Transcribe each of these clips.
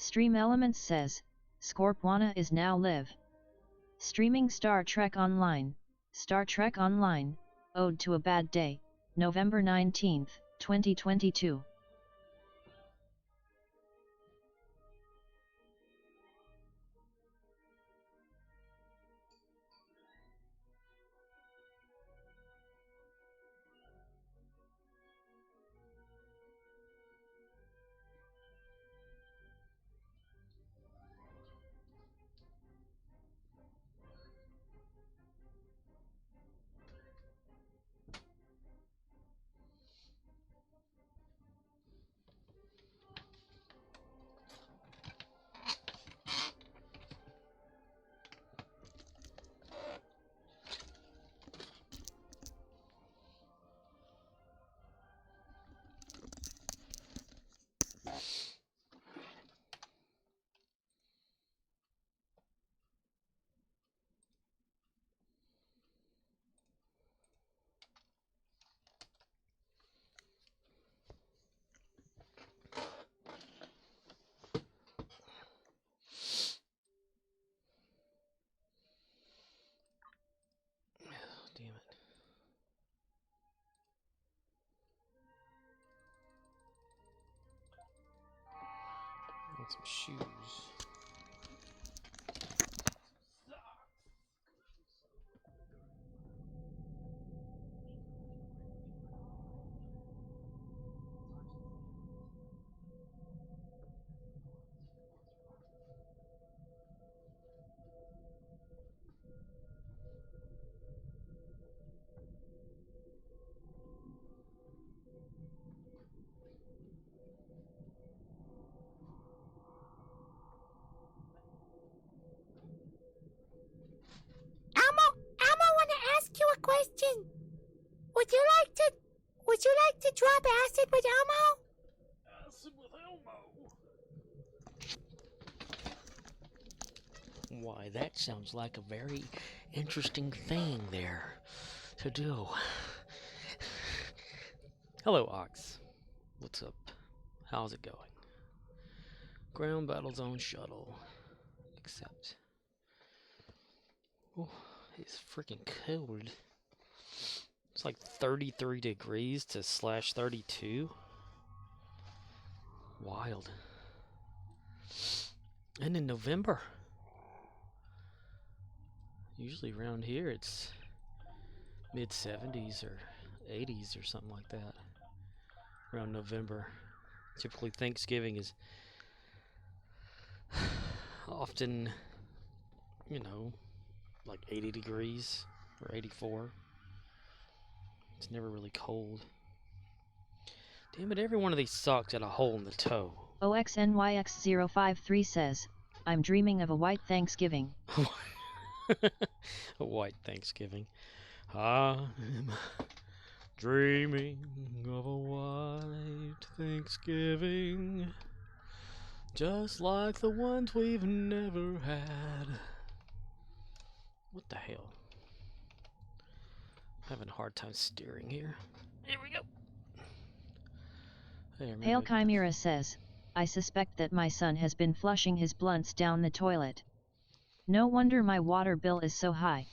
Stream Elements says, Scorpwana is now live. Streaming Star Trek Online. Star Trek Online, Ode to a Bad Day, November 19, 2022. Damn it. I want some shoes. Elmo, want to ask you a question. Would you like to drop acid with Elmo? Acid with Elmo. Why, that sounds like a very interesting thing there to do. Hello, Ox. What's up? How's it going? Ground battle zone shuttle. Accept. Oh, it's freaking cold. It's like 33 degrees to /32. Wild. And in November. Usually around here it's mid-70s or 80s or something like that. Around November. Typically Thanksgiving is often, you know, like 80 degrees or 84. It's never really cold. Damn it, every one of these socks had a hole in the toe. OXNYX053 says, I'm dreaming of a white Thanksgiving. A white Thanksgiving. I'm dreaming of a white Thanksgiving, just like the ones we've never had. What the hell? I'm having a hard time steering here. Here we go. Hey, Pale Chimera says, I suspect that my son has been flushing his blunts down the toilet. No wonder my water bill is so high.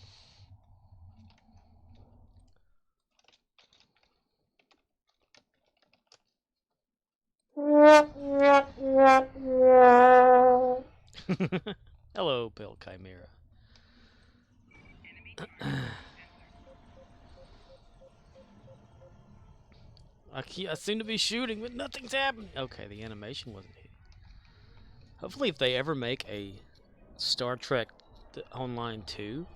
Hello, Pale Chimera. I seem to be shooting, but nothing's happening. Okay, the animation wasn't hit. Hopefully, if they ever make a Star Trek Online 2,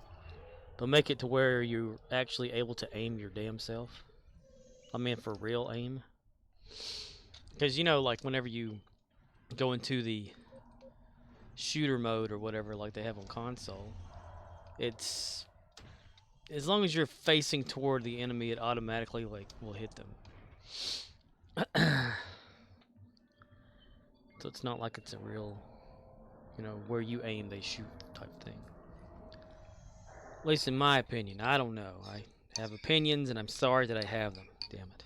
they'll make it to where you're actually able to aim your damn self. I mean, for real aim. Because, you know, like, whenever you go into the shooter mode or whatever, like they have on console, it's... as long as you're facing toward the enemy, it automatically, like, will hit them. So it's not like it's a real, you know, where you aim, they shoot type thing. At least in my opinion. I don't know. I have opinions, and I'm sorry that I have them. Damn it.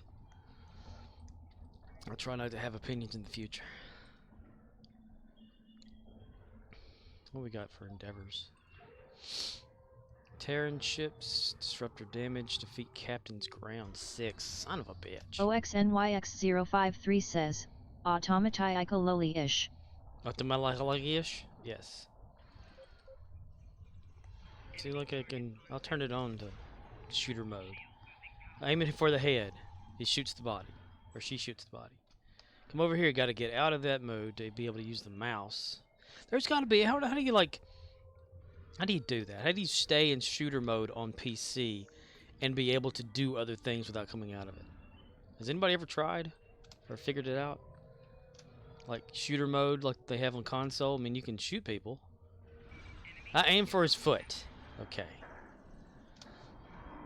I'll try not to have opinions in the future. What we got for endeavors? Terran ships, disruptor damage, defeat captain's ground 6. Son of a bitch. OXNYX053 says, Automatai Ikololi-ish. Automatic-ish? Yes. See, look, I'll turn it on to shooter mode. Aiming for the head. He shoots the body. Or she shoots the body. Come over here, gotta get out of that mode to be able to use the mouse. There's gotta be, how do you like, how do you do that? How do you stay in shooter mode on PC and be able to do other things without coming out of it? Has anybody ever tried or figured it out? Like shooter mode like they have on console? I mean, you can shoot people. I aim for his foot. Okay.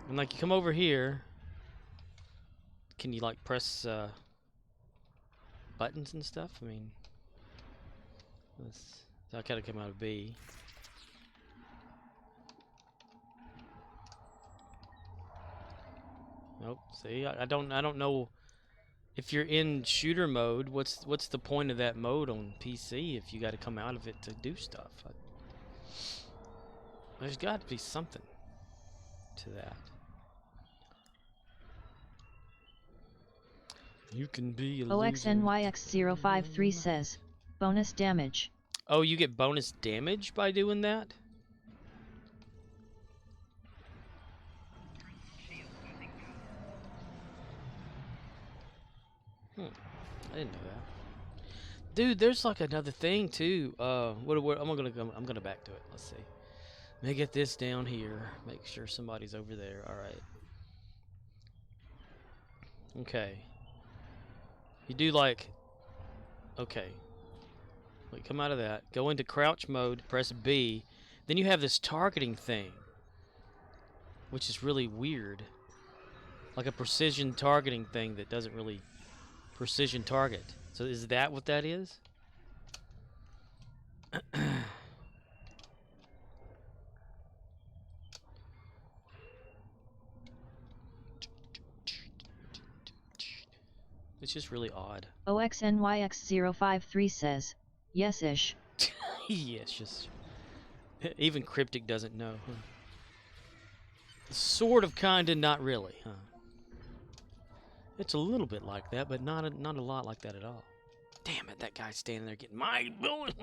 And like you come over here, can you like press buttons and stuff? I mean, I gotta come out of B. Nope. See, I don't know if you're in shooter mode. What's the point of that mode on PC if you got to come out of it to do stuff? There's got to be something to that. You can be a OXNYX053 says, bonus damage. Oh, you get bonus damage by doing that? I didn't know that. Dude, there's like another thing too. I'm gonna back to it. Let's see. Let me get this down here. Make sure somebody's over there. All right. Okay. You do like. Okay. Wait, come out of that. Go into crouch mode. Press B. Then you have this targeting thing, which is really weird. Like a precision targeting thing that doesn't really precision target. So is that what that is? It's just really odd. OXNYX053 says, yes-ish. Yes, just even Cryptic doesn't know. Huh? Sort of, kinda, not really, huh? It's a little bit like that, but not a lot like that at all. Damn it, that guy's standing there getting my bullet.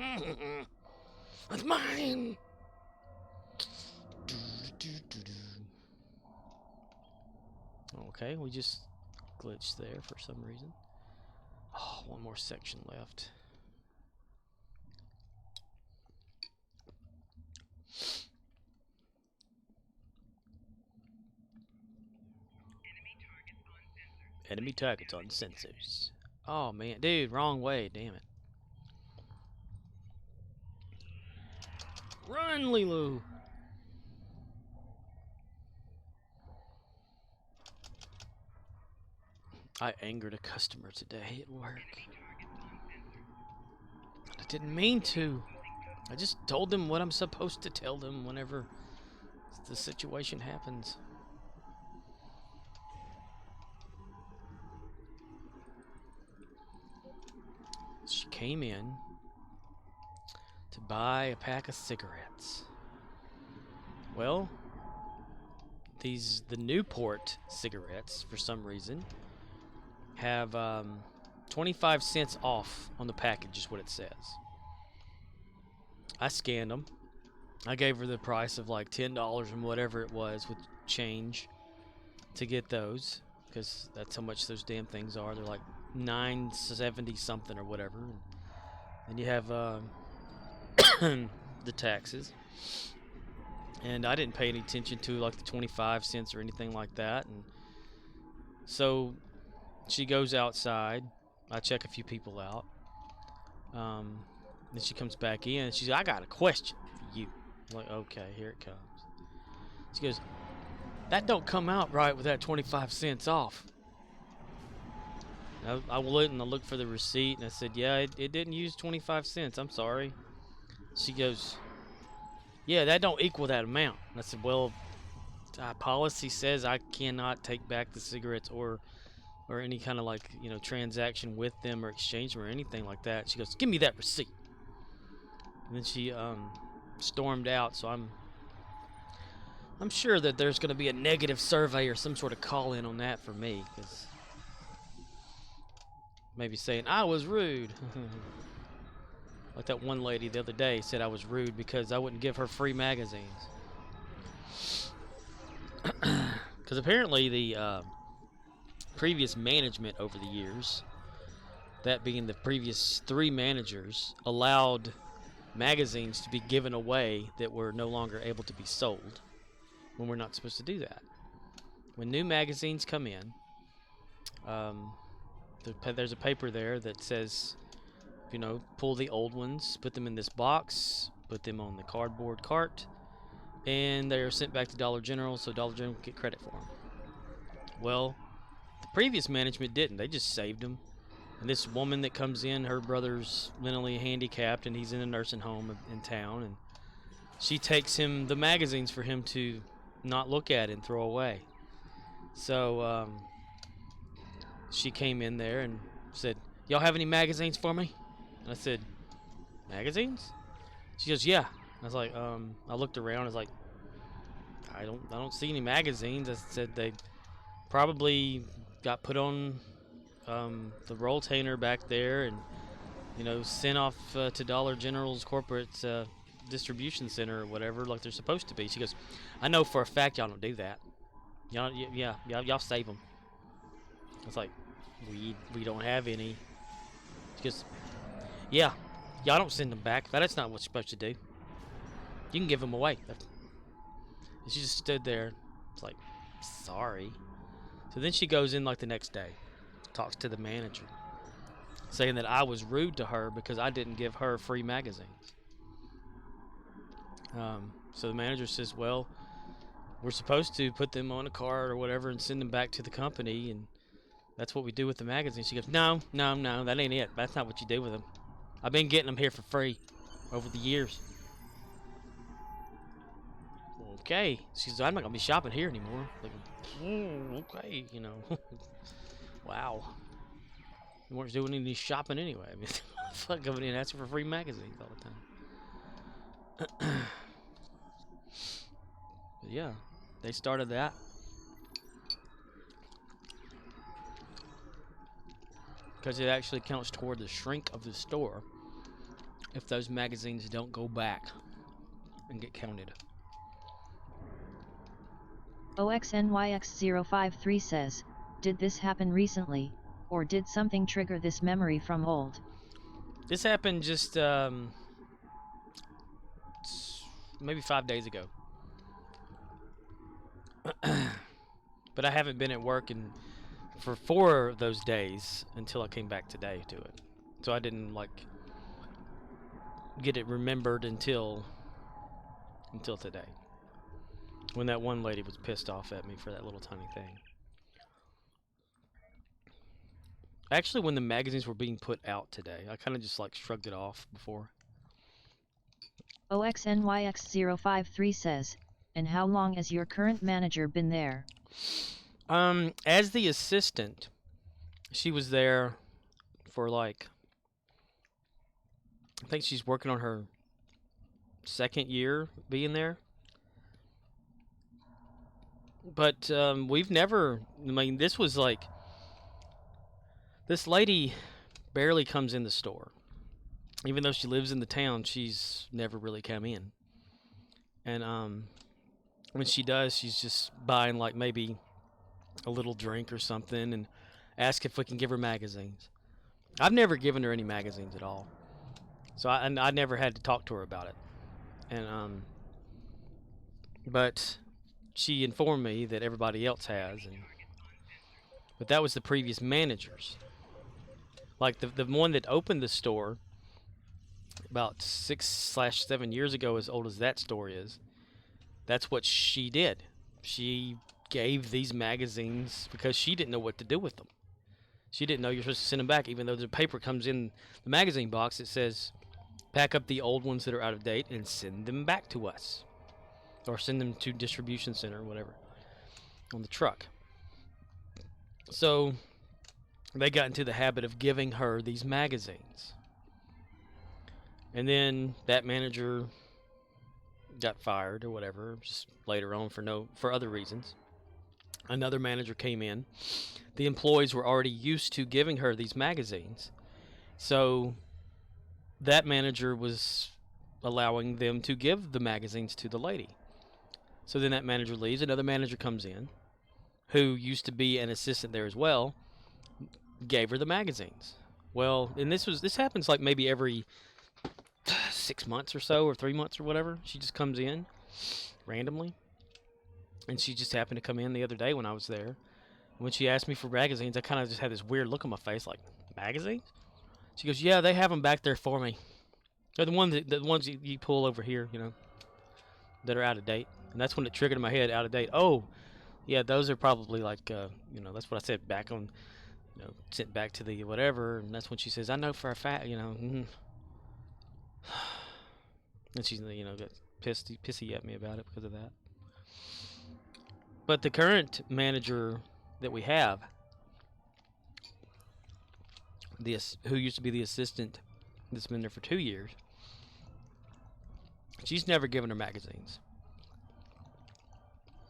That's mine. Okay, we just glitched there for some reason. Oh, one more section left. Enemy targets on sensors. Oh man, dude, wrong way, damn it. Run, Lilu! I angered a customer today at work. I didn't mean to. I just told them what I'm supposed to tell them whenever the situation happens. She came in to buy a pack of cigarettes. Well, the Newport cigarettes, for some reason, have 25 cents off on the package, is what it says. I scanned them. I gave her the price of like $10 and whatever it was with change to get those, because that's how much those damn things are. They're like $9.70 something or whatever. And you have the taxes. And I didn't pay any attention to like the 25 cents or anything like that. And so she goes outside. I check a few people out. Then she comes back in and she's like, I got a question for you. I'm like, okay, here it comes. She goes, that don't come out right with that 25 cents off. I went and I looked for the receipt and I said, yeah, it didn't use 25 cents. I'm sorry. She goes, yeah, that don't equal that amount. And I said, well, policy says I cannot take back the cigarettes or any kind of like, you know, transaction with them or exchange them or anything like that. She goes, give me that receipt. And then she stormed out. So I'm sure that there's going to be a negative survey or some sort of call-in on that for me, because maybe saying I was rude. Like that one lady the other day said I was rude because I wouldn't give her free magazines. Because apparently the previous management over the years, that being the previous 3 managers, allowed magazines to be given away that were no longer able to be sold, when we're not supposed to do that. When new magazines come in, there's a paper there that says, you know, pull the old ones, put them in this box, put them on the cardboard cart, and they're sent back to Dollar General so Dollar General can get credit for them. Well, the previous management didn't. They just saved them. And this woman that comes in, her brother's mentally handicapped and he's in a nursing home in town, and she takes him the magazines for him to not look at and throw away. So she came in there and said, "Y'all have any magazines for me?" And I said, "Magazines?" She goes, "Yeah." I was like, I looked around. I was like, I don't see any magazines. I said they probably got put on the rolltainer back there, and you know, sent off to Dollar General's corporate distribution center or whatever, like they're supposed to be. She goes, "I know for a fact y'all don't do that. Y'all save them." I was like, we don't have any. She goes, "Yeah, y'all don't send them back. That's not what you're supposed to do. You can give them away." And she just stood there. It's like, sorry. So then she goes in like the next day, talks to the manager, saying that I was rude to her because I didn't give her free magazines. So the manager says, "Well, we're supposed to put them on a card or whatever and send them back to the company, and that's what we do with the magazines." She goes, No, that ain't it. That's not what you do with them. I've been getting them here for free over the years." Okay. She says, "I'm not going to be shopping here anymore." Like, okay, you know. Wow. You weren't doing any shopping anyway. I mean, fuck, coming in and asking for free magazines all the time. But yeah, they started that. Because it actually counts toward the shrink of the store if those magazines don't go back and get counted. OXNYX053 says, "Did this happen recently, or did something trigger this memory from old?" This happened just maybe 5 days ago. But I haven't been at work for 4 of those days until I came back today to it. So I didn't like get it remembered until today, when that one lady was pissed off at me for that little tiny thing. Actually, when the magazines were being put out today, I kind of just like shrugged it off before. OXNYX053 says, "And how long has your current manager been there?" As the assistant, she was there for like, I think she's working on her 2nd year being there. But we've never, I mean, this was like, this lady barely comes in the store. Even though she lives in the town, she's never really come in. And when she does, she's just buying like maybe a little drink or something and ask if we can give her magazines. I've never given her any magazines at all. So I never had to talk to her about it. And but she informed me that everybody else has, but that was the previous managers. Like the one that opened the store about 6/7 years ago, as old as that store is, that's what she did. She gave these magazines because she didn't know what to do with them. She didn't know you're supposed to send them back, even though the paper comes in the magazine box. It says, pack up the old ones that are out of date and send them back to us. Or send them to distribution center or whatever on the truck. So they got into the habit of giving her these magazines. And then that manager got fired or whatever, just later on for other reasons. Another manager came in. The employees were already used to giving her these magazines. So that manager was allowing them to give the magazines to the lady. So then that manager leaves. Another manager comes in who used to be an assistant there as well, gave her the magazines. Well, and this happens like maybe every 6 months or so, or 3 months or whatever. She just comes in randomly. And she just happened to come in the other day when I was there. When she asked me for magazines, I kind of just had this weird look on my face, like, magazines? She goes, yeah, they have them back there for me. They're the ones you pull over here, you know, that are out of date. And that's when it triggered in my head, out of date. Oh, yeah, those are probably like, you know, that's what I said back on, you know, sent back to the whatever. And that's when she says, I know for a fact, you know. And she's, you know, got pissy at me about it because of that. But the current manager that we have, who used to be the assistant that's been there for 2 years, she's never given her magazines.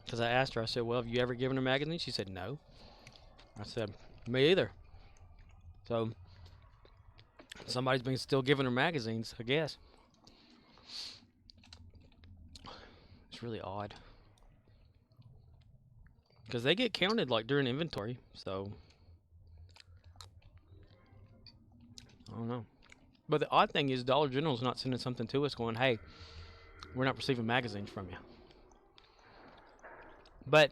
Because I asked her, I said, well, have you ever given her magazines? She said, no. I said, me either. So, somebody's been still giving her magazines, I guess. It's really odd. Because they get counted like during inventory, so I don't know. But the odd thing is Dollar General's not sending something to us going, hey, we're not receiving magazines from you. But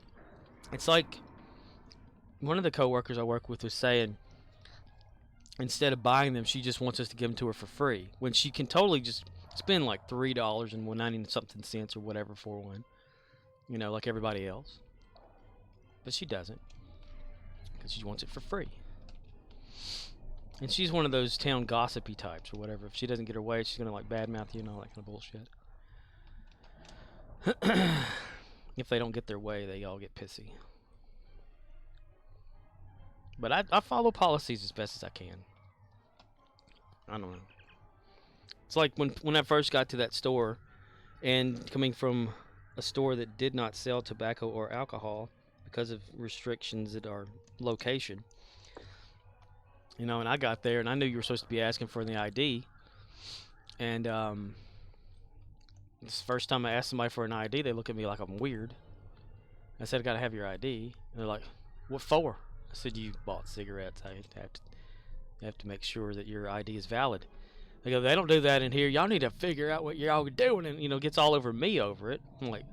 it's like one of the coworkers I work with was saying instead of buying them, she just wants us to give them to her for free. When she can totally just spend like $3 and 90 something cents or whatever for one. You know, like everybody else. But she doesn't, because she wants it for free. And she's one of those town gossipy types or whatever. If she doesn't get her way, she's going to like badmouth you and all that kind of bullshit. If they don't get their way, they all get pissy. But I follow policies as best as I can. I don't know. It's like when I first got to that store, and coming from a store that did not sell tobacco or alcohol, because of restrictions at our location. You know, and I got there and I knew you were supposed to be asking for the ID. And this first time I asked somebody for an ID, they look at me like I'm weird. I said, I gotta have your ID. And they're like, what for? I said, you bought cigarettes. I have to make sure that your ID is valid. They go, they don't do that in here. Y'all need to figure out what y'all are doing. And, you know, gets all over me over it. I'm like,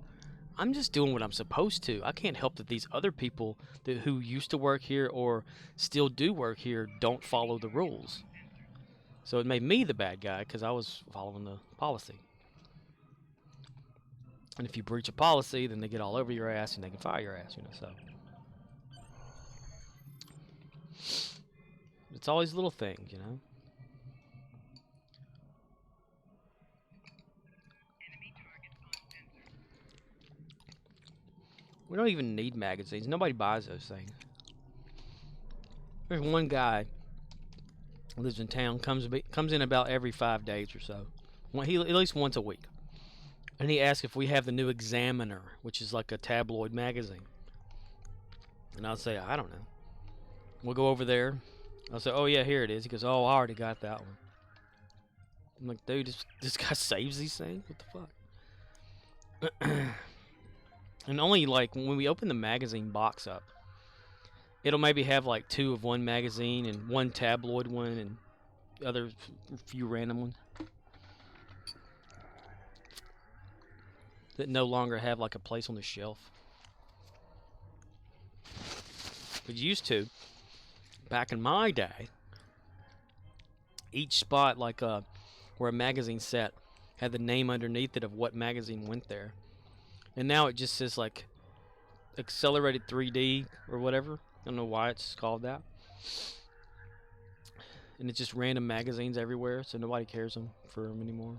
I'm just doing what I'm supposed to. I can't help that these other people who used to work here or still do work here don't follow the rules. So it made me the bad guy because I was following the policy. And if you breach a policy, then they get all over your ass and they can fire your ass, you know, so. It's always little things, you know. We don't even need magazines. Nobody buys those things. There's one guy who lives in town, comes in about every 5 days or so. At least once a week. And he asks if we have the new Examiner, which is like a tabloid magazine. And I'll say, I don't know. We'll go over there. I'll say, oh yeah, here it is. He goes, oh, I already got that one. I'm like, dude, this guy saves these things? What the fuck? And only like when we open the magazine box up, it'll maybe have like 2 of one magazine and 1 tabloid one and other few random ones that no longer have like a place on the shelf. But used to, back in my day, each spot like where a magazine sat had the name underneath it of what magazine went there. And now it just says like Accelerated 3D or whatever. I don't know why it's called that. And it's just random magazines everywhere, so nobody cares for them anymore.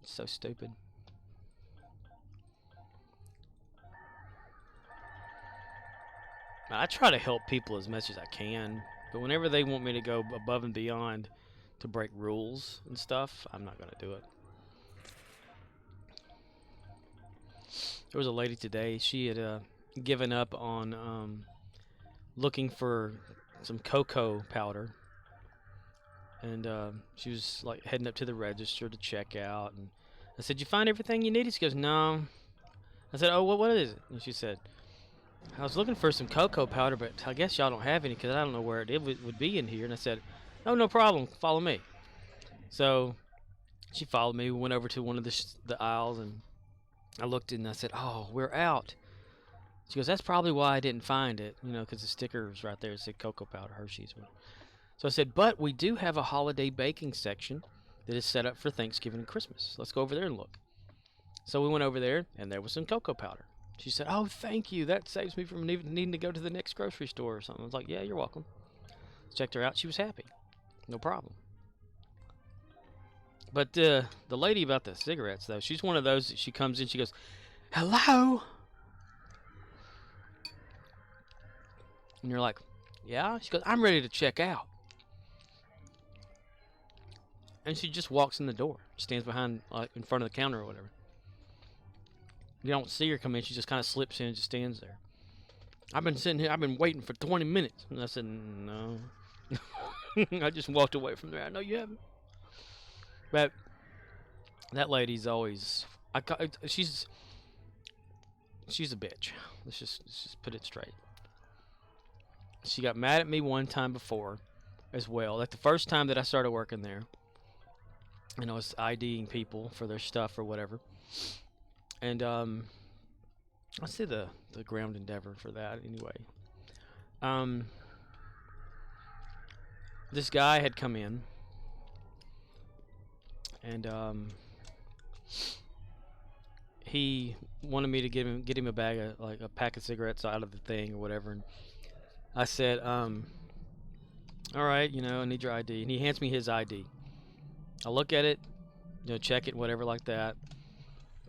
It's so stupid. I try to help people as much as I can, but whenever they want me to go above and beyond to break rules and stuff, I'm not going to do it. There was a lady today. She had given up on looking for some cocoa powder, and she was like heading up to the register to check out. And I said, "You find everything you needed?" She goes, "No." I said, "Oh, what is it?" And she said, "I was looking for some cocoa powder, but I guess y'all don't have any because I don't know where it would be in here." And I said, "Oh, no problem. Follow me." So she followed me. We went over to one of the aisles, and I looked and I said, "Oh, we're out." She goes, "That's probably why I didn't find it, you know, because the sticker was right there. It said cocoa powder, Hershey's." So I said, "But we do have a holiday baking section that is set up for Thanksgiving and Christmas. Let's go over there and look." So we went over there, and there was some cocoa powder. She said, "Oh, thank you. That saves me from needing to go to the next grocery store or something." I was like, "Yeah, you're welcome." Checked her out. She was happy. No problem. But the lady about the cigarettes, though, she's one of those that she comes in, she goes, "Hello?" And you're like, "Yeah?" She goes, "I'm ready to check out." And she just walks in the door, stands behind, in front of the counter or whatever. You don't see her come in. She just kind of slips in and just stands there. "I've been sitting here. I've been waiting for 20 minutes. And I said, "No." I just walked away from there. "I know you haven't." But that lady's always... she's a bitch. Let's just put it straight. She got mad at me one time before as well. Like the first time that I started working there. And I was IDing people for their stuff or whatever. And let's see the ground endeavor for that anyway. This guy had come in, and he wanted me to get him a bag of, like, a pack of cigarettes out of the thing or whatever. And I said, "All right, you know, I need your ID." And he hands me his ID. I look at it, you know, check it, whatever like that.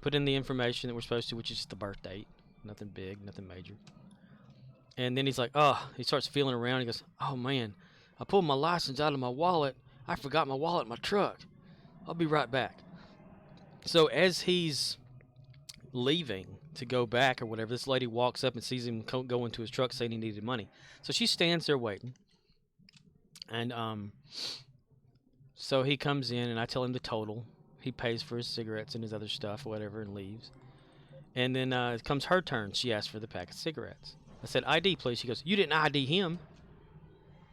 Put in the information that we're supposed to, which is just the birth date. Nothing big, nothing major. And then he's like, he starts feeling around. He goes, "Oh, man, I pulled my license out of my wallet. I forgot my wallet in my truck. I'll be right back." So as he's leaving to go back or whatever, this lady walks up and sees him go into his truck saying he needed money. So she stands there waiting. And so he comes in, and I tell him the total. He pays for his cigarettes and his other stuff, whatever, and leaves. And then it comes her turn. She asks for the pack of cigarettes. I said, "ID, please." She goes, "You didn't ID him."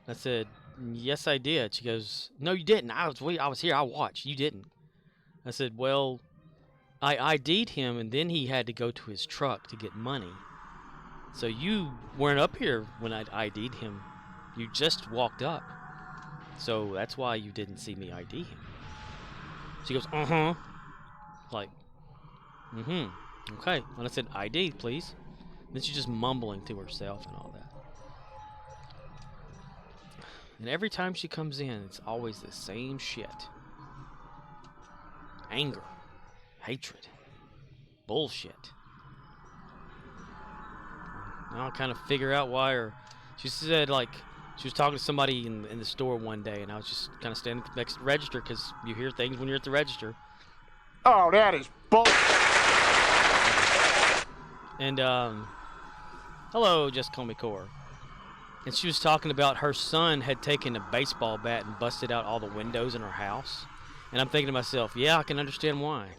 I said, "Yes, I did." She goes, "No, you didn't. I was here. I watched. You didn't." I said, "Well, I ID'd him, and then he had to go to his truck to get money. So you weren't up here when I ID'd him. You just walked up. So that's why you didn't see me ID him." She goes, "Uh-huh." Like, okay. And I said, "ID, please." Then she's just mumbling to herself and all that. And every time she comes in, it's always the same shit. Anger. Hatred. Bullshit. Now I kind of figure out why her... She said, like, she was talking to somebody in the store one day, and I was just kind of standing next to the register, because you hear things when you're at the register. "Oh, that is bull." And, hello, just call me Core. And she was talking about her son had taken a baseball bat and busted out all the windows in her house. And I'm thinking to myself, yeah, I can understand why.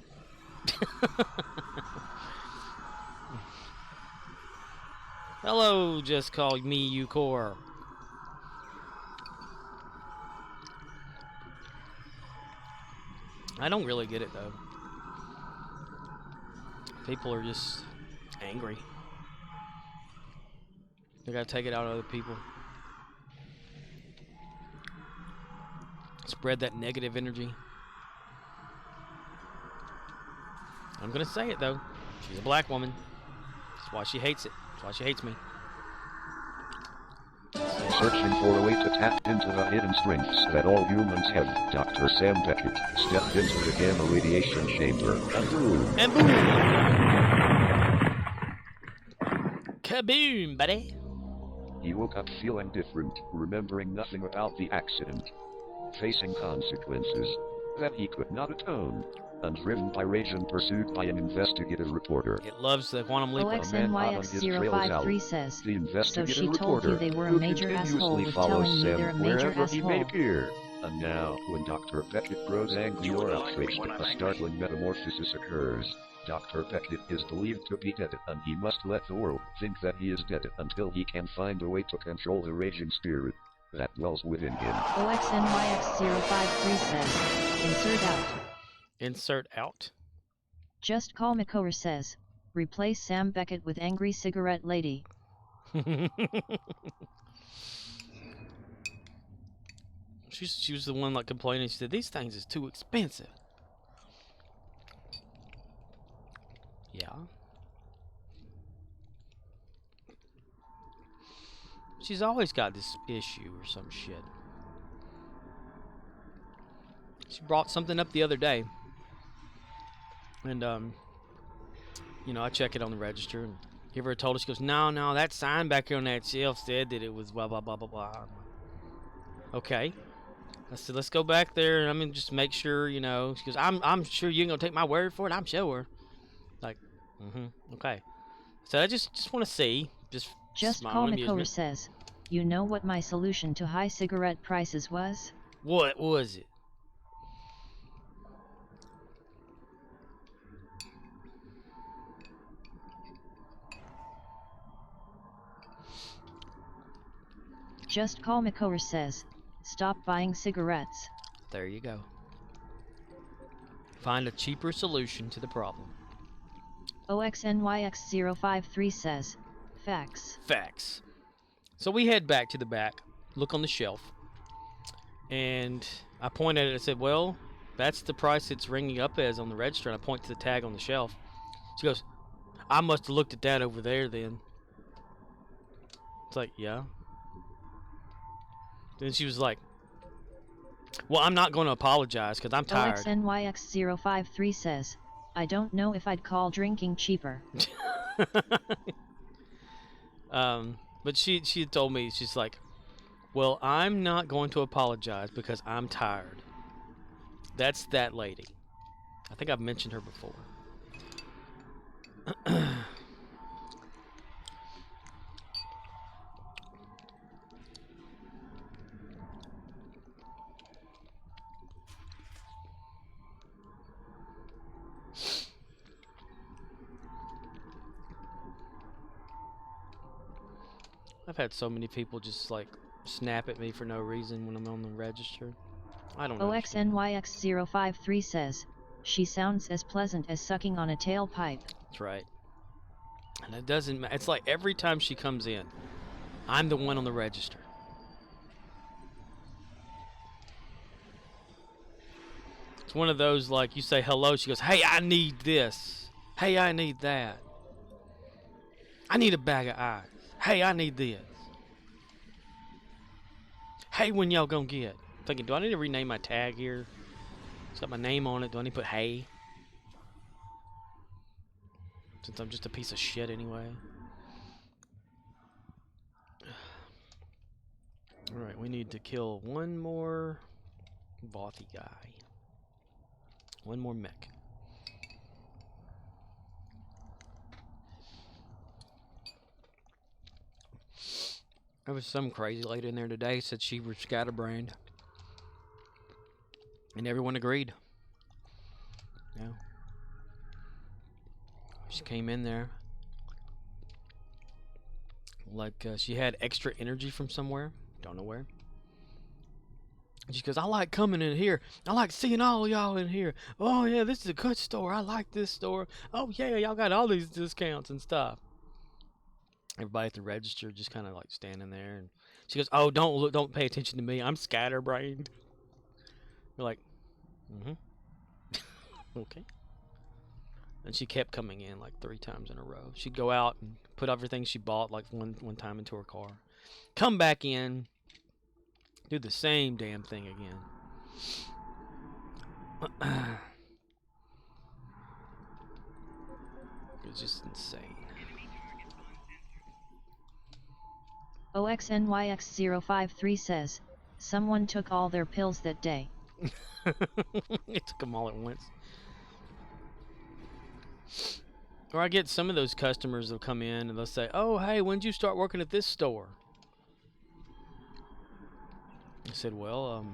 Hello, just call me you Core. I don't really get it, though. People are just angry. They gotta take it out on other people. Spread that negative energy. I'm gonna say it, though. She's a black woman. That's why she hates it. That's why she hates me. Searching for a way to tap into the hidden strengths that all humans have, Dr. Sam Beckett stepped into the gamma radiation chamber. And boom. And boom! Kaboom, buddy! He woke up feeling different, remembering nothing about the accident. Facing consequences that he could not atone. Undriven by rage and pursued by an investigative reporter. It loves the quantum leap. OXNYX053 says, The so investigative she told reporter you they were a who major asshole continuously with follows telling you they're a Sam major wherever he may asshole. appear. And now, when Dr. Beckett grows angry or outraged, a startling metamorphosis occurs. Dr. Beckett is believed to be dead, and he must let the world think that he is dead until he can find a way to control the raging spirit that dwells within him. OXNYX053 says, insert out. Insert out. Just Call Makover says, replace Sam Beckett with Angry Cigarette Lady. She was the one like complaining. She said these things is too expensive. Yeah. She's always got this issue or some shit. She brought something up the other day, and you know, I check it on the register and give her a total. She goes, no, that sign back here on that shelf said that it was blah blah blah blah blah. Okay. I said, let's go back there and I'm gonna just make sure, you know. She goes, I'm sure you ain't gonna take my word for it. I'm sure. Like, okay. So I just want to see, just Call Makover says, you know what my solution to high cigarette prices was? What was it? Just Call Makover says, stop buying cigarettes. There you go. Find a cheaper solution to the problem. OXNYX053 says, facts. Facts. So we head back to the back, look on the shelf, and I point at it and said, well, that's the price it's ringing up as on the register, and I point to the tag on the shelf. She goes, I must have looked at that over there then. It's like, yeah. Then she was like, well, I'm not going to apologize because I'm tired. OXNYX053 says, I don't know if I'd call drinking cheaper. But she told me, she's like, well, I'm not going to apologize because I'm tired. That's that lady. I think I've mentioned her before. I've had so many people just like snap at me for no reason when I'm on the register. I don't know. OXNYX053 says, she sounds as pleasant as sucking on a tailpipe. That's right. And it doesn't matter. It's like every time she comes in, I'm the one on the register. It's one of those like you say hello, she goes, hey, I need this. Hey, I need that. I need a bag of ice. Hey, I need this. Hey, when y'all gonna get? I'm thinking, do I need to rename my tag here? It's got my name on it. Do I need to put hey? Since I'm just a piece of shit anyway. Alright, we need to kill one more Bothy guy. One more mech. There was some crazy lady in there today said she was scatterbrained. And everyone agreed. Yeah. She came in there like she had extra energy from somewhere. Don't know where. And she goes, I like coming in here. I like seeing all y'all in here. Oh yeah, this is a good store. I like this store. Oh yeah, y'all got all these discounts and stuff. Everybody at the register just kind of like standing there, and she goes, "Oh, don't look, don't pay attention to me. I'm scatterbrained." We're like, okay. And she kept coming in like 3 times in a row. She'd go out and put everything she bought like one time into her car, come back in, do the same damn thing again. It was just insane. OXNYX053 says, someone took all their pills that day. It took them all at once. Or I get some of those customers that'll come in and they'll say, "Oh, hey, when did you start working at this store?" I said, "Well,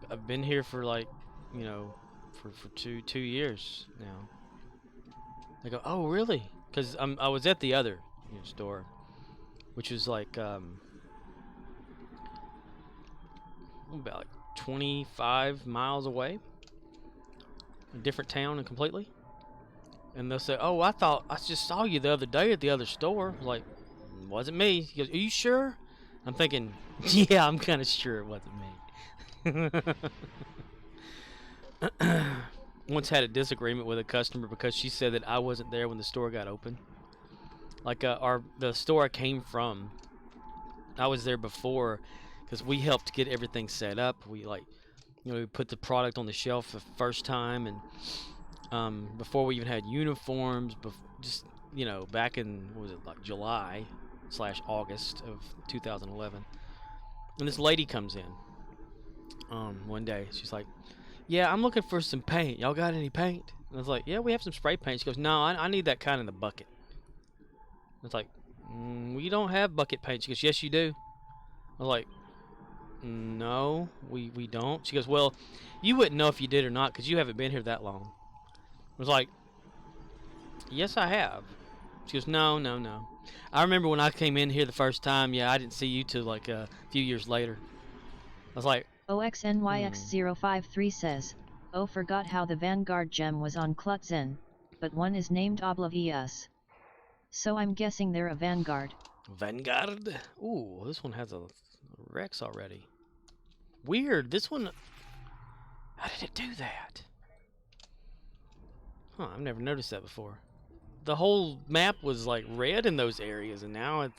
I've been here for like, you know, for two years now." They go, "Oh, really?" Because I was at the other store, which was like about like 25 miles away, a different town and completely. And they'll say, "Oh, I thought I just saw you the other day at the other store." I was like, "Wasn't me." He goes, "Are you sure?" I'm thinking, "Yeah, I'm kind of sure it wasn't me." Once had a disagreement with a customer because she said that I wasn't there when the store got open. Like the store I came from, I was there before because we helped get everything set up. We we put the product on the shelf for the first time, and before we even had uniforms, just back in what was it, like July/August of 2011. And this lady comes in one day. She's like, "Yeah, I'm looking for some paint. Y'all got any paint?" And I was like, "Yeah, we have some spray paint." She goes, "No, I need that kind in the bucket." I was like, "We don't have bucket paint." She goes, "Yes, you do." I was like, "No, we don't." She goes, "Well, you wouldn't know if you did or not because you haven't been here that long." I was like, "Yes, I have." She goes, "No, no, no. I remember when I came in here the first time, yeah, I didn't see you till like a few years later." I was like, OXNYX053 says, "Oh, forgot how the Vanguard gem was on Klutzen, but one is named Oblivious. So I'm guessing they're a Vanguard." Vanguard? Ooh, this one has a Rex already. Weird. This one... How did it do that? Huh, I've never noticed that before. The whole map was like red in those areas, and now it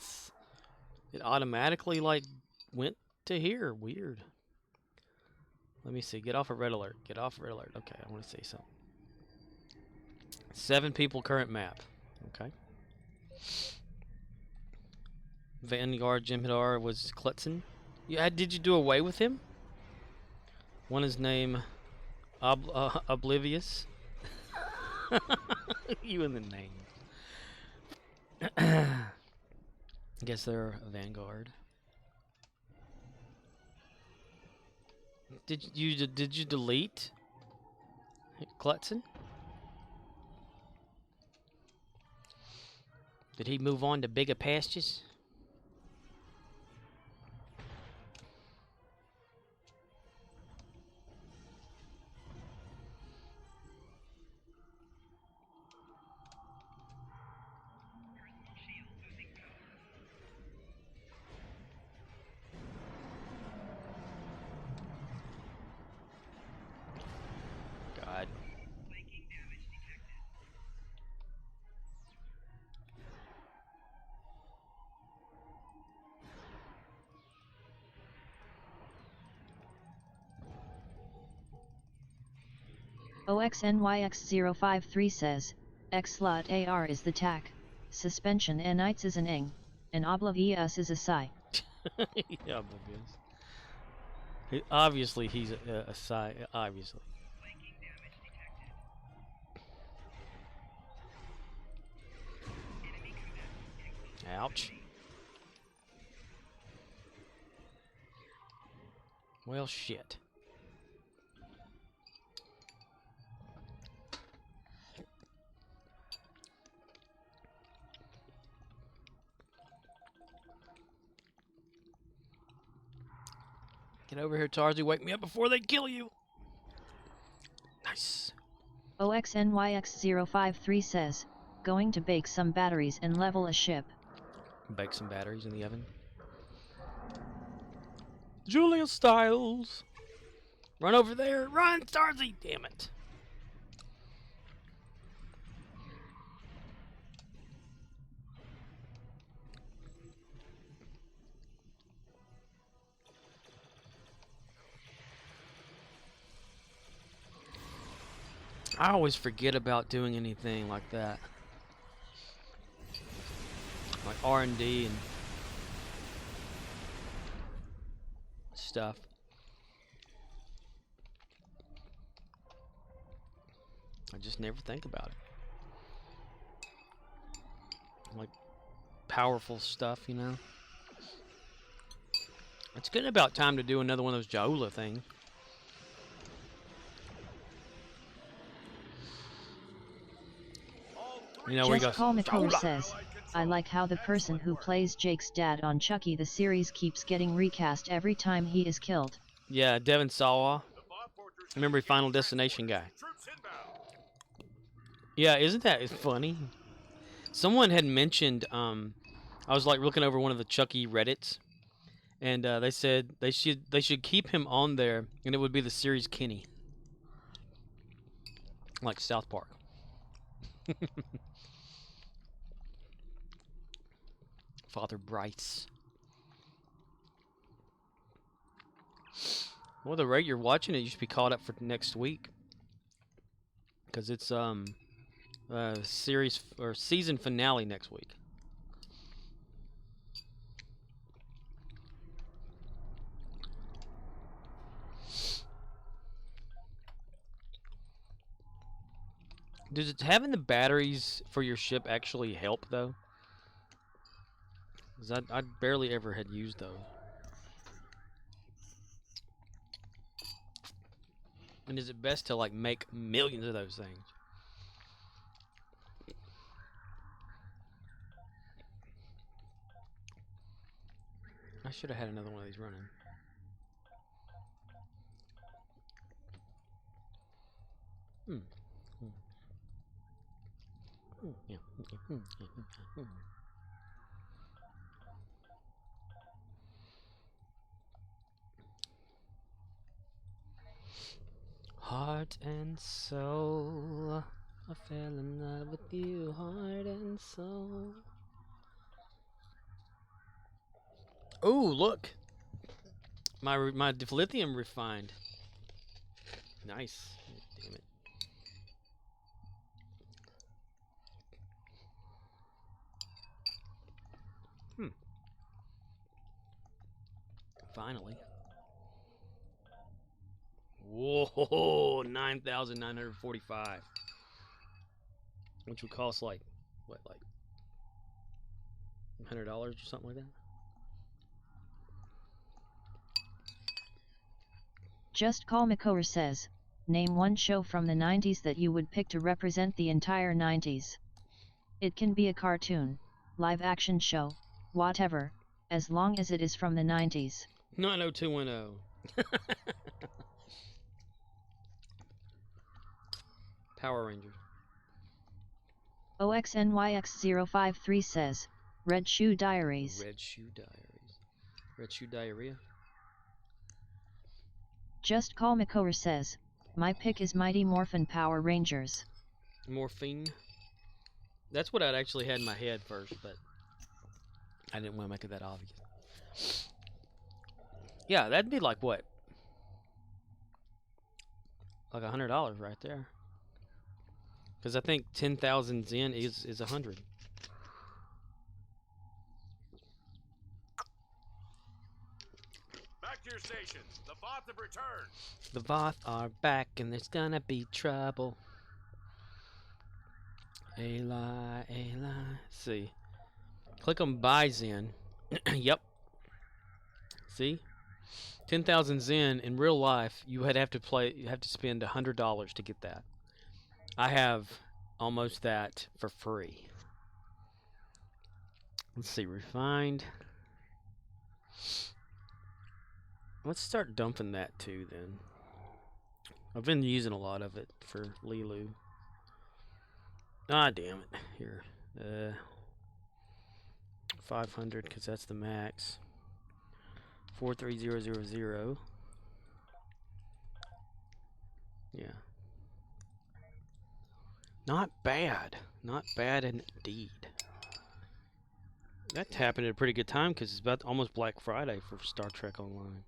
automatically like went to here. Weird. Let me see. Get off of red alert. Get off red alert. Okay, I want to see something. 7 people current map. Okay. Vanguard Jem'Hadar was Klutzen. Did you do away with him? One is named Oblivious. You and the name. I guess they're a Vanguard. Did you delete Klutzen? Did he move on to bigger pastures? God. OXNYX053 says, X-Slot AR is the TAC, Suspension Nights is an ing, and Oblivious is a psi. Yeah, Oblivious. Obviously, he's a psi. Obviously. Ouch. Well, shit. Get over here, Tarzi. Wake me up before they kill you. Nice. OXNYX053 says, going to bake some batteries and level a ship. Bake some batteries in the oven. Julia Stiles. Run over there. Run, Tarzi. Damn it. I always forget about doing anything like that. Like R&D and stuff. I just never think about it. Like powerful stuff, you know. It's getting about time to do another one of those Jaula things. You know, Just Call McCullough says, I like how the person who plays Jake's dad on Chucky the series keeps getting recast every time he is killed. Yeah, Devin Sawa. Remember Final Destination guy. Yeah, isn't that funny? Someone had mentioned, I was like looking over one of the Chucky Reddits, and they said they should keep him on there, and it would be the series Kenny, like South Park. Father Bryce. Well, the rate you're watching it, you should be caught up for next week, because it's series or season finale next week. Does it having the batteries for your ship actually help though? Because I barely ever had used those. And is it best to like make millions of those things? I should have had another one of these running. Yeah. Heart and soul, I fell in love with you, heart and soul. Oh, look! My dilithium refined. Nice. Damn it. Finally. Whoa, 9,945. Which would cost like, what, like $100 or something like that? Just Call McCower says, name one show from the 90s that you would pick to represent the entire 90s. It can be a cartoon, live action show, whatever, as long as it is from the 90s. 90210. Power Rangers. OXNYX053 says, Red Shoe Diaries. Red Shoe Diaries. Red Shoe Diarrhea. Just Call McCower says, my pick is Mighty Morphin Power Rangers. Morphine. That's what I'd actually had in my head first, but I didn't want to make it that obvious. Yeah, that'd be like what? Like $100 right there. Because I think 10,000 Zen is 100. Back to your stations. The Voth have returned. The Voth are back and there's gonna be trouble. Eli. See. Click on buy Zen. Yep. See? 10,000 Zen in real life, you have to spend $100 to get that. I have almost that for free. Let's see, refined. Let's start dumping that too then. I've been using a lot of it for Lilu. Ah, damn it. Here. 500 because that's the max. 43000. Yeah. Not bad. Not bad indeed. That happened at a pretty good time because it's about almost Black Friday for Star Trek Online.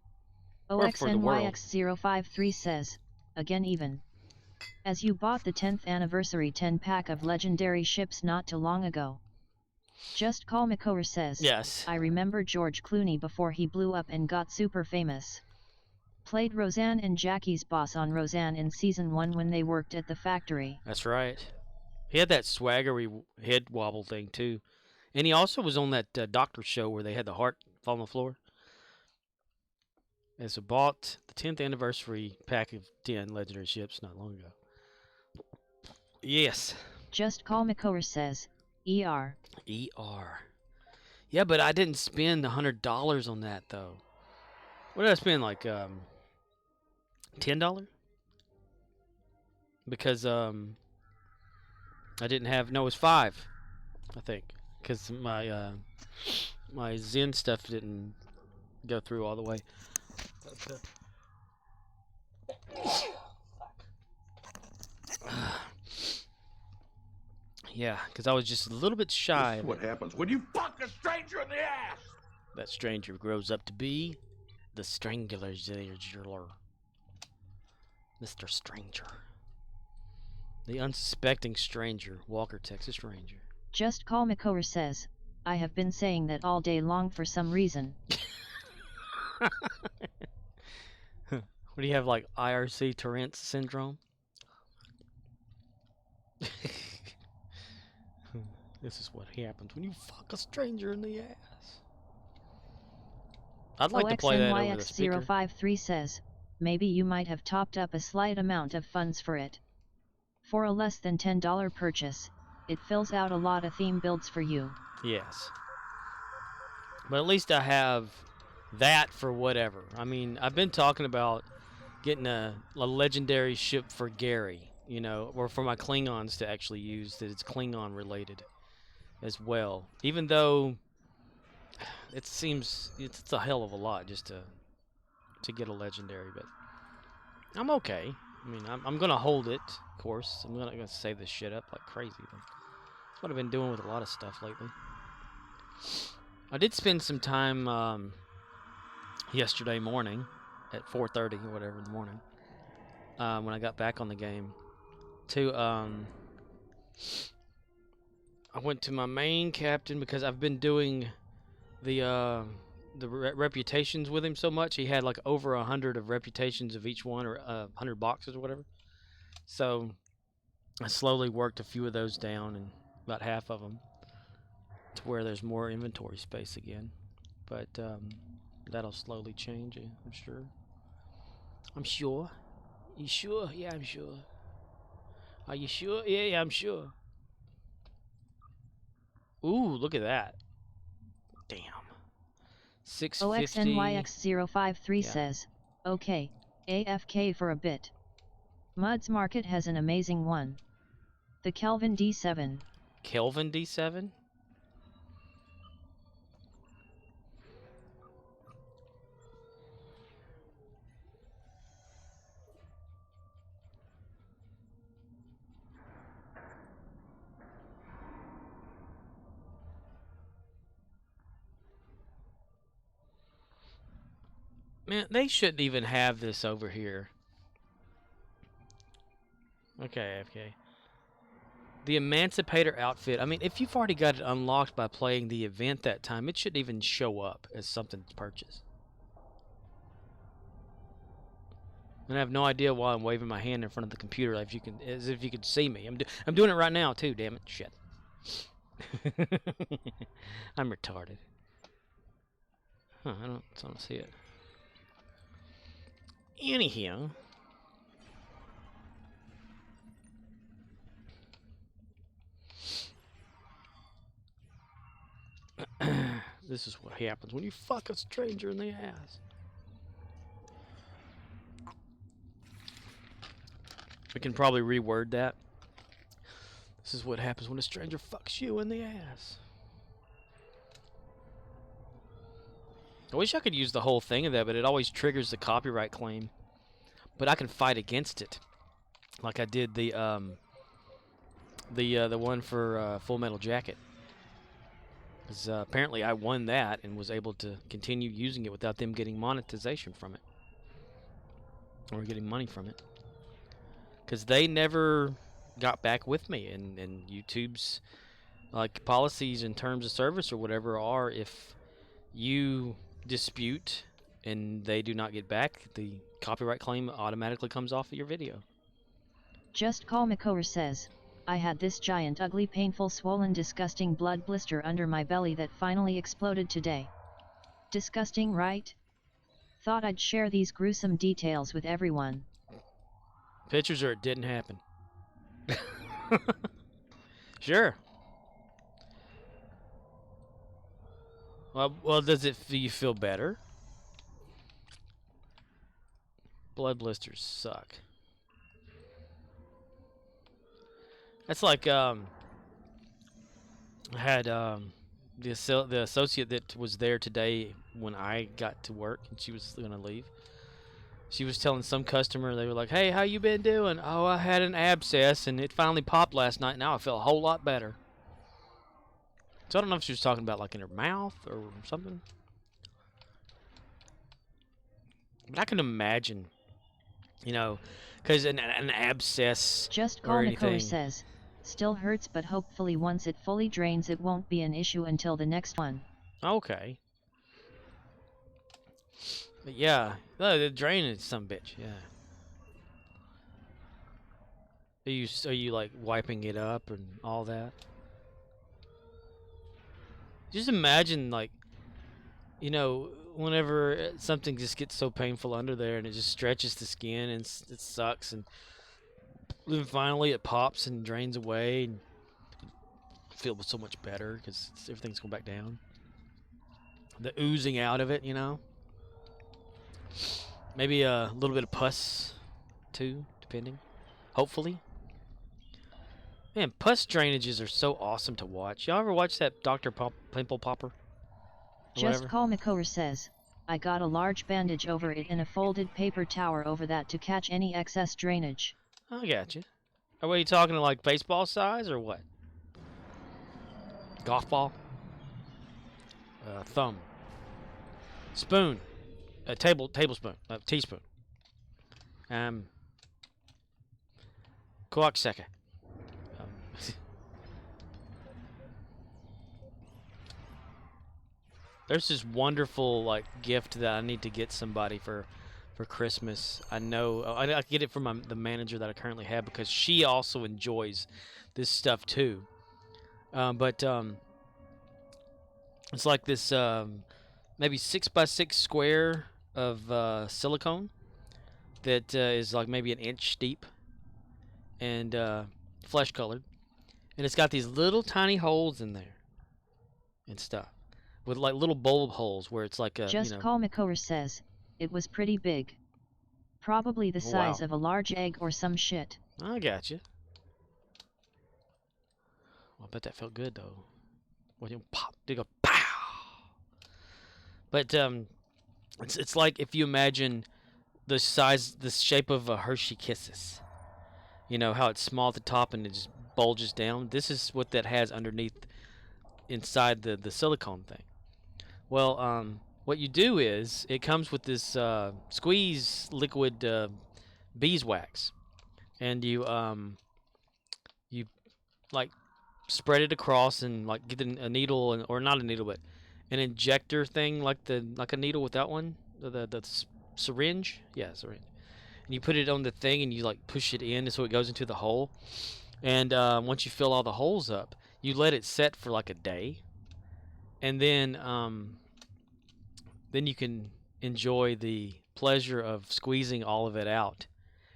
OXNYX053 says, again even. As you bought the 10th anniversary 10-pack of legendary ships not too long ago. Just Call McCower says, yes. I remember George Clooney before he blew up and got super famous. Played Roseanne and Jackie's boss on Roseanne in season 1 when they worked at the factory. That's right. He had that swaggery head wobble thing too, and he also was on that doctor show where they had the heart fall on the floor. And so bought the 10th anniversary pack of 10 legendary ships not long ago. Yes. Just Call McCower says, ER. ER. Yeah, but I didn't spend $100 on that though. What did I spend? Like $10? Because I didn't have. No, it was 5, I think, because my my Zen stuff didn't go through all the way. Yeah, because I was just a little bit shy. This is what happens when you fuck a stranger in the ass. That stranger grows up to be the Strangler, Mr. Stranger. The unsuspecting stranger, Walker, Texas Ranger. Just Call McCower says, I have been saying that all day long for some reason. What do you have, like IRC Tourette's syndrome? This is what happens when you fuck a stranger in the ass. I'd like to play that over the speaker. OXNYX053 says, maybe you might have topped up a slight amount of funds for it. For a less than $10 purchase, it fills out a lot of theme builds for you. Yes. But at least I have that for whatever. I mean, I've been talking about getting a legendary ship for Gary, you know, or for my Klingons to actually use that it's Klingon related as well. Even though it seems it's a hell of a lot just to get a legendary, but I'm okay. I mean, I'm gonna hold it, of course. I'm not gonna save this shit up like crazy. But that's what I've been doing with a lot of stuff lately. I did spend some time yesterday morning at 4:30 or whatever in the morning when I got back on the game to I went to my main captain because I've been doing the reputations with him so much. He had like over 100 of reputations of each one, or 100 boxes or whatever. So I slowly worked a few of those down, and about half of them, to where there's more inventory space again. But that'll slowly change, I'm sure. I'm sure. You sure? Yeah, I'm sure. Are you sure? Yeah, I'm sure. Ooh, look at that. Damn. 650. OXNYX053 says, okay, AFK for a bit. Muds Market has an amazing one. The Kelvin D7. Kelvin D7? Man, they shouldn't even have this over here. Okay, FK. The Emancipator outfit. I mean, if you've already got it unlocked by playing the event that time, it shouldn't even show up as something to purchase. And I have no idea why I'm waving my hand in front of the computer as if you could see me. I'm doing it right now too. Damn it! Shit. I'm retarded. Huh? I don't see it. Anyhow. This is what happens when you fuck a stranger in the ass. We can probably reword that. This is what happens when a stranger fucks you in the ass. I wish I could use the whole thing of that, but it always triggers the copyright claim. But I can fight against it, like I did the one for Full Metal Jacket. Because apparently I won that and was able to continue using it without them getting monetization from it, or getting money from it. Because they never got back with me, and YouTube's like policies and terms of service or whatever are, if you dispute and they do not get back, the copyright claim automatically comes off of your video. Just Call Makover says, I had this giant ugly painful swollen disgusting blood blister under my belly that finally exploded today. Disgusting, right? Thought I'd share these gruesome details with everyone. Pictures or it didn't happen. Sure. Well, does it you feel better? Blood blisters suck. That's like I had the associate that was there today when I got to work and she was gonna leave. She was telling some customer, they were like, "Hey, how you been doing?" "Oh, I had an abscess and it finally popped last night. Now I feel a whole lot better." So I don't know if she was talking about like in her mouth or something. But I can imagine, you know, because an abscess Just or Call anything. Makover says, still hurts but hopefully once it fully drains it won't be an issue until the next one. Okay. But yeah, the drainage, some bitch. Yeah. Are you like wiping it up and all that? Just imagine, like, you know, whenever something just gets so painful under there and it just stretches the skin and it sucks, and then finally it pops and drains away and you feel so much better because everything's going back down. The oozing out of it, you know. Maybe a little bit of pus, too, depending. Hopefully. Man, pus drainages are so awesome to watch. Y'all ever watch that Dr. Pimple Popper? Just Call Makover says, I got a large bandage over it and a folded paper towel over that to catch any excess drainage. I got you. Are you talking like baseball size or what? Golf ball? Thumb. Spoon. Tablespoon. Teaspoon. Coaxsecca. There's this wonderful like gift that I need to get somebody for Christmas. I know I get it from the manager that I currently have because she also enjoys this stuff too. But it's like this maybe 6x6 square of silicone that is like maybe an inch deep and flesh colored, and it's got these little tiny holes in there and stuff. With like little bulb holes where it's like a, Just Call Makover says, it was pretty big. Probably the size of a large egg or some shit. I got you. Well, I bet that felt good though. What you pop? They go pow. But it's like if you imagine the shape of a Hershey Kisses. You know how it's small at the top and it just bulges down. This is what that has underneath, inside the silicone thing. Well, what you do is it comes with this squeeze liquid beeswax, and you like spread it across and like get a needle or not a needle but an injector thing like a needle without one, the syringe, syringe, and you put it on the thing and you like push it in so it goes into the hole, and once you fill all the holes up, you let it set for like a day, and then you can enjoy the pleasure of squeezing all of it out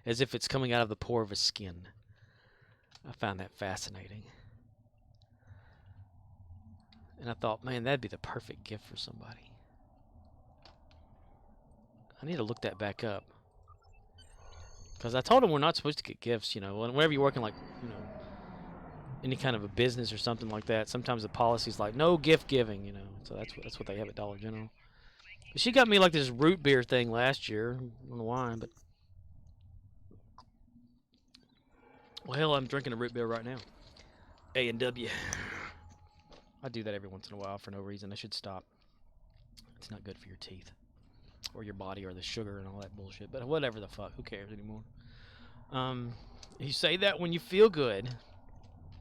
as if it's coming out of the pore of a skin. I found that fascinating. And I thought, man, that'd be the perfect gift for somebody. I need to look that back up. Because I told them we're not supposed to get gifts, you know. Whenever you're working like, you know, any kind of a business or something like that, sometimes the policy's like, no gift giving, you know. So that's what they have at Dollar General. But she got me like this root beer thing last year. I don't know why, but... Well, hell, I'm drinking a root beer right now. A&W. I do that every once in a while for no reason. I should stop. It's not good for your teeth. Or your body or the sugar and all that bullshit. But whatever the fuck. Who cares anymore? You say that when you feel good.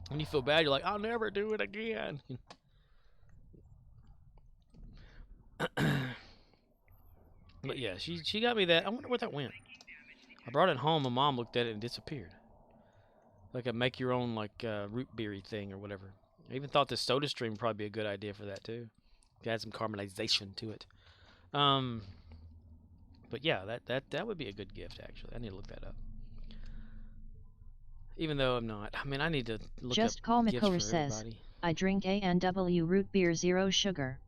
When you feel bad, you're like, I'll never do it again. But yeah, she got me that. I wonder where that went. I brought it home. My mom looked at it and disappeared. Like a make your own like root beery thing or whatever. I even thought the Soda Stream would probably be a good idea for that too. Add some caramelization to it. But yeah, that would be a good gift actually. I need to look that up. Even though I'm not. I mean, I need to look Just up Call gifts for Makor says, everybody. I drink A&W root beer 0 sugar.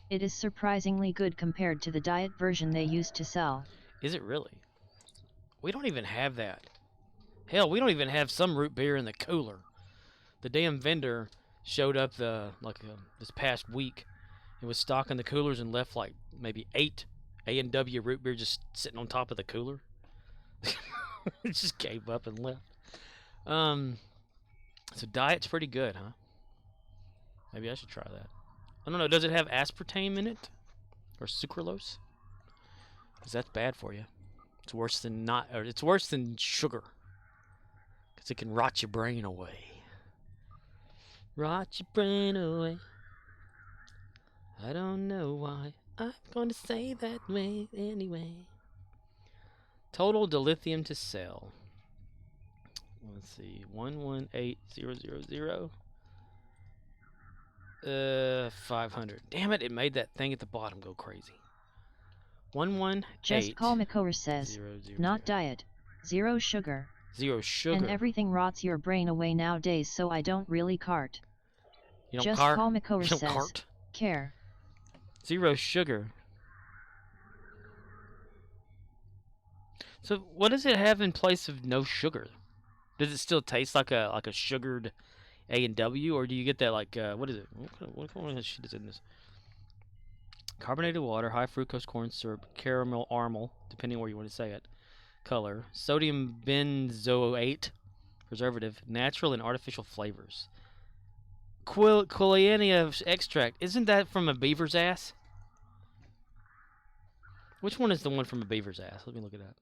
It is surprisingly good compared to the diet version they used to sell. Is it really? We don't even have that. Hell, we don't even have some root beer in the cooler. The damn vendor showed up this past week and was stocking the coolers and left like maybe 8 A&W root beer just sitting on top of the cooler. It just gave up and left. So diet's pretty good, huh? Maybe I should try that. I don't know. Does it have aspartame in it, or sucralose? Because that's bad for you. It's worse than it's worse than sugar. Because it can rot your brain away. Rot your brain away. I don't know why. I'm going to say that way anyway. Total dilithium to sell. Let's see. 118000. 500. Damn it, it made that thing at the bottom go crazy. 118. Just Call Makor says, not diet, 0 sugar. 0 sugar. And everything rots your brain away nowadays, so I don't really cart. You don't Just cart? Call Makor You don't says, cart? care. 0 sugar. So what does it have in place of no sugar? Does it still taste like a sugared A&W, or do you get that like what is it? What kind of shit is in this? Carbonated water, high fructose corn syrup, caramel armel, depending where you want to say it. Color, sodium benzoate, preservative, natural and artificial flavors. Quilliania extract, isn't that from a beaver's ass? Which one is the one from a beaver's ass? Let me look it up.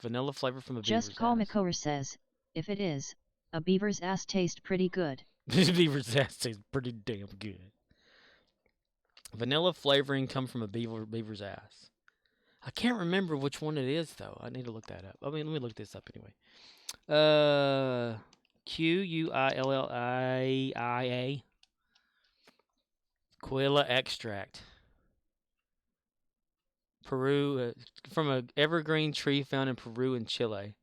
Vanilla flavor from a beaver's ass. Just Call Makor says, if it is, a beaver's ass tastes pretty good. Beaver's ass tastes pretty damn good. Vanilla flavoring come from a beaver's ass. I can't remember which one it is though. I need to look that up. I mean, let me look this up anyway. Quillia. Quilla extract. Peru, from an evergreen tree found in Peru and Chile.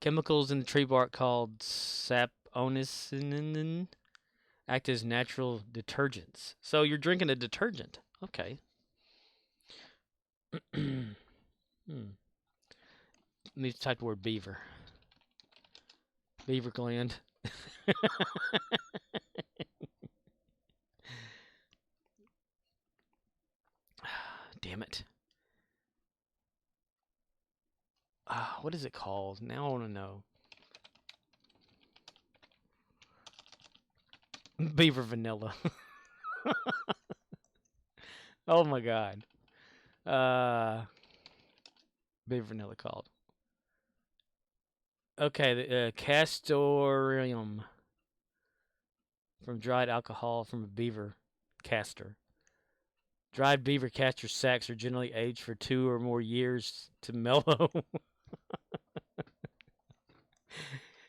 Chemicals in the tree bark called saponin act as natural detergents. So you're drinking a detergent. Okay. Let me type the word beaver. Beaver gland. Damn it. What is it called? Now I want to know. Beaver vanilla. Oh my god. Beaver vanilla called. Okay, the castoreum. From dried alcohol from a beaver castor. Dried beaver castor sacks are generally aged for 2 or more years to mellow.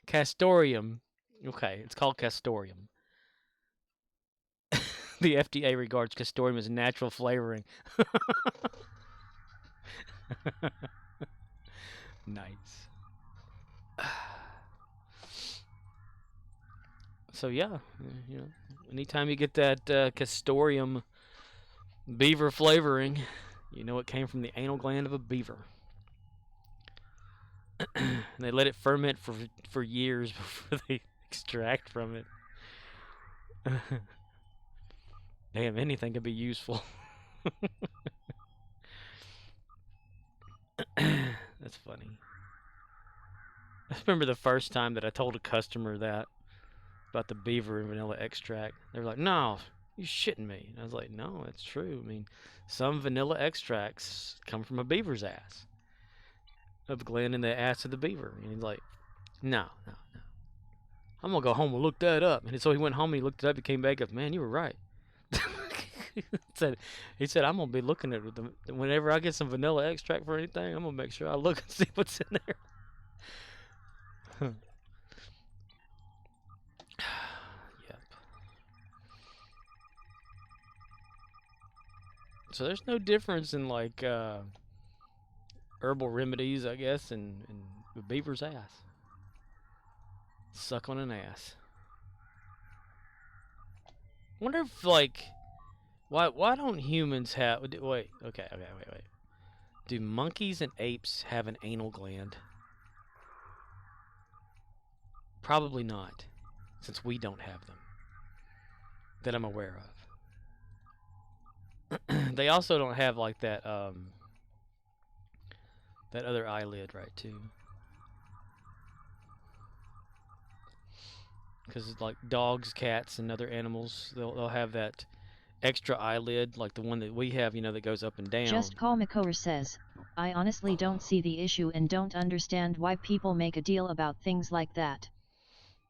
Castoreum. Okay, it's called castoreum. The FDA regards castoreum as natural flavoring. Nice. So yeah, you know, anytime you get that castoreum beaver flavoring, you know it came from the anal gland of a beaver. And they let it ferment for years before they extract from it. Damn, anything could be useful. That's funny. I remember the first time that I told a customer that about the beaver and vanilla extract. They were like, "No, you shitting me." And I was like, "No, it's true. I mean, some vanilla extracts come from a beaver's ass." of gland in the ass of the beaver. And he's like, no. I'm going to go home and look that up. And so he went home and he looked it up. He came back and goes, man, you were right. He said, I'm going to be looking at it. Whenever I get some vanilla extract for anything, I'm going to make sure I look and see what's in there. Yep. So there's no difference in like herbal remedies, I guess, in the beaver's ass. Suck on an ass. Wonder if like why don't humans have wait. Do monkeys and apes have an anal gland? Probably not, since we don't have them that I'm aware of. They also don't have like that that other eyelid, right, too. Because like dogs, cats, and other animals, they'll have that extra eyelid, like the one that we have, you know, that goes up and down. Just Call McCower says, I honestly don't see the issue and don't understand why people make a deal about things like that.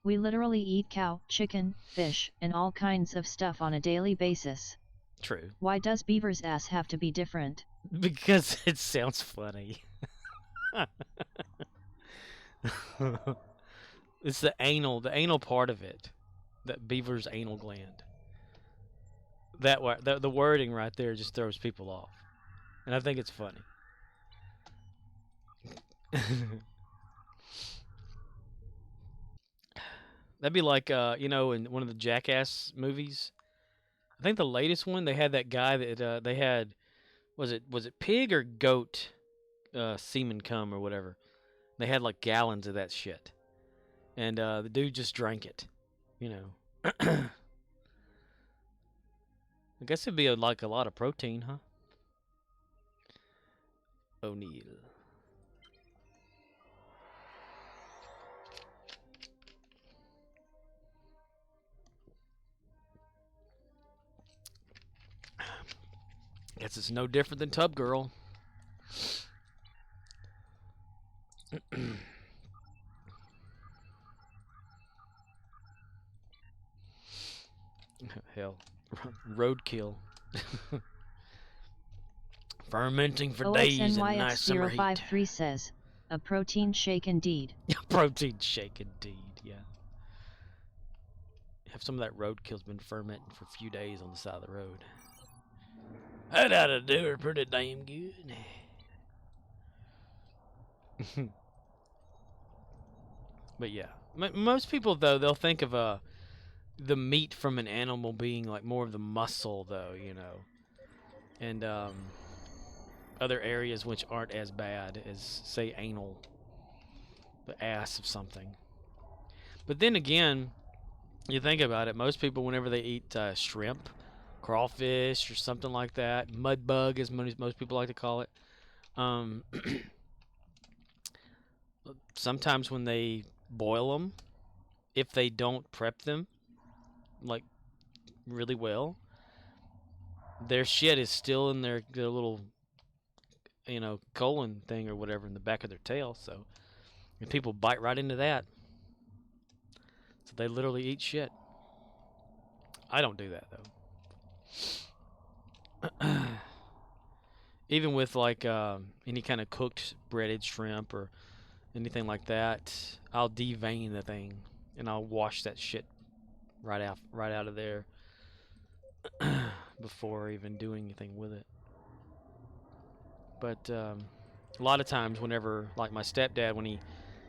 We literally eat cow, chicken, fish, and all kinds of stuff on a daily basis. True. Why does beaver's ass have to be different? Because it sounds funny. It's the anal part of it, that beaver's anal gland. The wording right there just throws people off, and I think it's funny. That'd be like you know, in one of the Jackass movies. I think the latest one, they had that guy that they had, was it pig or goat semen cum or whatever. They had like gallons of that shit. And the dude just drank it, you know. I guess it'd be like a lot of protein, huh? O'Neill. Guess it's no different than Tub Girl. Hell, roadkill. Fermenting for days in nice summer heat. OXNYX053 says, a protein shake indeed. Protein shake indeed, yeah. Have some of that roadkill's been fermenting for a few days on the side of the road. That ought to do her pretty damn good. But yeah, most people though, they'll think of the meat from an animal being like more of the muscle though, you know, and other areas which aren't as bad as say anal, the ass of something. But then again, you think about it, most people whenever they eat shrimp, crawfish or something like that, mud bug as most people like to call it, sometimes when they boil them, if they don't prep them like really well, their shit is still in their little, you know, colon thing or whatever in the back of their tail. So, and people bite right into that. So they literally eat shit. I don't do that though. Even with like any kind of cooked breaded shrimp or anything like that, I'll devein the thing and I'll wash that shit right out of there before even doing anything with it. But a lot of times whenever, like my stepdad, when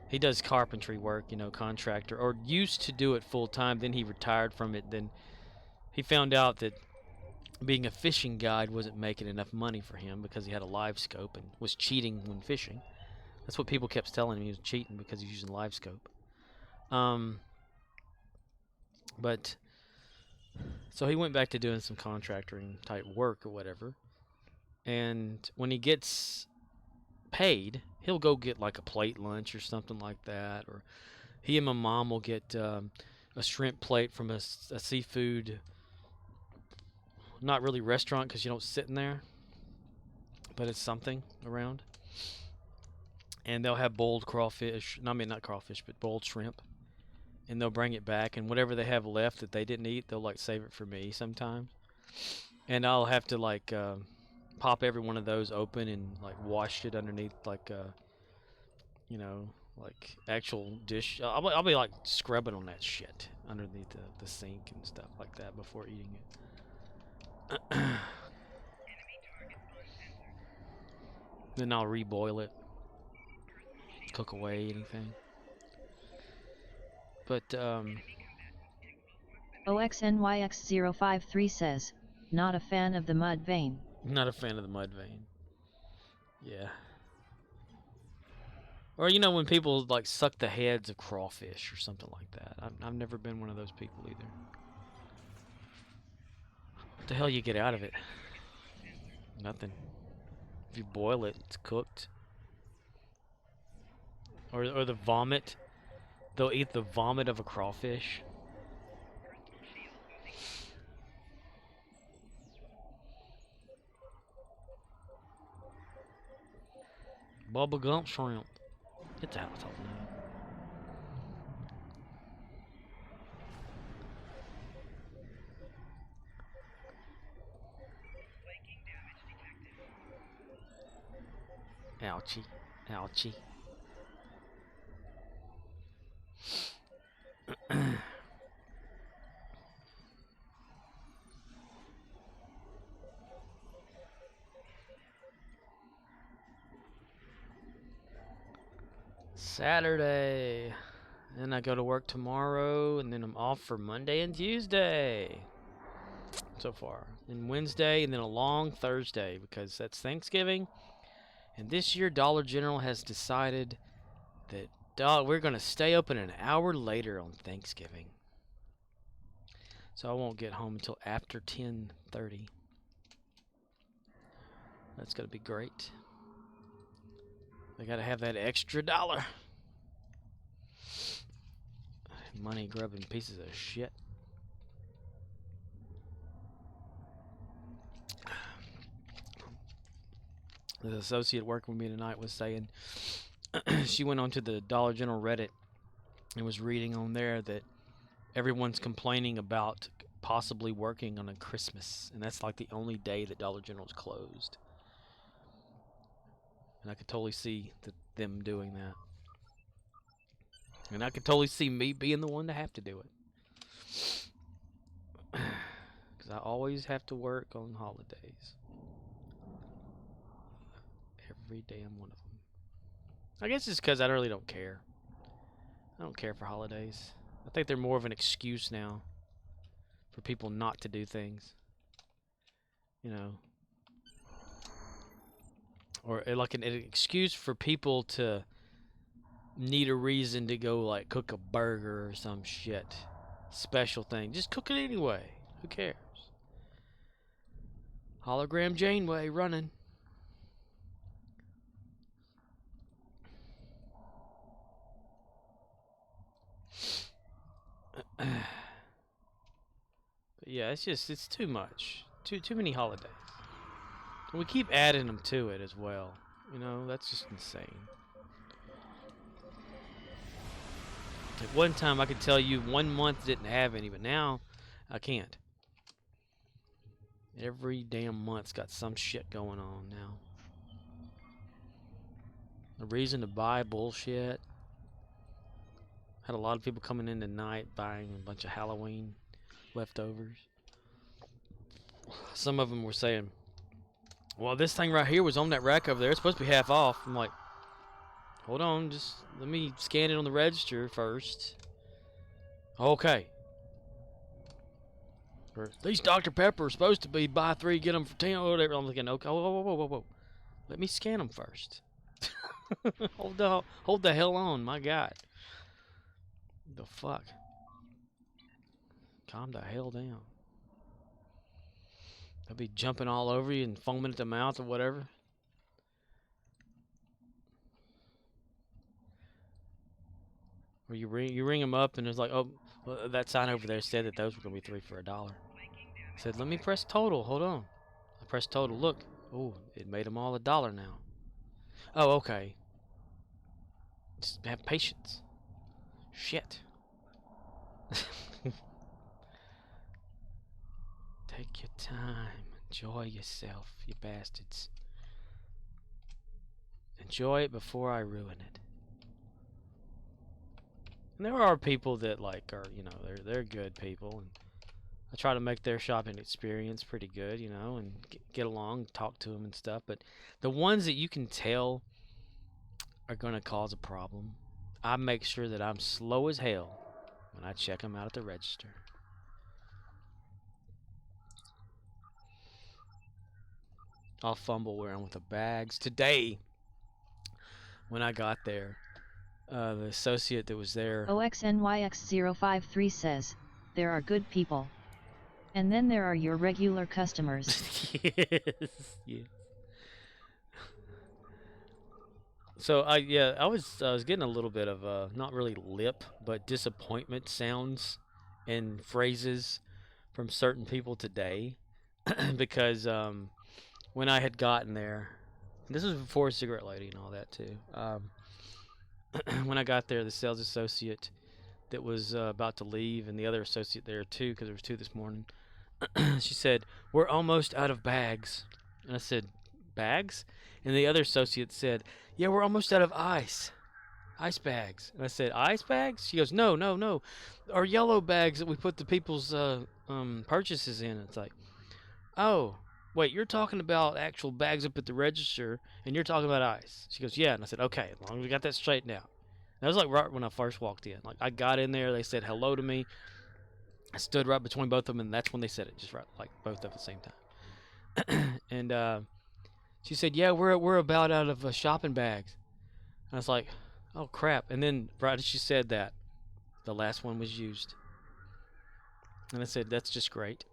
he does carpentry work, you know, contractor, or used to do it full time, then he retired from it, then he found out that being a fishing guide wasn't making enough money for him because he had a live scope and was cheating when fishing. That's what people kept telling him, he was cheating because he's using live scope. But so he went back to doing some contracting type work or whatever. And when he gets paid, he'll go get like a plate lunch or something like that. Or he and my mom will get a shrimp plate from a seafood, not really restaurant because you don't sit in there, but it's something around. and they'll have boiled crawfish. No, I mean not crawfish, but boiled shrimp. And they'll bring it back, and whatever they have left that they didn't eat, they'll like save it for me sometimes. And I'll have to like pop every one of those open and like wash it underneath like you know, like actual dish. I'll be like scrubbing on that shit underneath the sink and stuff like that before eating it. Then I'll reboil it, cook away anything. But OXNYX053 says, not a fan of the mud vein. not a fan of the mud vein. Yeah. Or you know when people like suck the heads of crawfish or something like that. I've never been one of those people either. What the hell you get out of it? Nothing. If you boil it, it's cooked. Or the vomit. They'll eat the vomit of a crawfish. Bubba Gump shrimp. Get the household name. Ouchie. Ouchie. Saturday. Then I go to work tomorrow, and then I'm off for Monday and Tuesday. So far. And Wednesday, and then a long Thursday, because that's Thanksgiving. And this year, Dollar General has decided that we're going to stay open an hour later on Thanksgiving. So I won't get home until after 10:30. That's going to be great. They got to have that extra dollar. Money grubbing pieces of shit. The associate working with me tonight was saying she went onto the Dollar General Reddit and was reading on there that everyone's complaining about possibly working on a Christmas, and that's like the only day that Dollar General's closed. And I could totally see them doing that. And I could totally see me being the one to have to do it. Because I always have to work on holidays. Every damn one of them. I guess it's because I really don't care. I don't care for holidays. I think they're more of an excuse now for people not to do things. You know. Or like an excuse for people to need a reason to go like cook a burger or some shit. Special thing. Just cook it anyway. Who cares? Hologram Janeway running. But yeah, it's too much. Too many holidays. And we keep adding them to it as well. You know, that's just insane. At one time I could tell you 1 month didn't have any, but now I can't. Every damn month's got some shit going on now. A reason to buy bullshit. Had a lot of people coming in tonight buying a bunch of Halloween leftovers. Some of them were saying, well, this thing right here was on that rack over there. It's supposed to be half off. I'm like, hold on, just let me scan it on the register first. Okay. Or, these Dr. Pepper are supposed to be buy 3, get them for 10 or whatever. I'm thinking, okay, whoa. Let me scan them first. Hold the hell on, my God. The fuck? Calm the hell down. They'll be jumping all over you and foaming at the mouth or whatever. Or you ring them up and it's like, oh, well, that sign over there said that those were going to be 3 for $1. I said, let me press total. Hold on. I pressed total. Look. Oh, it made them all $1 now. Oh, okay. Just have patience. Shit. Take your time. Enjoy yourself, you bastards. Enjoy it before I ruin it. And there are people that like are, you know, they're good people, and I try to make their shopping experience pretty good, you know, and get along, talk to them and stuff. But the ones that you can tell are gonna cause a problem, I make sure that I'm slow as hell when I check them out at the register. I'll fumble around with the bags. Today, when I got there, the associate that was there... OXNYX053 says, there are good people. And then there are your regular customers. Yes. So I was getting a little bit of not really lip, but disappointment sounds and phrases from certain people today, because when I had gotten there, this was before Cigarette Lady and all that too. When I got there, the sales associate that was about to leave, and the other associate there too, because there was two this morning, she said, "We're almost out of bags." And I said, "Bags?" And the other associate said, "Yeah, we're almost out of ice bags." And I said, "Ice bags?" She goes, No. Our yellow bags that we put the people's purchases in." It's like, oh, wait, you're talking about actual bags up at the register, and you're talking about ice. She goes, "Yeah." And I said, "Okay, as long as we got that straightened out." That was like right when I first walked in. Like, I got in there, they said hello to me. I stood right between both of them, and that's when they said it, just right, like both at the same time. And she said, "Yeah, we're about out of shopping bags." And I was like, "Oh crap!" And then right as she said that, the last one was used. And I said, "That's just great.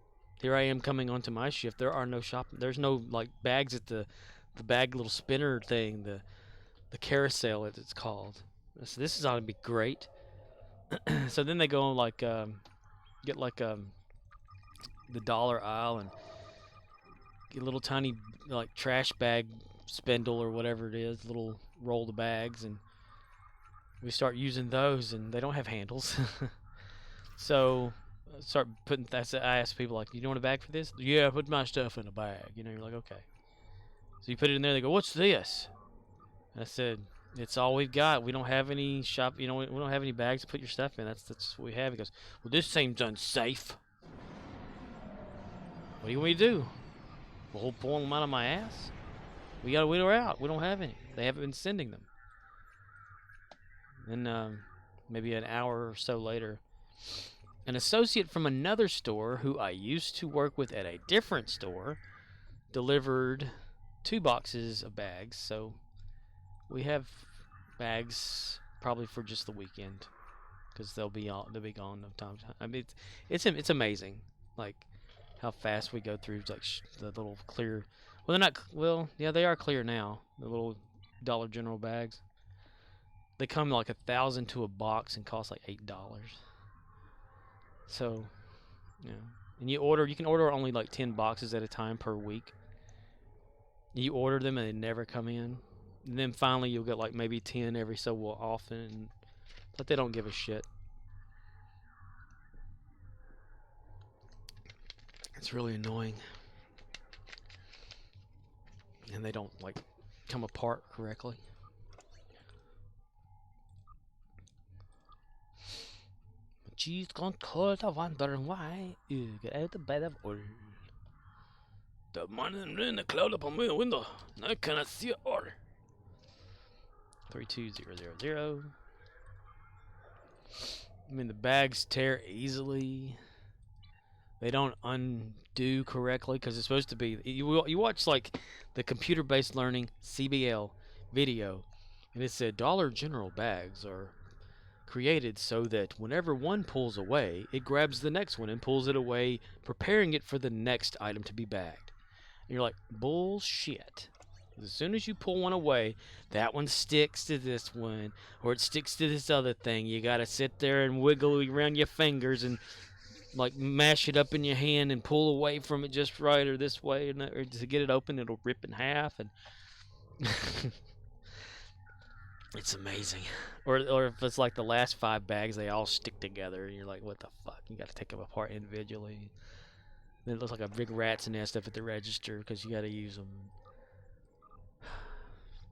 Here I am coming onto my shift. There are no there's no like bags at the bag little spinner thing, the carousel as it's called. So this is ought to be great." So then they go on like get like the dollar aisle and get a little tiny like trash bag spindle or whatever it is, little roll of bags, and we start using those, and they don't have handles. So I start putting. I ask people like, "You want a bag for this?" "Yeah, put my stuff in a bag." You know, you're like, okay. So you put it in there. They go, "What's this?" And I said, "It's all we've got. We don't have any shop. You know, we don't have any bags to put your stuff in. That's what we have." He goes, "Well, this seems unsafe." "What do you want me to do? Well, pull them out of my ass? We gotta wheel her out. We don't have any. They haven't been sending them." Then maybe an hour or so later, an associate from another store who I used to work with at a different store delivered 2 boxes of bags. So we have bags probably for just the weekend, because they'll be gone no time. I mean, it's amazing, like how fast we go through like the little clear. Well, they're not. Well, yeah, they are clear now. The little Dollar General bags. They come like 1,000 to a box and cost like $8. So, yeah. And you can order only like 10 boxes at a time per week. You order them and they never come in. And then finally you'll get like maybe 10 every so often. But they don't give a shit. It's really annoying. And they don't like come apart correctly. She's gone cold, I'm wondering why you get out of bed of all. The morning rain, the cloud upon my window, now I cannot see it all. 32000. I mean, the bags tear easily. They don't undo correctly, because it's supposed to be. You watch like the computer-based learning CBL video, and it said Dollar General bags are created so that whenever one pulls away, it grabs the next one and pulls it away, preparing it for the next item to be bagged. And you're like, bullshit. As soon as you pull one away, that one sticks to this one, or it sticks to this other thing. You gotta sit there and wiggle around your fingers and like mash it up in your hand and pull away from it just right, or this way, or to get it open, it'll rip in half. And It's amazing. Or if it's like the last 5 bags, they all stick together, and you're like, what the fuck? You got to take them apart individually. Then it looks like a big rat's nest up at the register because you got to use them.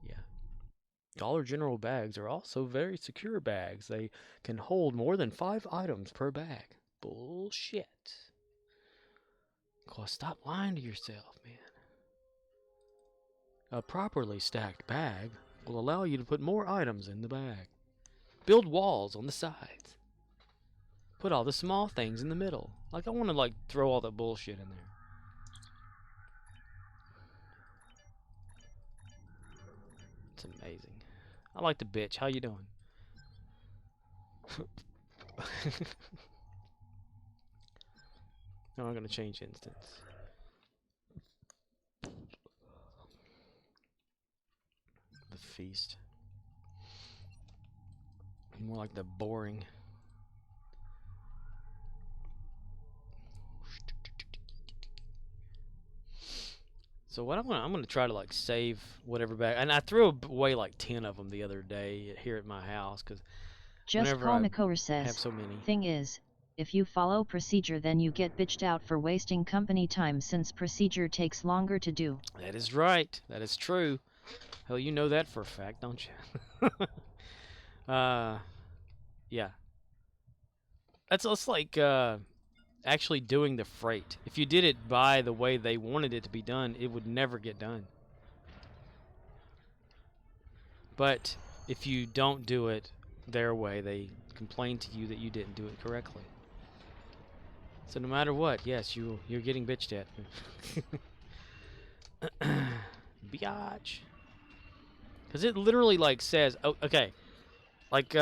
Yeah. Dollar General bags are also very secure bags. They can hold more than 5 items per bag. Bullshit. Cause stop lying to yourself, man. A properly stacked bag will allow you to put more items in the bag. Build walls on the sides. Put all the small things in the middle. Like, I want to, like, throw all that bullshit in there. It's amazing. I like the bitch. How you doing? No, I'm going to change instance. The feast. More like the boring. So what I'm gonna try to like save whatever bag, and I threw away like 10 of them the other day here at my house because Just whenever Paul I McCower have says, so many. thing is, if you follow procedure then you get bitched out for wasting company time since procedure takes longer to do. That is right. That is true. Hell, you know that for a fact, don't you? Yeah. That's like actually doing the freight. If you did it by the way they wanted it to be done, it would never get done. But if you don't do it their way, they complain to you that you didn't do it correctly. So no matter what, yes, you're getting bitched at. Biatch. Because it literally like says, oh, okay, like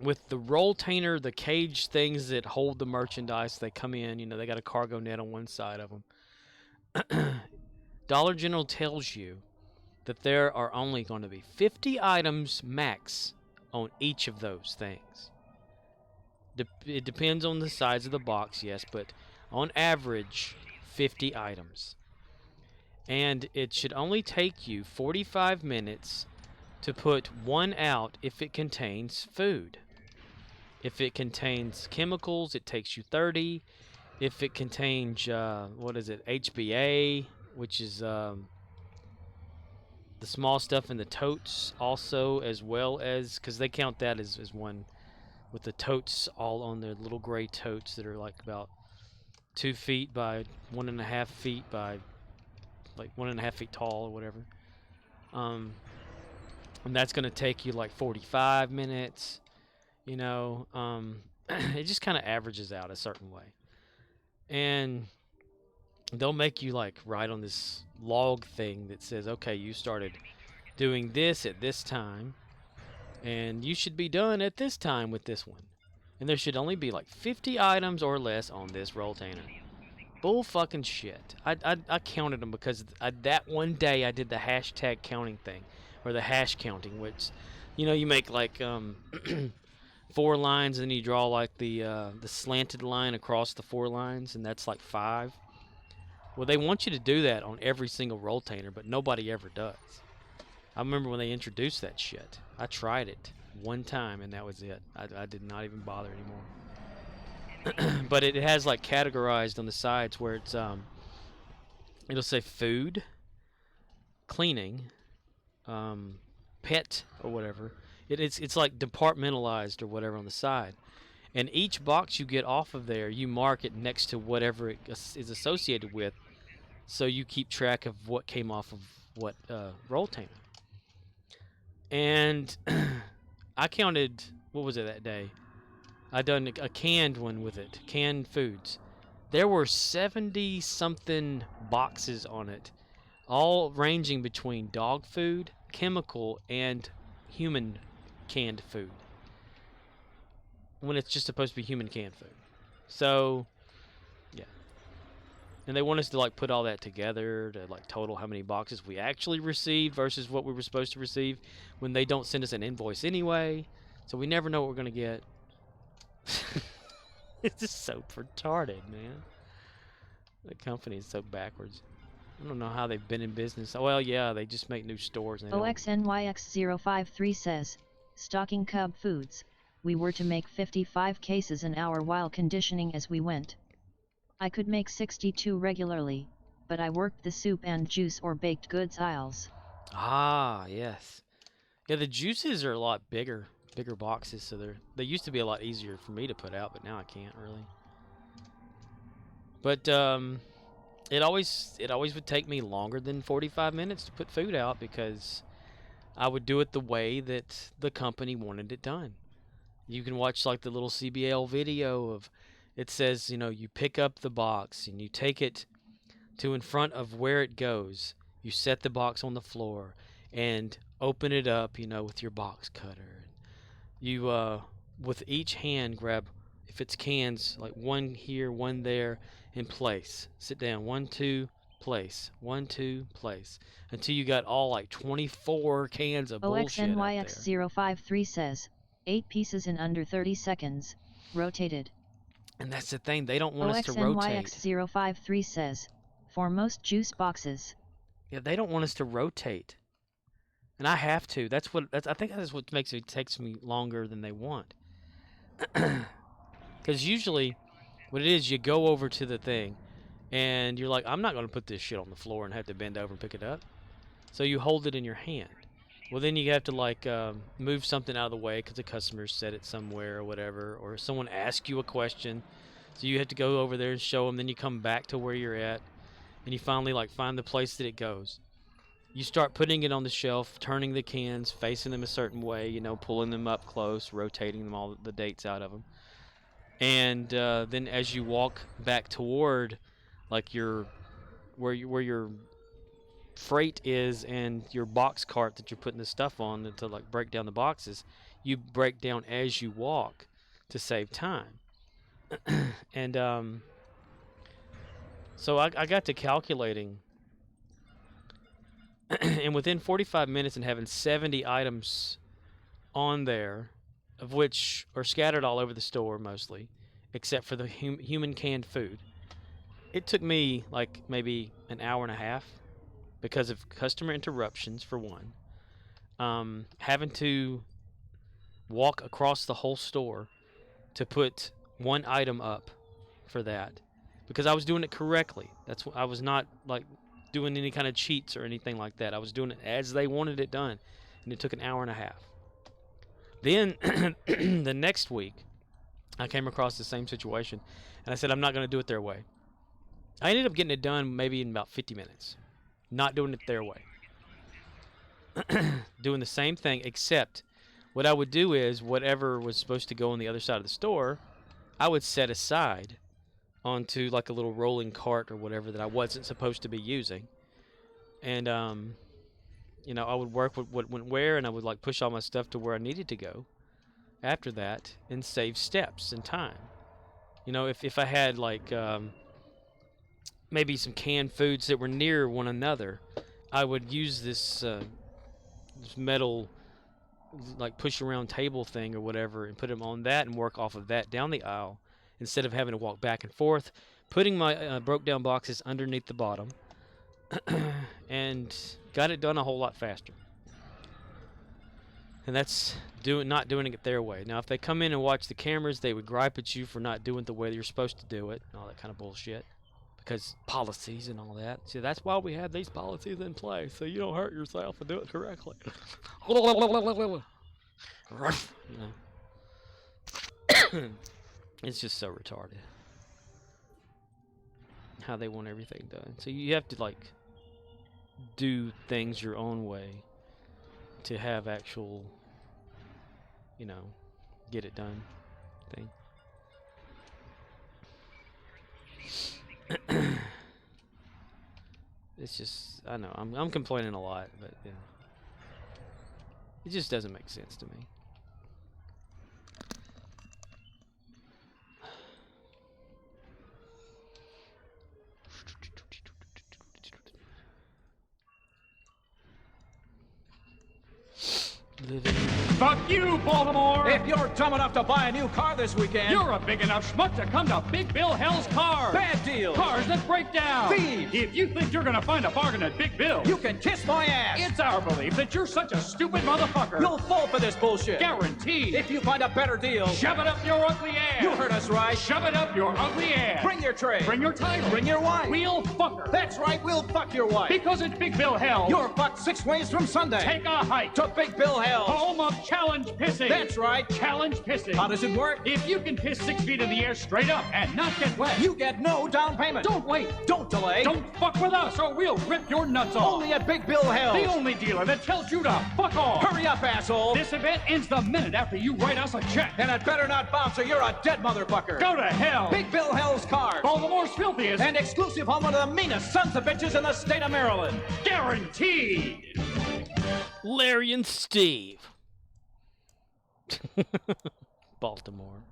with the rolltainer, the cage things that hold the merchandise, they come in, you know, they got a cargo net on one side of them. Dollar General tells you that there are only going to be 50 items max on each of those things. It depends on the size of the box, yes, but on average, 50 items. And it should only take you 45 minutes to put one out if it contains food. If it contains chemicals, it takes you 30. If it contains, what is it, HBA, which is the small stuff in the totes also, as well as, because they count that as one, with the totes all on their little gray totes that are like about 2 feet by 1.5 feet by like 1.5 feet tall or whatever. And that's going to take you like 45 minutes, you know. It just kind of averages out a certain way. And they'll make you like write on this log thing that says, okay, you started doing this at this time, and you should be done at this time with this one. And there should only be like 50 items or less on this rolltainer. Bull fucking shit. I counted them because that one day I did the hashtag counting thing, or the hash counting, which, you know, you make like 4 lines and then you draw like the slanted line across the 4 lines, and that's like 5. Well, they want you to do that on every single rolltainer, but nobody ever does. I remember when they introduced that shit. I tried it one time, and that was it. I did not even bother anymore. But it has like categorized on the sides where it's it'll say food, cleaning, pet or whatever. It's like departmentalized or whatever on the side. And each box you get off of there, you mark it next to whatever it is associated with, so you keep track of what came off of what rolltainer. And I counted, what was it that day? I done a canned one with it, canned foods. There were 70-something boxes on it, all ranging between dog food, chemical, and human canned food, when it's just supposed to be human canned food. So, yeah. And they want us to like put all that together to like total how many boxes we actually received versus what we were supposed to receive, when they don't send us an invoice anyway. So we never know what we're going to get. It's just so retarded, man. The company is so backwards. I don't know how they've been in business. Well, yeah, they just make new stores. And they don't- OXNYX053 says, stocking Cub Foods, we were to make 55 cases an hour while conditioning as we went. I could make 62 regularly, but I worked the soup and juice or baked goods aisles. Ah, yes. Yeah, the juices are a lot bigger boxes, so they used to be a lot easier for me to put out, but now I can't really. But it always would take me longer than 45 minutes to put food out because I would do it the way that the company wanted it done. You can watch like the little CBL video of it says, you know, you pick up the box and you take it to in front of where it goes. You set the box on the floor and open it up, you know, with your box cutter. You with each hand grab, if it's cans, like one here, one there, and place. Sit down, 1, 2, place, 1, 2, place, until you got all like 24 cans of bullshit out there. OXNYX053 says, 8 pieces in under 30 seconds, rotated. And that's the thing, they don't want us to rotate. OXNYX053 says, for most juice boxes. Yeah, they don't want us to rotate. And I have to. I think that's what takes me longer than they want. Because usually, what it is, you go over to the thing, and you're like, I'm not going to put this shit on the floor and have to bend over and pick it up. So you hold it in your hand. Well, then you have to like move something out of the way because the customer said it somewhere or whatever, or someone asks you a question, so you have to go over there and show them. Then you come back to where you're at, and you finally like find the place that it goes. You start putting it on the shelf, turning the cans, facing them a certain way, you know, pulling them up close, rotating them, all the dates out of them. And then as you walk back toward like where your freight is and your box cart that you're putting the stuff on to like break down the boxes, you break down as you walk to save time. And so I got to calculating, and within 45 minutes and having 70 items on there, of which are scattered all over the store mostly, except for the human canned food, it took me like maybe an hour and a half because of customer interruptions for one, having to walk across the whole store to put one item up for that because I was doing it correctly. That's what I was not like doing any kind of cheats or anything like that. I was doing it as they wanted it done, and it took an hour and a half. Then the next week, I came across the same situation, and I said, I'm not going to do it their way. I ended up getting it done maybe in about 50 minutes. Not doing it their way. Doing the same thing, except what I would do is whatever was supposed to go on the other side of the store, I would set aside onto like a little rolling cart or whatever that I wasn't supposed to be using. And, you know, I would work with what went where, and I would like push all my stuff to where I needed to go after that and save steps and time. You know, if I had like maybe some canned foods that were near one another, I would use this metal like push around table thing or whatever and put them on that and work off of that down the aisle instead of having to walk back and forth, putting my broke down boxes underneath the bottom and got it done a whole lot faster. And that's not doing it their way. Now, if they come in and watch the cameras, they would gripe at you for not doing it the way you're supposed to do it and all that kind of bullshit. Because policies and all that. See, that's why we have these policies in place, so you don't hurt yourself and do it correctly. You know. It's just so retarded how they want everything done. So you have to like do things your own way to have actual, you know, get it done thing. It's just, I know, I'm complaining a lot, but yeah, it just doesn't make sense to me. Living. Fuck you, Baltimore! If you're dumb enough to buy a new car this weekend, You're a big enough schmuck to come to Big Bill Hell's Cars! bad deal. Cars that break down! Thieves. If you think you're gonna find a bargain at Big Bill, You can kiss my ass. it's our belief that you're such a stupid motherfucker. You'll fall for this bullshit. Guaranteed. If you find a better deal, Shove it up your ugly ass! you heard us right. Shove it up your ugly ass! Bring your tray. Bring your title! Bring your wife. We'll fuck her! That's right, we'll fuck your wife. Because at Big Bill Hell, You're fucked 6 ways from Sunday. take a hike to Big Bill Hell. home of challenge pissing! That's right. Challenge pissing! How does it work? If you can piss 6 feet in the air straight up and not get wet, You get no down payment. don't wait! Don't delay. Don't fuck with us or we'll rip your nuts off! Only at Big Bill Hell. The only dealer that tells you to fuck off! Hurry up, asshole. This event ends the minute after you write us a check! And it better not bounce or you're a dead motherfucker. Go to hell! Big Bill Hell's Cars. Baltimore's filthiest And exclusive home of the meanest sons of bitches in the state of Maryland. guaranteed! Larry and Steve. Baltimore.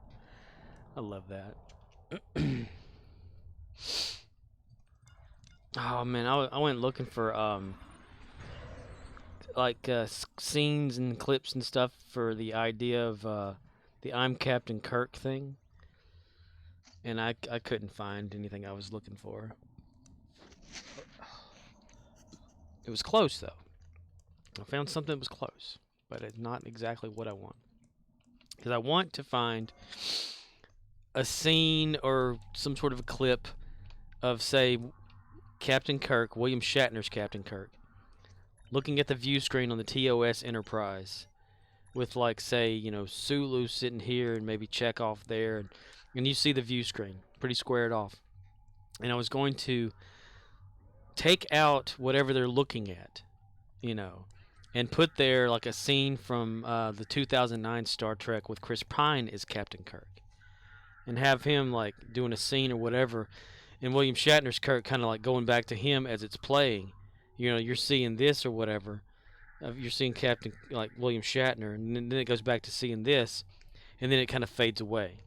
I love that. Oh man, I went looking for scenes and clips and stuff for the idea of the I'm Captain Kirk thing, and I couldn't find anything I was looking for. It was close though. I found something that was close, but it's not exactly what I want. Because I want to find a scene or some sort of a clip of, say, Captain Kirk, William Shatner's Captain Kirk, looking at the view screen on the TOS Enterprise with, like, say, you know, Sulu sitting here and maybe Chekhov there, and you see the view screen pretty squared off. And I was going to take out whatever they're looking at, you know, and put there like a scene from the 2009 Star Trek with Chris Pine as Captain Kirk, and have him like doing a scene or whatever, and William Shatner's Kirk kind of like going back to him as it's playing. You know, you're seeing this or whatever. You're seeing Captain like William Shatner, and then it goes back to seeing this, and then it kind of fades away,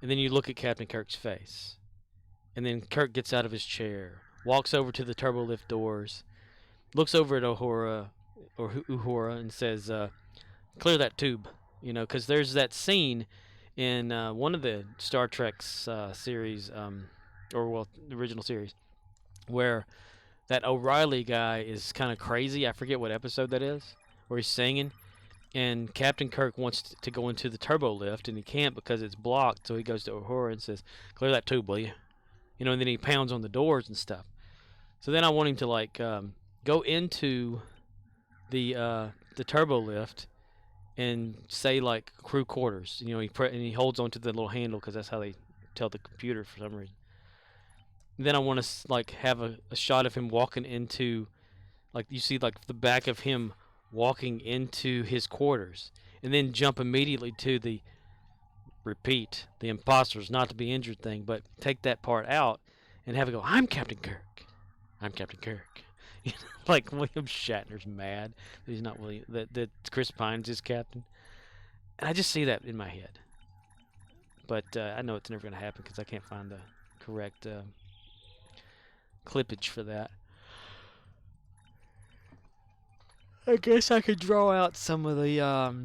and then you look at Captain Kirk's face, and then Kirk gets out of his chair, walks over to the turbolift doors, looks over at Uhura and says, clear that tube, you know, because there's that scene in one of the Star Trek's series, the original series, where that O'Reilly guy is kind of crazy. I forget what episode that is, where he's singing, and Captain Kirk wants to go into the turbo lift, and he can't because it's blocked, so he goes to Uhura and says, clear that tube, will you? You know, and then he pounds on the doors and stuff. So then I want him to, like, go into the turbo lift and say like crew quarters. You know, and he holds onto the little handle because that's how they tell the computer for some reason. And then I want to like have a shot of him walking into, like you see like the back of him walking into his quarters, and then jump immediately to the repeat the imposters not to be injured thing, but take that part out and have it go, I'm Captain Kirk. I'm Captain Kirk. Like William Shatner's mad that he's not William, that Chris Pine's his captain, and I just see that in my head. But I know it's never going to happen because I can't find the correct clippage for that. I guess I could draw out some of the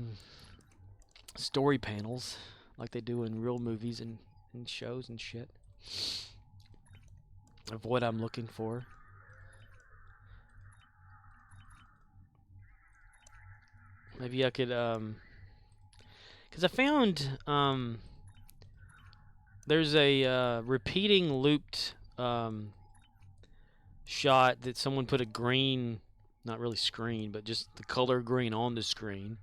story panels like they do in real movies and shows and shit of what I'm looking for. Maybe I could, because I found, there's a repeating looped shot that someone put a green, not really screen, but just the color green on the screen,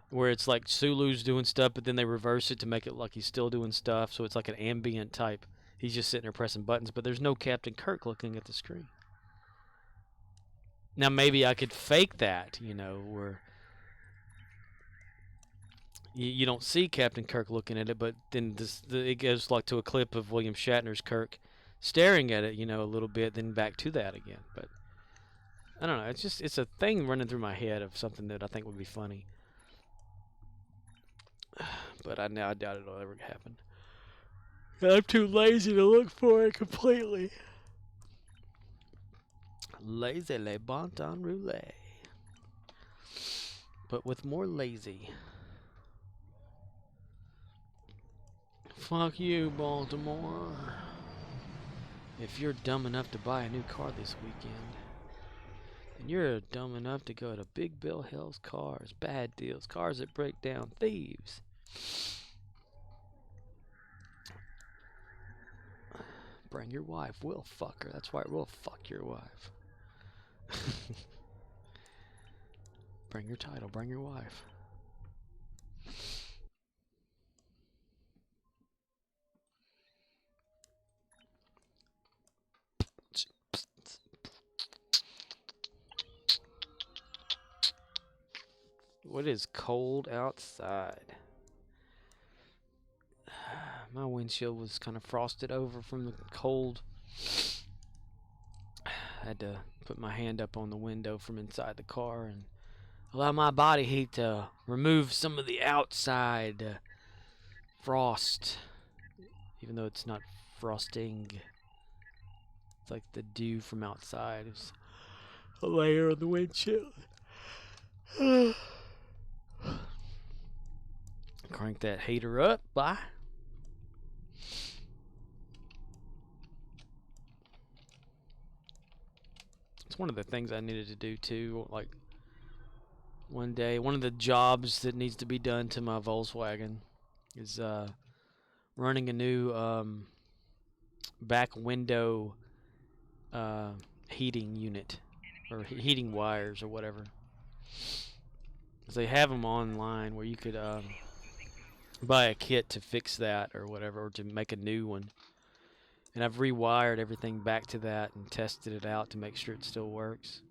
where it's like Sulu's doing stuff, but then they reverse it to make it like he's still doing stuff, so it's like an ambient type. He's just sitting there pressing buttons, but there's no Captain Kirk looking at the screen. Now maybe I could fake that, you know, where you don't see Captain Kirk looking at it, but then it goes like to a clip of William Shatner's Kirk staring at it, you know, a little bit, then back to that again. But I don't know. It's a thing running through my head of something that I think would be funny. But I doubt it'll ever happen. I'm too lazy to look for it completely. Lazy les bon temps roulé. but with more lazy. Fuck you, Baltimore. If you're dumb enough to buy a new car this weekend, and you're dumb enough to go to Big Bill Hill's Cars, bad deals, cars that break down, thieves. Bring your wife. We'll fuck her. That's right. We'll fuck your wife. Bring your title. Bring your wife. What is cold outside? My windshield was kind of frosted over from the cold. I had to put my hand up on the window from inside the car and allow my body heat to remove some of the outside frost, even though it's not frosting. It's like the dew from outside. It's a layer on the windshield. Crank that heater up. Bye. It's one of the things I needed to do too. Like one day, one of the jobs that needs to be done to my Volkswagen is running a new back window heating unit or heating wires or whatever. 'Cause they have them online where you could buy a kit to fix that or whatever, or to make a new one. And I've rewired everything back to that and tested it out to make sure it still works.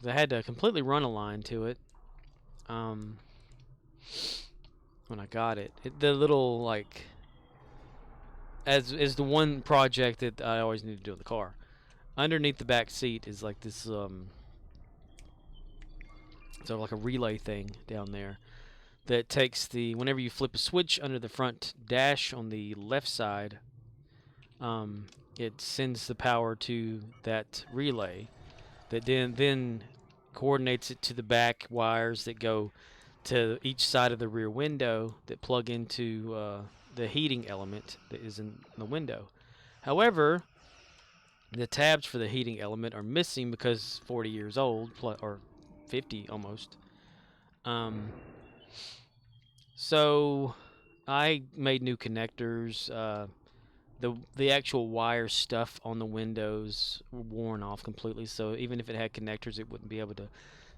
I had to completely run a line to it when I got it. The little, like, as the one project that I always need to do in the car. Underneath the back seat is like this so like a relay thing down there that takes the, whenever you flip a switch under the front dash on the left side, it sends the power to that relay that then coordinates it to the back wires that go to each side of the rear window that plug into the heating element that is in the window. However, the tabs for the heating element are missing because 40 years old, or 50 almost. So I made new connectors. The actual wire stuff on the windows were worn off completely, so even if it had connectors, it wouldn't be able to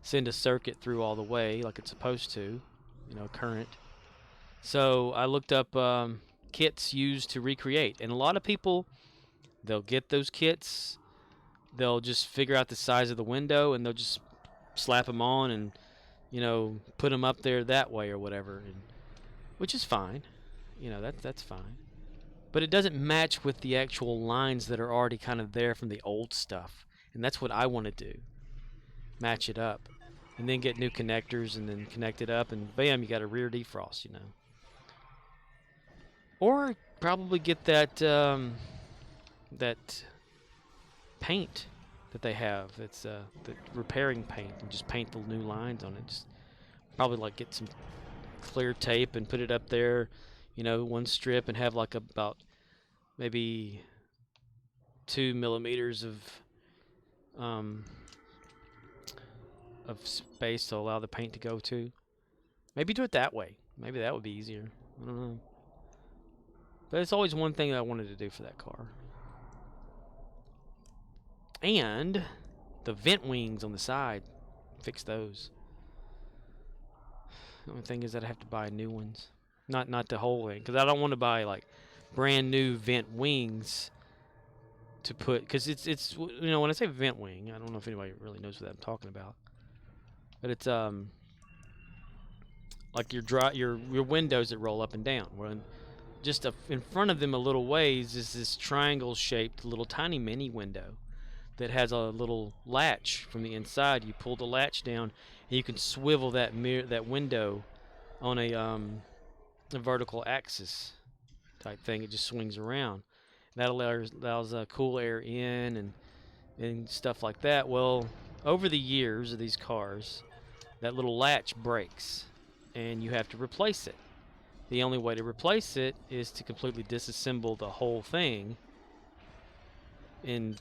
send a circuit through all the way like it's supposed to, current. So I looked up kits used to recreate, and a lot of people, they'll get those kits, they'll just figure out the size of the window, and they'll just slap them on and, put them up there that way or whatever, which is fine. That's fine. But it doesn't match with the actual lines that are already kind of there from the old stuff. And that's what I want to do. Match it up. And then get new connectors and then connect it up, and bam, you got a rear defrost, Or probably get that that paint that they have. It's the repairing paint, and just paint the new lines on it. Just probably like get some clear tape and put it up there, one strip, and have like about maybe 2 millimeters of space to allow the paint to go to. Maybe do it that way. Maybe that would be easier. I don't know. But it's always one thing that I wanted to do for that car. And the vent wings on the side, fix those. The only thing is that I have to buy new ones. Not the whole thing, because I don't want to buy like brand new vent wings to put, because it's when I say vent wing, I don't know if anybody really knows what I'm talking about, but it's like your windows that roll up and down. When just in front of them a little ways is this triangle shaped little tiny mini window that has a little latch from the inside. You pull the latch down and you can swivel that window on a vertical axis type thing. It just swings around. That allows cool air in and stuff like that. Well, over the years of these cars, that little latch breaks, and you have to replace it. The only way to replace it is to completely disassemble the whole thing and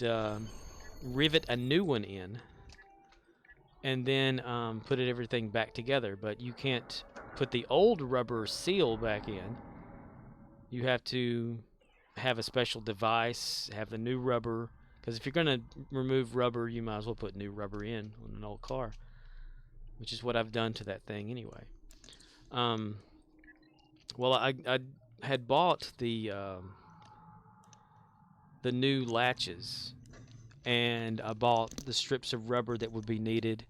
rivet a new one in, and then put everything back together. But you can't put the old rubber seal back in. You have to have a special device, have the new rubber, because if you're going to remove rubber, you might as well put new rubber in on an old car, which is what I've done to that thing anyway. Well, I had bought the new latches, and I bought the strips of rubber that would be needed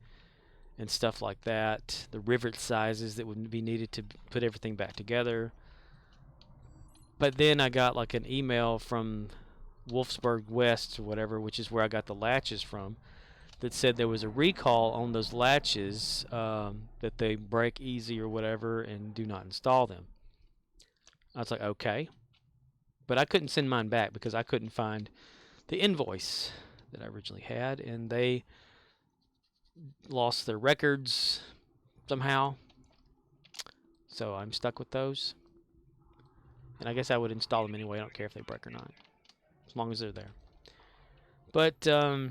and stuff like that, the rivet sizes that would be needed to put everything back together. But then I got like an email from Wolfsburg West or whatever, which is where I got the latches from, that said there was a recall on those latches, that they break easy or whatever, and do not install them. I was like, okay. But I couldn't send mine back because I couldn't find the invoice that I originally had, and they lost their records somehow. So I'm stuck with those. And I guess I would install them anyway. I don't care if they break or not, as long as they're there. But I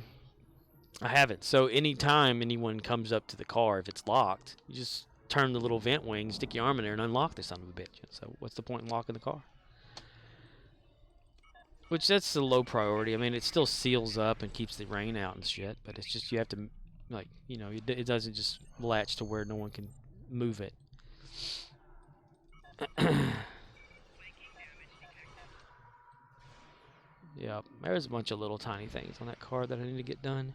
haven't. So anytime anyone comes up to the car, if it's locked, you just turn the little vent wing, stick your arm in there, and unlock this son of a bitch. So what's the point in locking the car? Which, that's a low priority. I mean, it still seals up and keeps the rain out and shit, but it's just, you have to, like, you know, it doesn't just latch to where no one can move it. Yeah, there's a bunch of little tiny things on that car that I need to get done,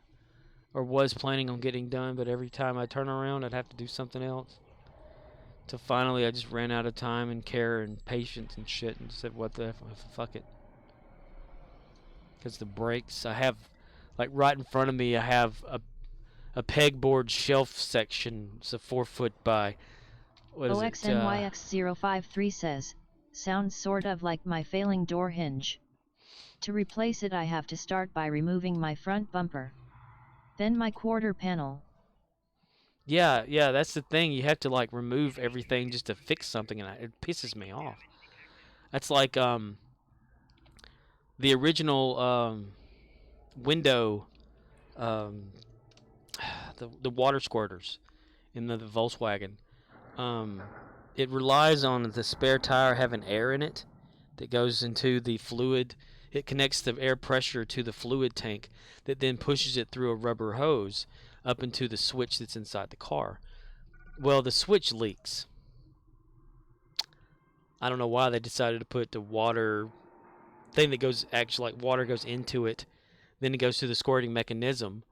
or was planning on getting done, but every time I turn around I'd have to do something else. So finally I just ran out of time and care and patience and shit and said, what the fuck it. Because the brakes, I have, like right in front of me, I have a pegboard shelf section. It's a 4 foot by, what is it? OXNYX053 says, sounds sort of like my failing door hinge. To replace it I have to start by removing my front bumper, then my quarter panel. Yeah, that's the thing. You have to like remove everything just to fix something, and it pisses me off. That's like the original window, the water squirters in the Volkswagen. It relies on the spare tire having air in it that goes into the fluid. It connects the air pressure to the fluid tank that then pushes it through a rubber hose up into the switch that's inside the car. Well, the switch leaks. I don't know why they decided to put the water thing that goes, actually, like water goes into it, then it goes through the squirting mechanism,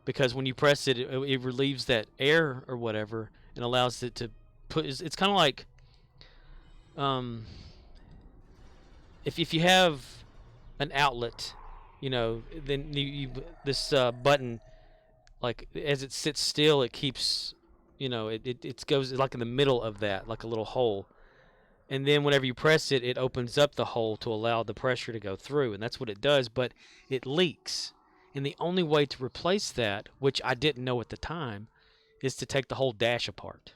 because when you press it, it relieves that air or whatever and allows it to put, it's kind of like if you have an outlet, you know, then you this button, like as it sits still, it keeps, you know, it goes like in the middle of that, like a little hole, and then whenever you press it, it opens up the hole to allow the pressure to go through, and that's what it does. But it leaks, and the only way to replace that, which I didn't know at the time, is to take the whole dash apart.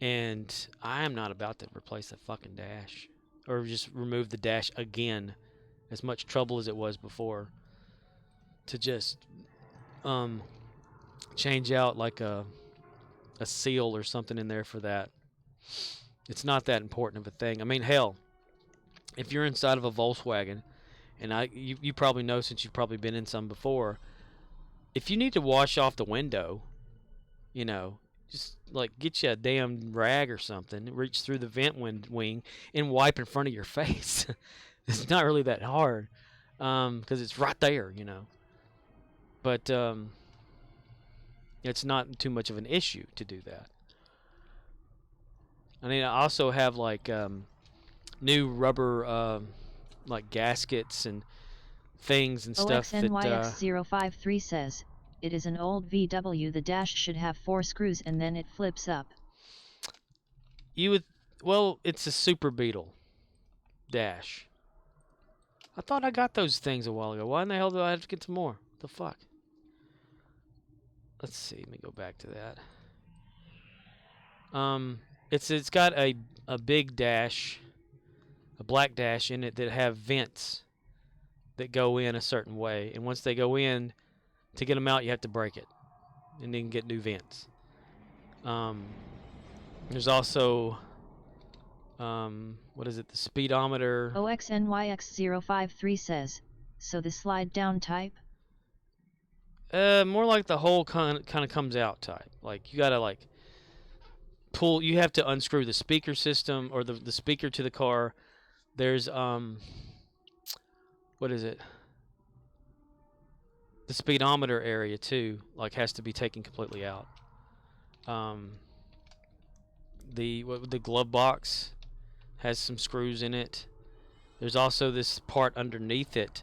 And I am not about to replace the fucking dash, or just remove the dash again. As much trouble as it was before to just change out like a seal or something in there for that. It's not that important of a thing. I mean, hell, if you're inside of a Volkswagen, and you probably know, since you've probably been in some before, if you need to wash off the window, you know, just like get you a damn rag or something, reach through the vent wing and wipe in front of your face. It's not really that hard, because it's right there, you know. But it's not too much of an issue to do that. I mean, I also have like new rubber like gaskets and things and stuff that OXNYX053 says, it is an old VW. The dash should have 4 screws and then it flips up. You would, well, it's a Super Beetle dash. I thought I got those things a while ago. Why in the hell do I have to get some more? What the fuck? let's see. Let me go back to that. It's got a big dash, a black dash in it that have vents that go in a certain way, and once they go in, to get them out, you have to break it, and then get new vents. There's also what is it? The speedometer. OXNYX053 says, so the slide down type? More like the whole kind of comes out type. Like you gotta like pull. You have to unscrew the speaker system or the speaker to the car. There's what is it? The speedometer area too. Like has to be taken completely out. The glove box has some screws in it. There's also this part underneath it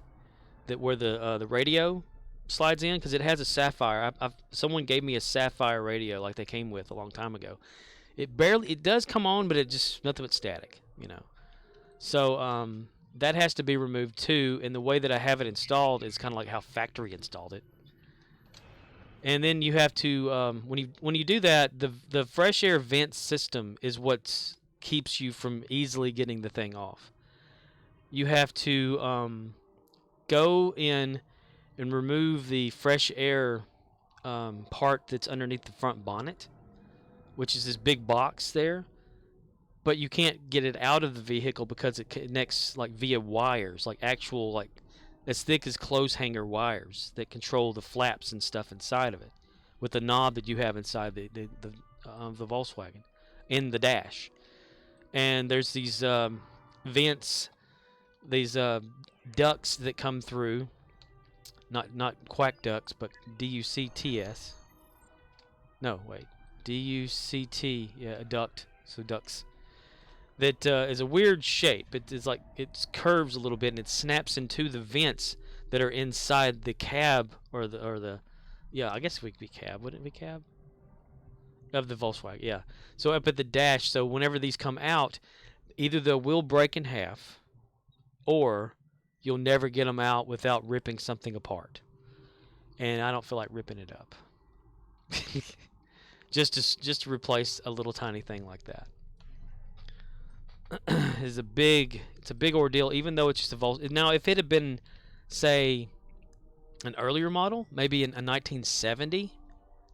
that where the radio slides in, because it has a sapphire. Someone gave me a sapphire radio like they came with a long time ago. It does come on, but it just nothing but static, you know. So that has to be removed too, and the way that I have it installed is kind of like how factory installed it. And then you have to when you do that, the fresh air vent system is what keeps you from easily getting the thing off. You have to go in and remove the fresh air part that's underneath the front bonnet, which is this big box there. But you can't get it out of the vehicle because it connects like via wires, like actual like as thick as clothes hanger wires that control the flaps and stuff inside of it, with the knob that you have inside the Volkswagen in the dash. And there's these vents, these ducts that come through, not quack ducts, but DUCTS. No, wait, DUCT, yeah, a duct, so ducts. That is a weird shape. It's like it curves a little bit and it snaps into the vents that are inside the cab or the yeah, I guess it would be cab. Wouldn't it be cab? Of the Volkswagen, yeah. So up at the dash, so whenever these come out, either the wheel break in half, or you'll never get them out without ripping something apart. And I don't feel like ripping it up. just to replace a little tiny thing like that. It's a big ordeal, even though it's just a Volkswagen. Now, if it had been, say, an earlier model, maybe a 1970,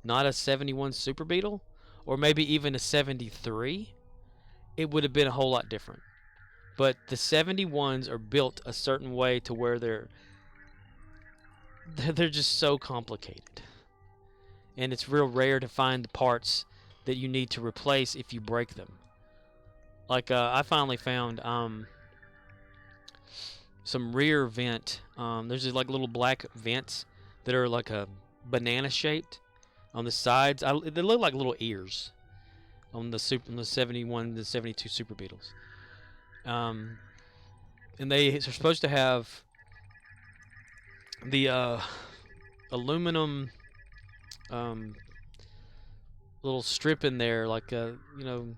not a 71 Super Beetle, or maybe even a 73, it would have been a whole lot different. But the 71s are built a certain way to where they're just so complicated. And it's real rare to find the parts that you need to replace if you break them. Like, I finally found some rear vent. There's these, like, little black vents that are like a banana shaped on the sides. They look like little ears on the 71, the 72 Super Beetles. And they're supposed to have the aluminum little strip in there, like you know.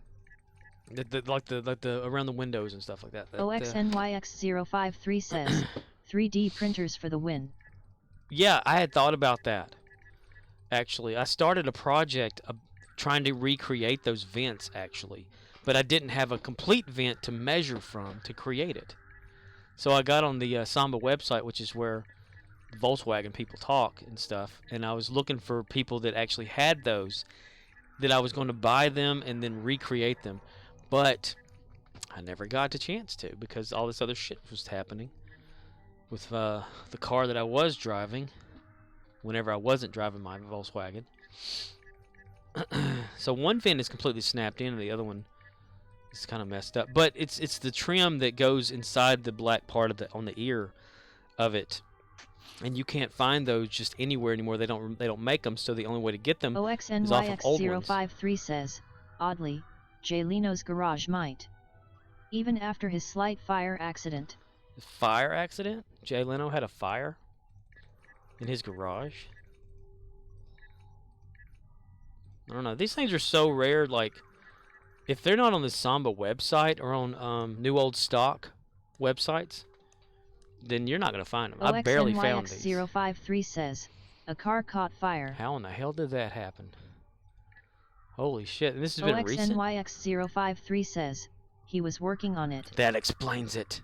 Like the around the windows and stuff like that. OXNYX053 says, 3D printers for the win. Yeah, I had thought about that. Actually, I started a project trying to recreate those vents, actually. But I didn't have a complete vent to measure from to create it. So I got on the Samba website, which is where Volkswagen people talk and stuff. And I was looking for people that actually had those, that I was going to buy them and then recreate them. But I never got the chance to, because all this other shit was happening with the car that I was driving whenever I wasn't driving my Volkswagen. So one vent is completely snapped in and the other one is kind of messed up. But it's the trim that goes inside the black part of on the ear of it. And you can't find those just anywhere anymore. They don't make them, so the only way to get them is off of old ones. OXNYX053 says, oddly, Jay Leno's garage might. Even after his slight fire accident. Fire accident? Jay Leno had a fire in his garage? I don't know. These things are so rare. Like, if they're not on the Samba website or on New Old Stock websites, then you're not going to find them. I barely found these. OXNYX053 says, a car caught fire. How in the hell did that happen? Holy shit, and this has been recent? OXNYX053 says, he was working on it. That explains it.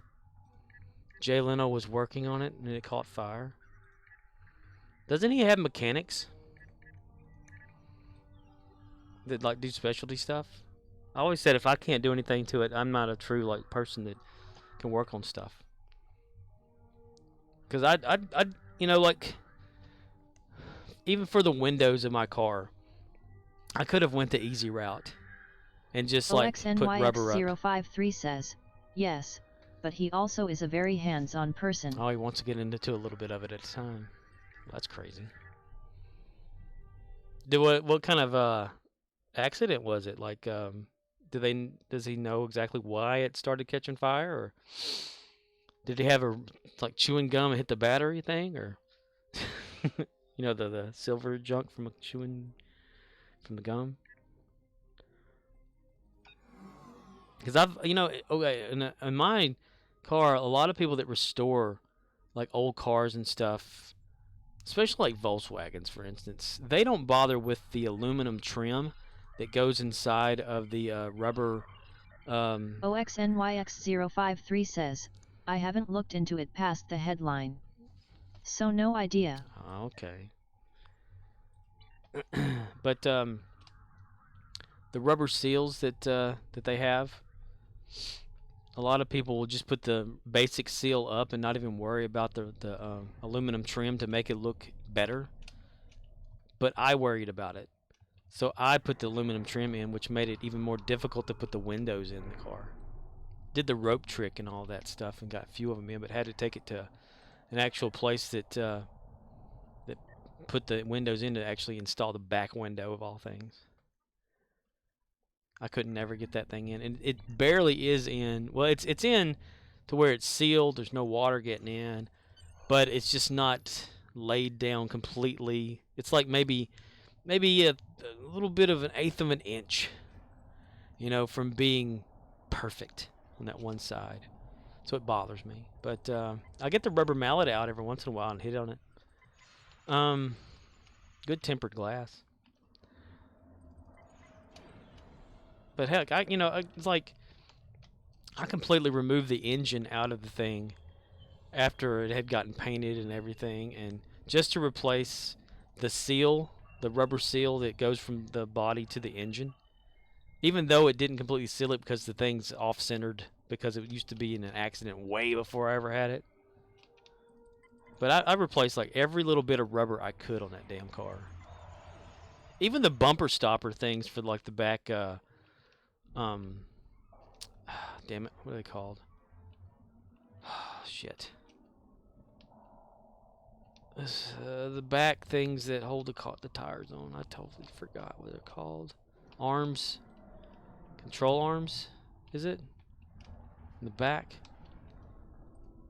Jay Leno was working on it and it caught fire. Doesn't he have mechanics that like do specialty stuff? I always said if I can't do anything to it, I'm not a true like person that can work on stuff. Because I you know, like even for the windows of my car, I could have went the easy route and just like put rubber up. OXNYX053 says, yes, but he also is a very hands-on person. Oh, he wants to get into a little bit of it at a time. That's crazy. What kind of accident was it? Like, does he know exactly why it started catching fire, or did he have a like chewing gum and hit the battery thing, or you know the silver junk from chewing from the gum? Because in my car, a lot of people that restore like old cars and stuff, especially like Volkswagens, for instance, they don't bother with the aluminum trim that goes inside of the rubber. OXNYX053 says, I haven't looked into it past the headline, so no idea. Okay. But the rubber seals that they have, a lot of people will just put the basic seal up and not even worry about the aluminum trim to make it look better. But I worried about it. So I put the aluminum trim in, which made it even more difficult to put the windows in the car. Did the rope trick and all that stuff and got a few of them in, but had to take it to an actual place that that put the windows in to actually install the back window of all things. I couldn't never get that thing in, and it barely is in. Well, it's in to where it's sealed. There's no water getting in, but it's just not laid down completely. It's like maybe a little bit of an eighth of an inch, you know, from being perfect on that one side. So it bothers me. But I get the rubber mallet out every once in a while and hit on it. Good tempered glass. But heck, it's like I completely removed the engine out of the thing after it had gotten painted and everything, and just to replace the seal, the rubber seal that goes from the body to the engine, even though it didn't completely seal it because the thing's off-centered because it used to be in an accident way before I ever had it. But I replaced like every little bit of rubber I could on that damn car. Even the bumper stopper things for like the back, damn it, what are they called? Shit. The back things that hold the tires on. I totally forgot what they're called. Arms. Control arms, is it? In the back.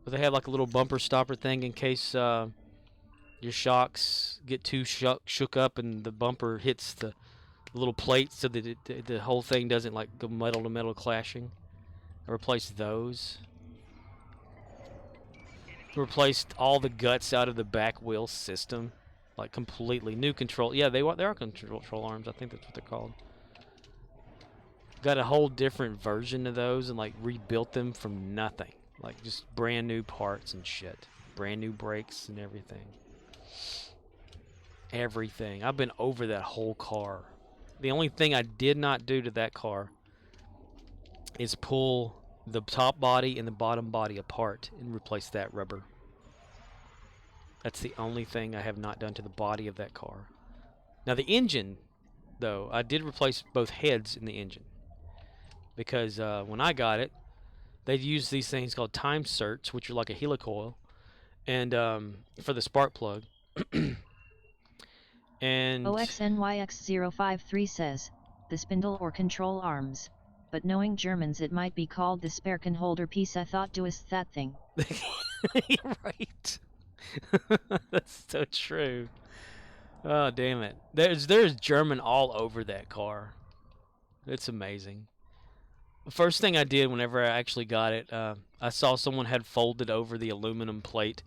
But they have like a little bumper stopper thing in case your shocks get too shook up and the bumper hits the little plate so that the whole thing doesn't like go metal to metal clashing. I replaced those. Replaced all the guts out of the back wheel system, like completely new control. Yeah, they are control arms. I think that's what they're called. Got a whole different version of those and like rebuilt them from nothing, like just brand new parts and shit, brand new brakes and everything. Everything. I've been over that whole car. The only thing I did not do to that car is pull the top body and the bottom body apart and replace that rubber. That's the only thing I have not done to the body of that car. Now the engine, though, I did replace both heads in the engine. Because when I got it, they'd use these things called time certs, which are like a helicoil, and for the spark plug. And OXNYX053 says, the spindle or control arms. But knowing Germans, it might be called the Sperkenholder piece. I thought doest that thing. You're right. That's so true. Oh, damn it. There's German all over that car. It's amazing. The first thing I did whenever I actually got it, I saw someone had folded over the aluminum plate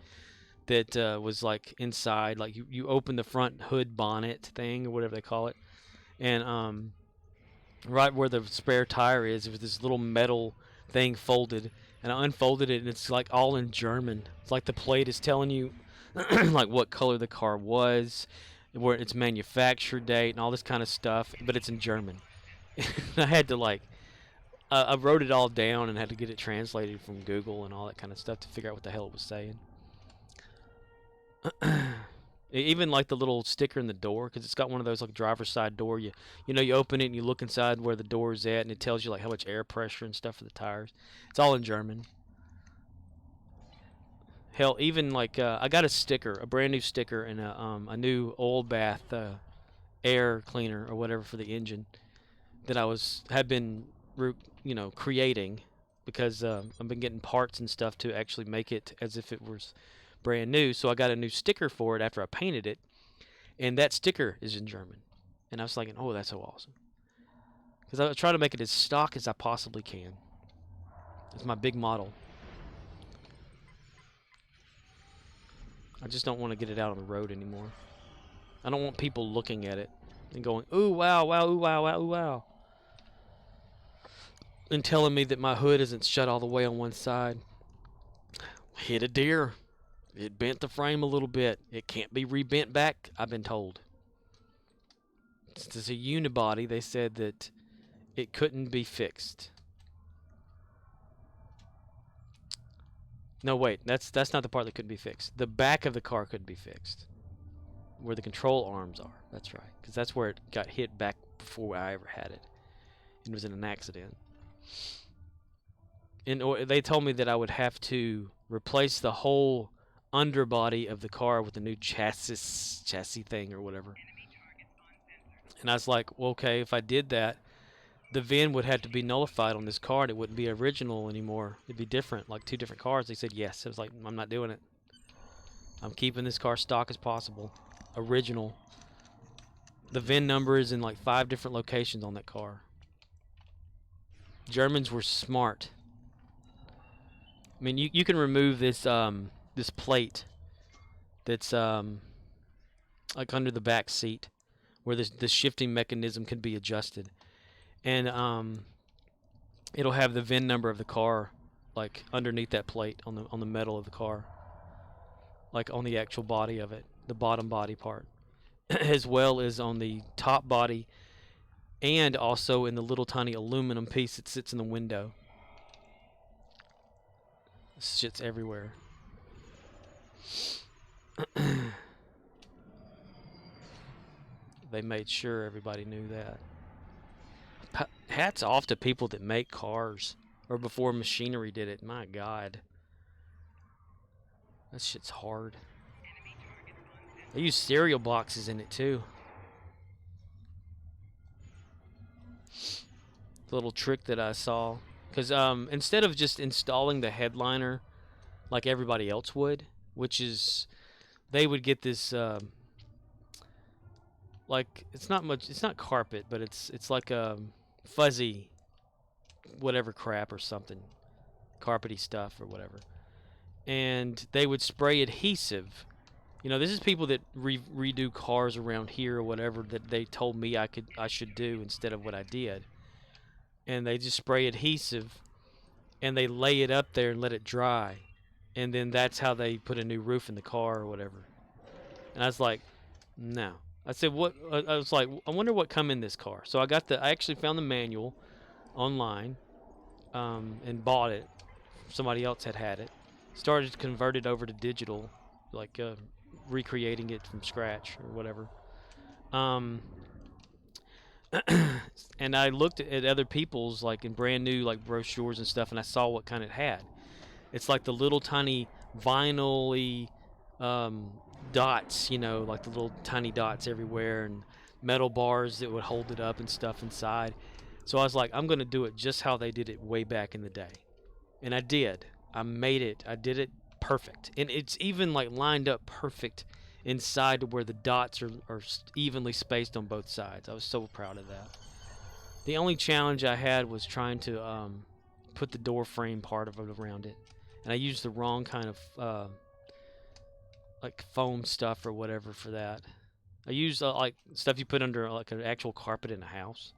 that was like inside. Like you open the front hood bonnet thing or whatever they call it, and right where the spare tire is, it was this little metal thing folded, and I unfolded it, and it's like all in German. It's like the plate is telling you like what color the car was, where its manufacture date, and all this kind of stuff, but it's in German. I had to like, I wrote it all down and had to get it translated from Google and all that kind of stuff to figure out what the hell it was saying. Even like the little sticker in the door, because it's got one of those like driver's side door. You know, you open it and you look inside where the door is at, and it tells you like how much air pressure and stuff for the tires. It's all in German. Hell, even like I got a sticker, a brand new sticker, and a new oil bath air cleaner or whatever for the engine that I had been creating, because I've been getting parts and stuff to actually make it as if it was brand new. So I got a new sticker for it after I painted it, and that sticker is in German. And I was like, oh, that's so awesome, because I try to make it as stock as I possibly can. It's my big model. I just don't want to get it out on the road anymore. I don't want people looking at it and going, ooh, wow, wow, ooh, wow, wow, ooh, wow, and telling me that my hood isn't shut all the way on one side. Hit a deer. It bent the frame a little bit. It can't be rebent back, I've been told. Since it's a unibody, they said that it couldn't be fixed. No, wait, that's not the part that couldn't be fixed. The back of the car couldn't be fixed, where the control arms are. That's right, because that's where it got hit back before I ever had it. It was in an accident. And they told me that I would have to replace the whole underbody of the car with a new chassis thing or whatever. And I was like, well, okay, if I did that, the VIN would have to be nullified on this car, and it wouldn't be original anymore. It'd be different, like two different cars. They said yes. I was like, I'm not doing it. I'm keeping this car stock as possible, original. The VIN number is in like 5 different locations on that car. Germans were smart. I mean, you can remove this this plate that's like under the back seat, where the shifting mechanism can be adjusted, and it'll have the VIN number of the car like underneath that plate on the metal of the car, like on the actual body of it, the bottom body part, as well as on the top body, and also in the little tiny aluminum piece that sits in the window. This shit's everywhere. They made sure everybody knew that. Hats off to people that make cars, or before machinery did it. My God. That shit's hard. They use cereal boxes in it too. The little trick that I saw. Because instead of just installing the headliner like everybody else would, which is, they would get this, like, it's not carpet, but it's like a fuzzy whatever crap or something, carpety stuff or whatever. And they would spray adhesive. You know, this is people that redo cars around here or whatever, that they told me I should do instead of what I did. And they just spray adhesive, and they lay it up there and let it dry, and then that's how they put a new roof in the car or whatever. And I was like, no. I said, what? I was like, I wonder what come in this car. So I actually found the manual online, and bought it. Somebody else had it. Started to convert it over to digital, like recreating it from scratch or whatever. And I looked at other people's, like, in brand new like brochures and stuff, and I saw what kind it had. It's like the little tiny vinyl-y dots, you know, like the little tiny dots everywhere, and metal bars that would hold it up and stuff inside. So I was like, I'm going to do it just how they did it way back in the day. And I did. I made it. I did it perfect. And it's even like lined up perfect inside to where the dots are evenly spaced on both sides. I was so proud of that. The only challenge I had was trying to put the door frame part of it around it. And I used the wrong kind of like foam stuff or whatever for that. I use like stuff you put under like an actual carpet in a house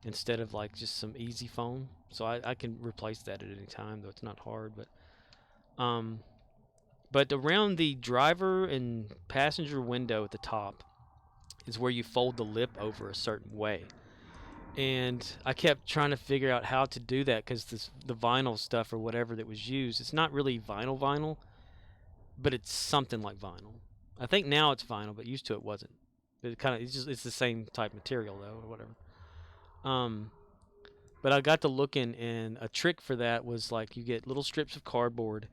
instead of like just some easy foam. So I can replace that at any time, though it's not hard. But around the driver and passenger window at the top is where you fold the lip over a certain way. And I kept trying to figure out how to do that because the vinyl stuff or whatever that was used, it's not really vinyl, but it's something like vinyl. I think now it's vinyl, but used to it wasn't. But it's the same type material though or whatever. But I got to looking, and a trick for that was like you get little strips of cardboard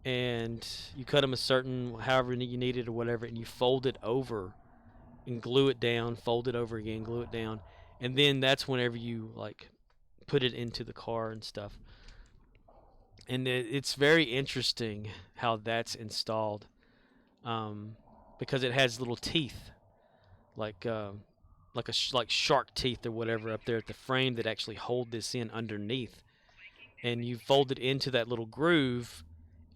and you cut them a certain however you need it or whatever, and you fold it over and glue it down, fold it over again, glue it down. And then that's whenever you like put it into the car and stuff. And it's very interesting how that's installed, because it has little teeth, like shark teeth or whatever up there at the frame that actually hold this in underneath. And you fold it into that little groove,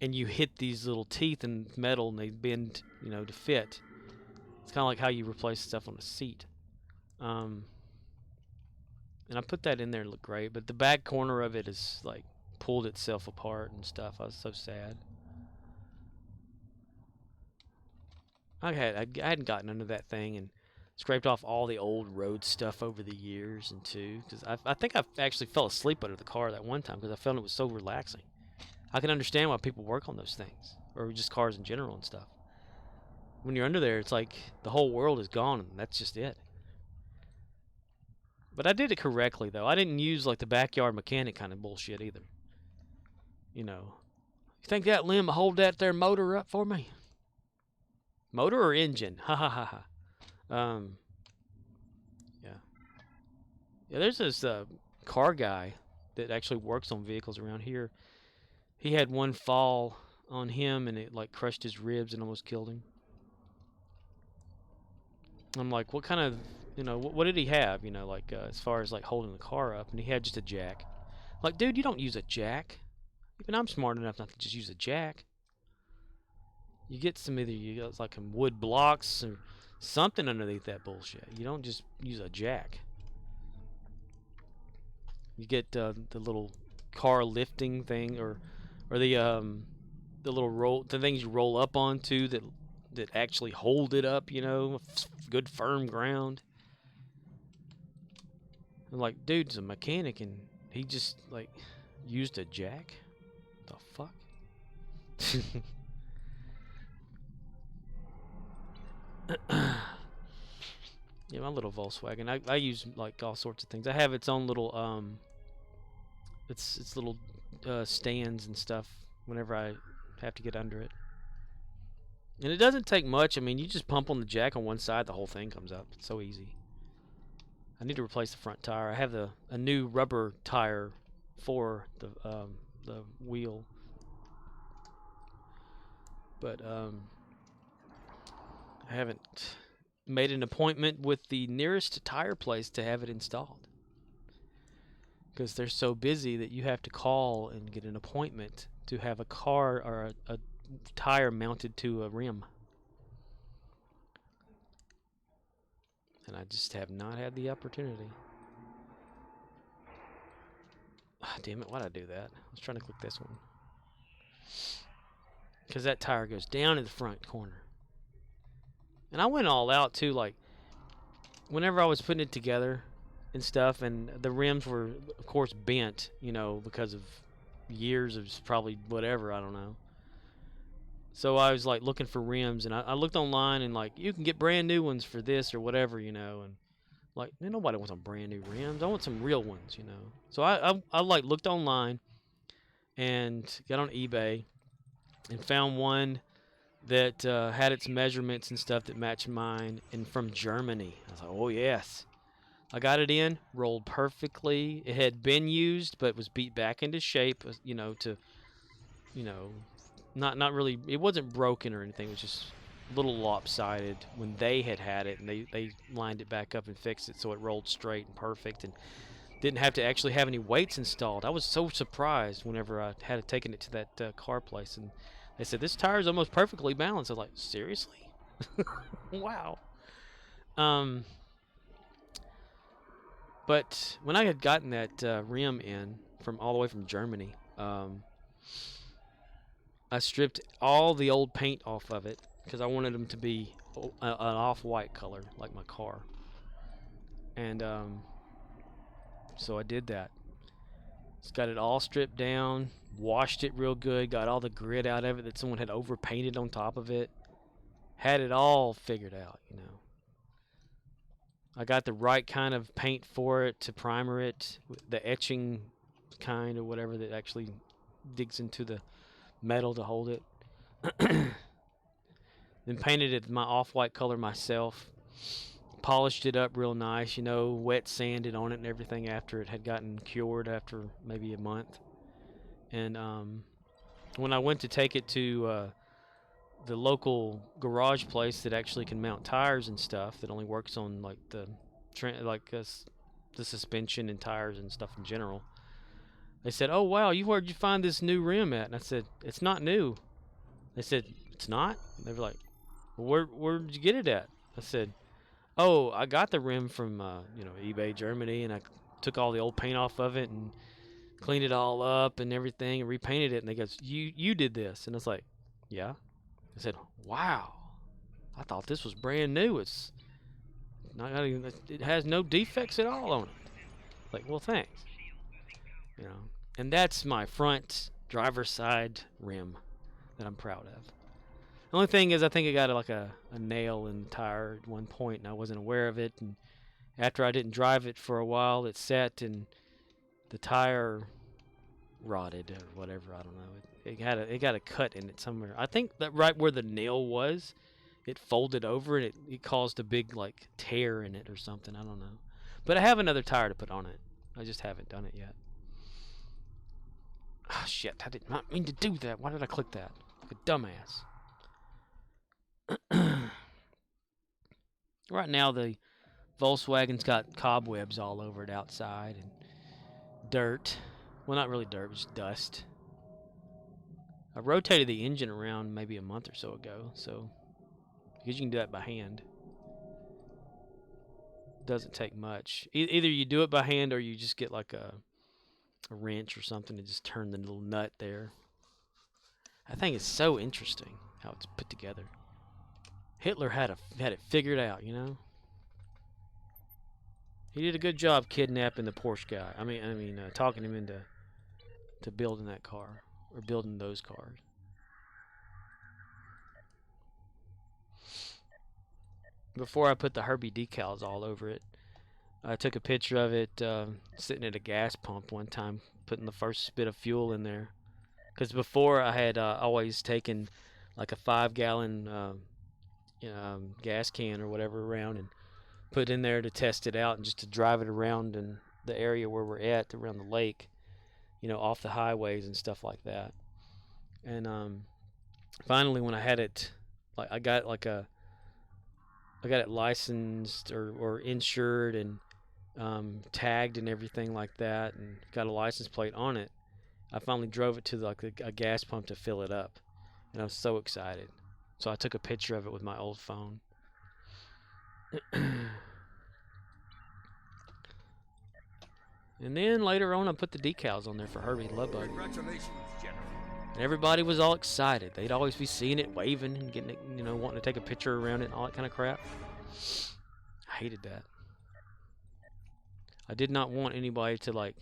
and you hit these little teeth in metal, and they bend, to fit. It's kind of like how you replace stuff on a seat. And I put that in there to look great, but the back corner of it is like pulled itself apart and stuff. I was so sad. I hadn't gotten under that thing and scraped off all the old road stuff over the years and because I think I actually fell asleep under the car that one time because I felt it was so relaxing. I can understand why people work on those things, or just cars in general and stuff. When you're under there, it's like the whole world is gone and that's just it. But I did it correctly, though. I didn't use, like, the backyard mechanic kind of bullshit, either. You think that limb will hold that there motor up for me? Motor or engine? Ha ha ha ha. Yeah. Yeah, there's this car guy that actually works on vehicles around here. He had one fall on him, and it, like, crushed his ribs and almost killed him. I'm like, what kind of... what did he have, as far as, like, holding the car up? And he had just a jack. Like, dude, you don't use a jack. Even I'm smart enough not to just use a jack. You get you got, like, some wood blocks or something underneath that bullshit. You don't just use a jack. You get the little car lifting thing, or the little the things you roll up onto that actually hold it up, good firm ground. I'm like, dude's a mechanic, and he just, like, used a jack? The fuck? Yeah, my little Volkswagen. I use, like, all sorts of things. I have its own little, its little stands and stuff whenever I have to get under it. And it doesn't take much. I mean, you just pump on the jack on one side, the whole thing comes up. It's so easy. I need to replace the front tire. I have a new rubber tire for the wheel, but I haven't made an appointment with the nearest tire place to have it installed, because they're so busy that you have to call and get an appointment to have a car or a tire mounted to a rim. And I just have not had the opportunity. Ah, damn it, why'd I do that? I was trying to click this one. Because that tire goes down in the front corner. And I went all out, too, like, whenever I was putting it together and stuff, and the rims were, of course, bent, because of years of probably whatever, I don't know. So I was, like, looking for rims, and I looked online, and, like, you can get brand new ones for this or whatever, and, like, nobody wants some brand new rims. I want some real ones, So I like, looked online and got on eBay and found one that had its measurements and stuff that matched mine, and from Germany. I was like, oh, yes. I got it in, rolled perfectly. It had been used, but was beat back into shape, not really, it wasn't broken or anything. It was just a little lopsided when they had it, and they lined it back up and fixed it so it rolled straight and perfect and didn't have to actually have any weights installed. I was so surprised whenever I had taken it to that car place, and They said, this tire is almost perfectly balanced. I was like, seriously? Wow. But when I had gotten that rim in from all the way from Germany, I stripped all the old paint off of it because I wanted them to be an off-white color, like my car. And so I did that. Just got it all stripped down, washed it real good, got all the grit out of it that someone had overpainted on top of it. Had it all figured out, you know. I got the right kind of paint for it to primer it, the etching kind or whatever that actually digs into the metal to hold it. Then painted it my off-white color myself. Polished it up real nice, you know, wet sanded on it and everything after it had gotten cured after maybe a month. And when I went to take it to the local garage place that actually can mount tires and stuff, that only works on like the suspension and tires and stuff in general, they said, "Oh wow, where'd you find this new rim at?" And I said, "It's not new." They said, "It's not?" And they were like, well, where did you get it at? I said, "Oh, I got the rim from eBay Germany, and I took all the old paint off of it and cleaned it all up and everything and repainted it." And they goes, "You did this?" And I was like, "Yeah." I said, "Wow, I thought this was brand new. It's not even, it has no defects at all on it." Like, well, thanks. You know, and that's my front driver's side rim that I'm proud of. The only thing is, I think I got like a nail in the tire at one point, and I wasn't aware of it. And after I didn't drive it for a while, it set, and the tire rotted or whatever. I don't know. It got a cut in it somewhere. I think that right where the nail was, it folded over, and it caused a big like tear in it or something. I don't know. But I have another tire to put on it. I just haven't done it yet. Oh shit! I did not mean to do that. Why did I click that? Like a dumbass. Right now the Volkswagen's got cobwebs all over it outside and dirt. Well, not really dirt, just dust. I rotated the engine around maybe a month or so ago, so because you can do that by hand. Doesn't take much. Either you do it by hand or you just get like a wrench or something and just turn the little nut there. I think it's so interesting how it's put together. Hitler had it figured out, you know. He did a good job kidnapping the Porsche guy. I mean, talking him into building that car or building those cars. Before I put the Herbie decals all over it, I took a picture of it sitting at a gas pump one time, putting the first bit of fuel in there. Because before I had always taken like a 5-gallon gas can or whatever around and put in there to test it out and just to drive it around in the area where we're at, around the lake, you know, off the highways and stuff like that. And finally, when I had it, like I got it licensed or insured and tagged and everything like that, and got a license plate on it, I finally drove it to a gas pump to fill it up, and I was so excited. So I took a picture of it with my old phone. And then later on, I put the decals on there for Herbie the Love Bug. Congratulations, General. And everybody was all excited. They'd always be seeing it, waving and getting it, you know, wanting to take a picture around it and all that kind of crap. I hated that. I did not want anybody to like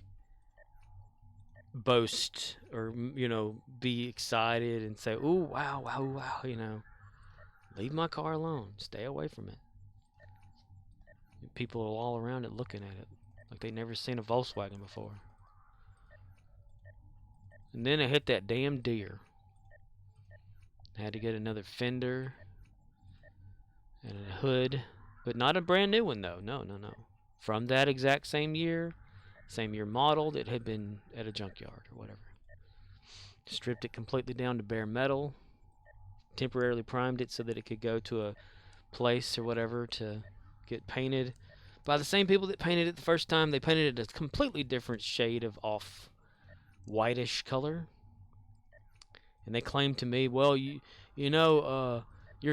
boast or, you know, be excited and say, "Ooh, wow, wow, wow," you know. Leave my car alone. Stay away from it. People are all around it looking at it like they'd never seen a Volkswagen before. And then I hit that damn deer. I had to get another fender and a hood, but not a brand new one though. No. From that exact same year modeled, it had been at a junkyard or whatever. Stripped it completely down to bare metal. Temporarily primed it so that it could go to a place or whatever to get painted by the same people that painted it the first time. They painted it a completely different shade of off whitish color, and they claimed to me, well, your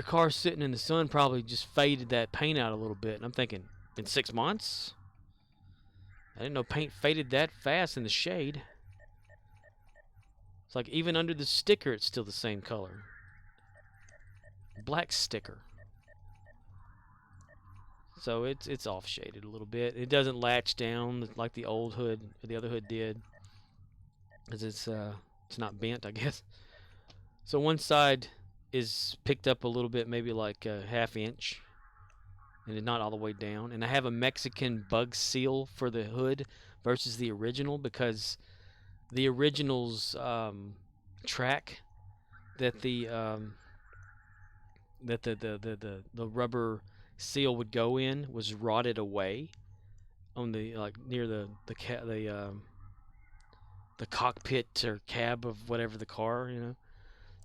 car sitting in the sun probably just faded that paint out a little bit. And I'm thinking, in 6 months? I didn't know paint faded that fast in the shade. It's like even under the sticker, it's still the same color. Black sticker. So it's off shaded a little bit. It doesn't latch down like the old hood or the other hood did, because it's not bent, I guess. So one side is picked up a little bit, maybe like a ½ inch, and it's not all the way down. And I have a Mexican bug seal for the hood versus the original, because the original's track that the rubber seal would go in was rotted away on the near the cockpit or cab of whatever the car,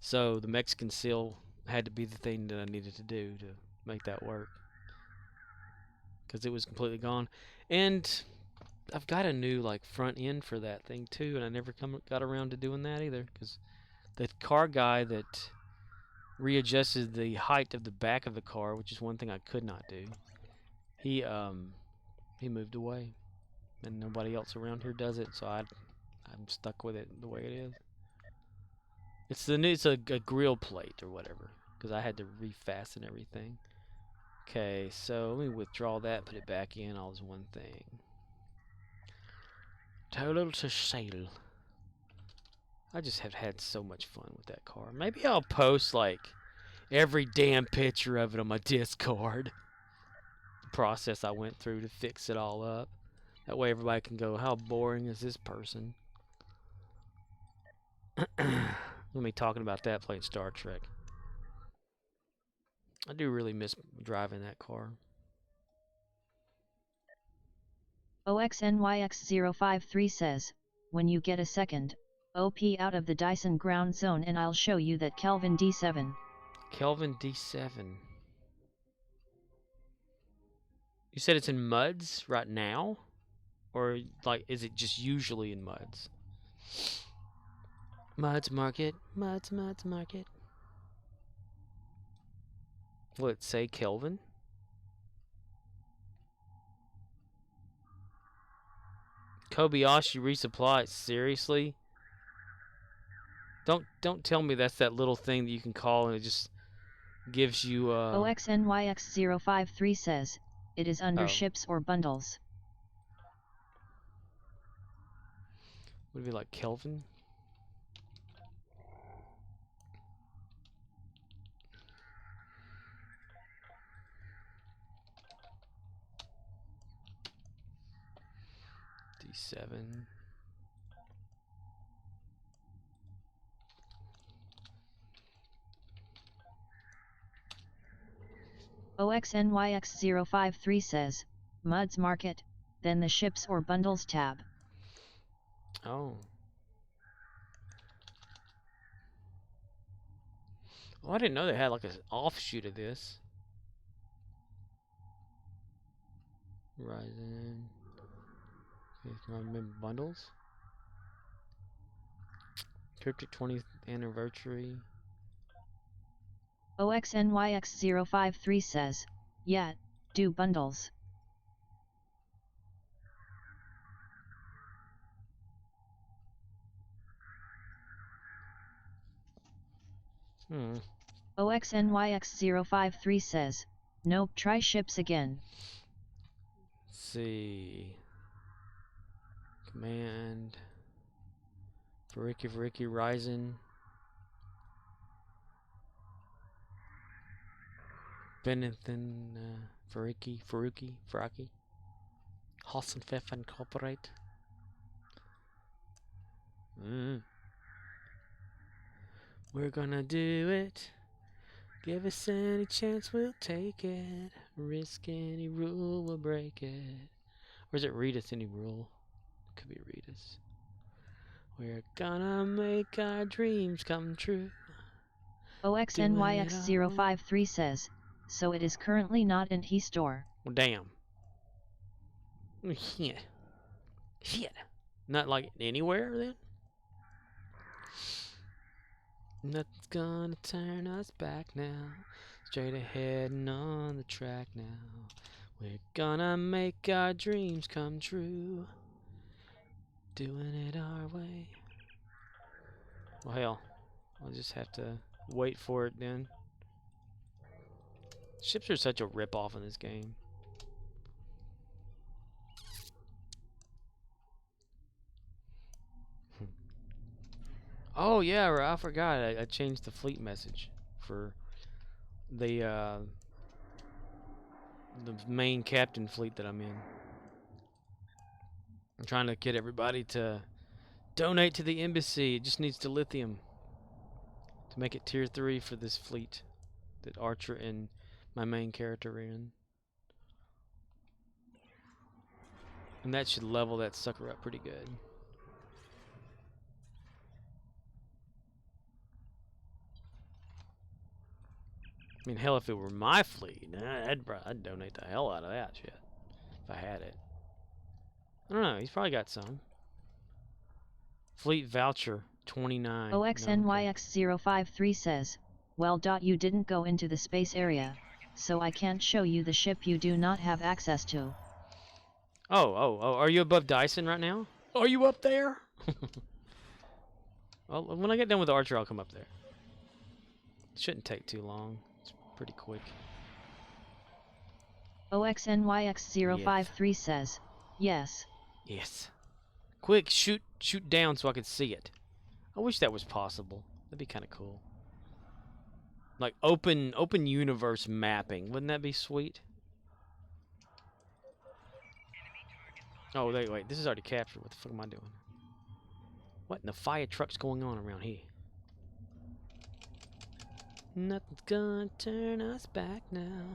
So the Mexican seal had to be the thing that I needed to do to make that work, because it was completely gone. And I've got a new front end for that thing too, and I never got around to doing that either, because the car guy that readjusted the height of the back of the car, which is one thing I could not do, he moved away, and nobody else around here does it, so I'm stuck with it the way it is. It's a grill plate or whatever, because I had to refasten everything. Okay, so let me withdraw that, put it back in all as one thing. Total to sale. I just have had so much fun with that car. Maybe I'll post every damn picture of it on my Discord. The process I went through to fix it all up. That way everybody can go, how boring is this person? Let me talking about that playing Star Trek. I do really miss driving that car. OXNYX053 says, when you get a second, OP out of the Dyson ground zone and I'll show you that Kelvin D7. Kelvin D7. You said it's in MUDs right now? Or is it just usually in MUDs? MUDs Market. MUDs Market. Will it say Kelvin? Kobayashi resupply. Seriously? Don't tell me that's that little thing that you can call and it just gives you OXNYX053 says, it is under ships or bundles. Would it be like Kelvin? D7. OXNYX053 says, MUDs Market, then the ships or bundles tab. Oh. Oh, I didn't know they had an offshoot of this. Ryzen. Okay, can I remember bundles? Cryptic 20th anniversary. OXNYX053 says, yeah, do bundles. OXNYX053 says, nope, try ships again. Let's see. Command. Fariki Ryzen. Benetton Faruki. Hassenpfeffer Incorporate. We're gonna do it. Give us any chance, we'll take it. Risk any rule, we'll break it. Or is it read us any rule? It could be read us. We're gonna make our dreams come true. OXNYX053 says, so it is currently not in eStore. Well, damn. Shit. Not anywhere then? Nothing's gonna turn us back now. Straight ahead and on the track now. We're gonna make our dreams come true. Doing it our way. Well, hell, I'll just have to wait for it then. Ships are such a rip-off in this game. Oh yeah, I forgot. I changed the fleet message for the main captain fleet that I'm in. I'm trying to get everybody to donate to the embassy. It just needs to lithium to make it tier 3 for this fleet that Archer and my main character are in. And that should level that sucker up pretty good. I mean, hell, if it were my fleet, I'd donate the hell out of that shit if I had it. I don't know. He's probably got some. Fleet voucher 29. OXNYX053 says, well, you didn't go into the space area, so I can't show you the ship you do not have access to. Oh, are you above Dyson right now? Are you up there? Well, when I get done with Archer, I'll come up there. It shouldn't take too long. It's pretty quick. OXNYX053 says, yes. Yes. Quick, shoot down so I can see it. I wish that was possible. That'd be kind of cool. Like open universe mapping. Wouldn't that be sweet? Oh, wait. This is already captured. What the fuck am I doing? What in the fire truck's going on around here? Nothing's gonna turn us back now.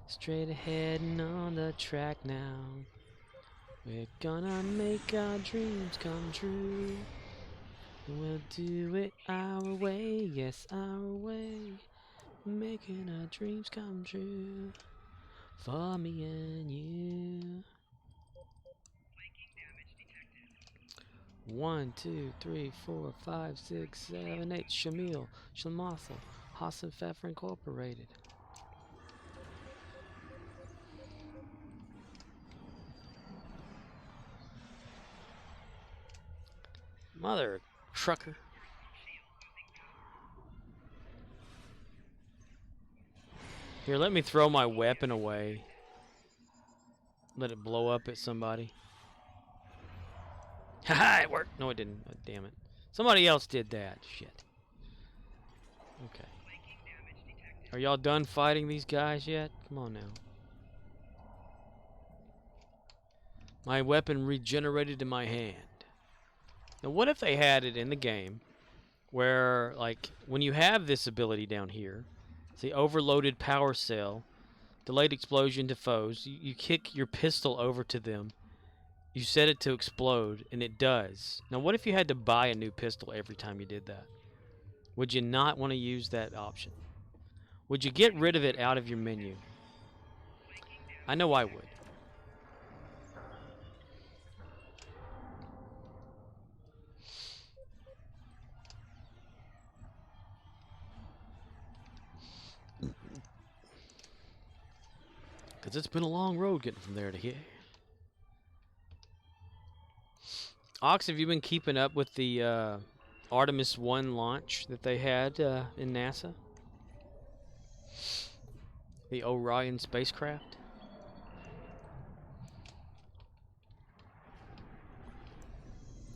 Straight ahead and on the track now. We're gonna make our dreams come true. We'll do it our way, yes, our way. Making our dreams come true. For me and you. 1, 2, 3, 4, 5, 6, 7, 8. Shamil, Shalmathal, Hassan Pfeffer Incorporated. Mother trucker. Here, let me throw my weapon away. Let it blow up at somebody. Haha, it worked. No, it didn't. Oh, damn it. Somebody else did that. Shit. Okay. Are y'all done fighting these guys yet? Come on now. My weapon regenerated in my hand. Now, what if they had it in the game where, like, when you have this ability down here, the overloaded power cell, delayed explosion to foes, you kick your pistol over to them, you set it to explode, and it does. Now, what if you had to buy a new pistol every time you did that? Would you not want to use that option? Would you get rid of it out of your menu? I know I would. Because it's been a long road getting from there to here. Ox, have you been keeping up with the Artemis 1 launch that they had in NASA? The Orion spacecraft?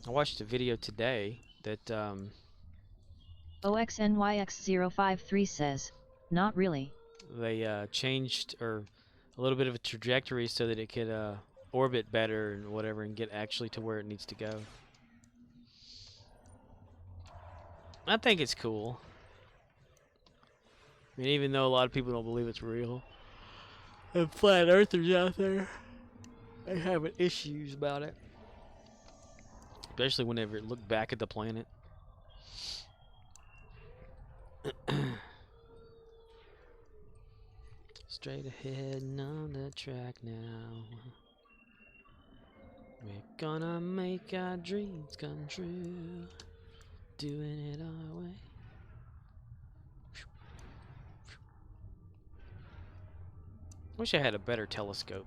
I watched a video today that OXNYX053 says, not really. They changed a little bit of a trajectory so that it could orbit better and whatever and get actually to where it needs to go. I think it's cool. I mean, even though a lot of people don't believe it's real, and flat earthers out there, they having issues about it. Especially whenever it look back at the planet. Straight ahead and on the track now. We're gonna make our dreams come true. Doing it our way. Wish I had a better telescope.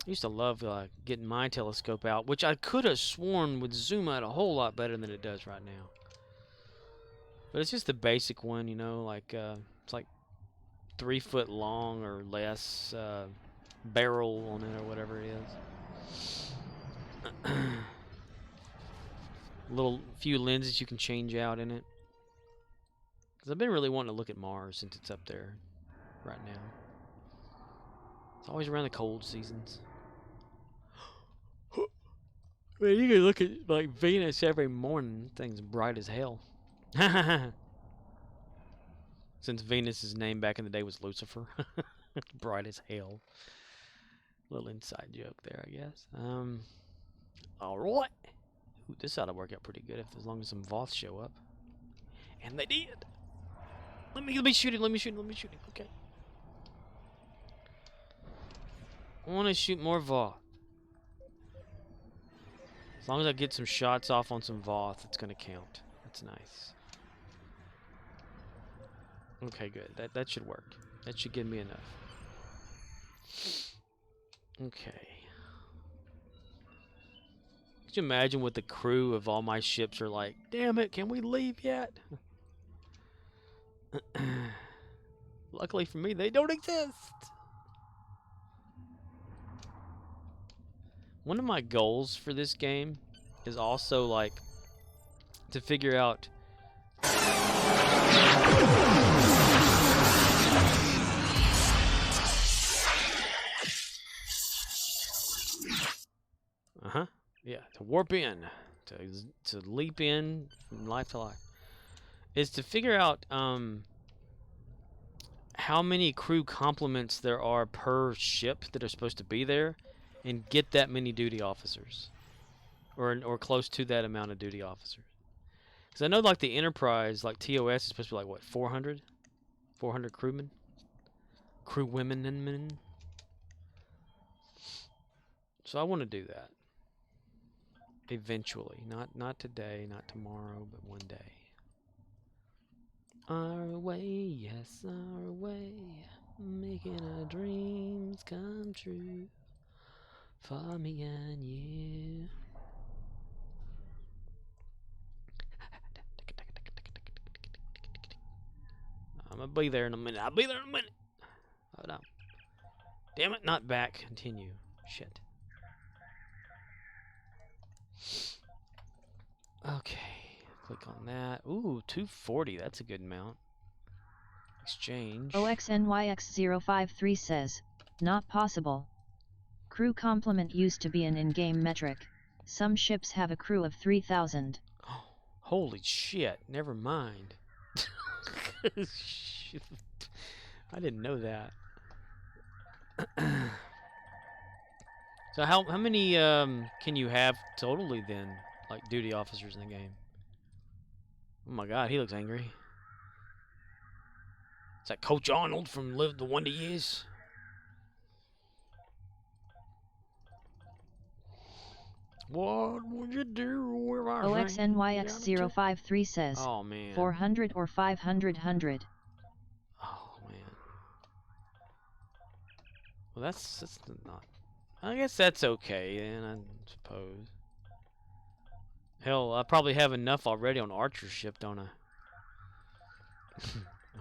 I used to love getting my telescope out, which I could have sworn would zoom out a whole lot better than it does right now. But it's just the basic one, you know, like it's like 3 foot long or less, barrel on it or whatever it is. Little few lenses you can change out in it. Because I've been really wanting to look at Mars since it's up there right now. It's always around the cold seasons. Man, you can look at like Venus every morning. Thing's bright as hell. Since Venus's name back in the day was Lucifer. Bright as hell. Little inside joke there, I guess. Alright. Ooh, this ought to work out pretty good as long as some Voths show up. And they did. Let me shoot him, let me shoot him. Okay. I want to shoot more Voth. As long as I get some shots off on some Voth, it's going to count. That's nice. Okay, good. That should work. That should give me enough. Okay. Could you imagine what the crew of all my ships are like? Damn it, can we leave yet? Luckily for me, they don't exist. One of my goals for this game is also like to figure out yeah, to warp in, to leap in from life to life, is to figure out how many crew complements there are per ship that are supposed to be there, and get that many duty officers, or close to that amount of duty officers. Because I know like the Enterprise, like TOS, is supposed to be like what, 400 crewmen, crew women and men. So I want to do that. Eventually, not today, not tomorrow, but one day. Our way, yes, our way, making our dreams come true for me and you. I'm gonna be there in a minute. I'll be there in a minute. Hold on. Damn it, not back. Continue. Shit. Okay, click on that. Ooh, 240, that's a good amount. Exchange. OXNYX053 says, not possible. Crew complement used to be an in-game metric. Some ships have a crew of 3,000. Oh, holy shit, never mind. I didn't know that. So how many can you have totally then? Like duty officers in the game. Oh my god, he looks angry. Is that Coach Arnold from Live the Wonder Years? What would you do if I OXNYX053 says, oh man, 400 or 500. Oh man. Well, that's not. I guess that's okay then, I suppose. Hell, I probably have enough already on Archer's ship, don't I?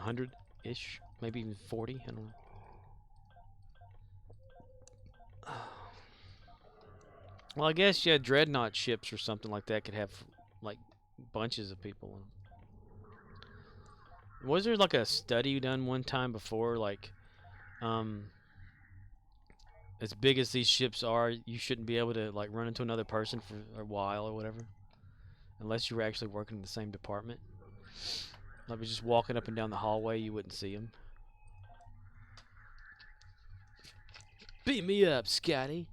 100-ish, maybe even 40. I don't know. Well, I guess yeah, dreadnought ships or something like that could have like bunches of people in them. Was there like a study done one time before, like, as big as these ships are, you shouldn't be able to like run into another person for a while or whatever, unless you were actually working in the same department. Like just walking up and down the hallway, you wouldn't see him. Beat me up, Scotty.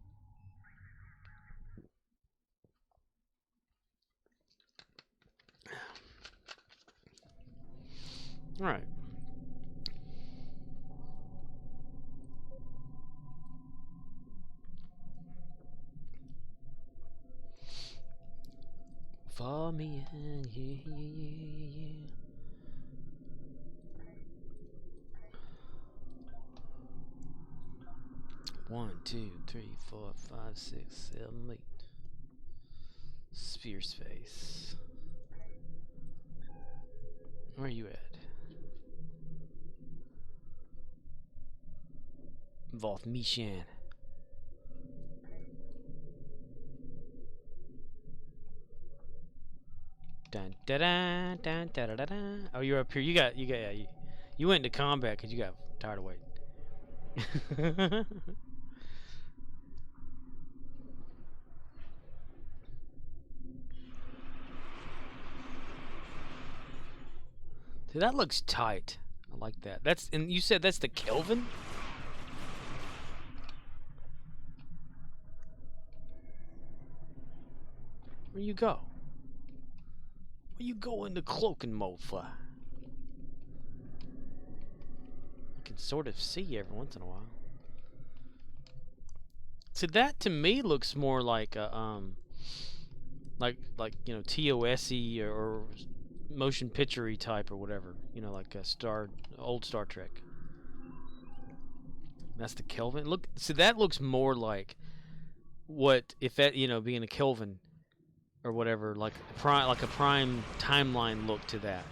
All right. For me and you. 1, 2, 3, 4, 5, 6, 7, 8. Sphere space. Where are you at? Voth Mishan. Dun da da dun da da da da. Oh, you're up here. You went into combat because you got tired of waiting. Dude, that looks tight. I like that. And you said that's the Kelvin? Where you go? Where you go in the cloaking mode for? I can sort of see every once in a while. So that to me looks more like a like you know, TOS-y or motion picture-y type or whatever, you know, like a old Star Trek. That's the Kelvin. Look, so that looks more like what if that, you know, being a Kelvin or whatever, like a prime timeline look to that,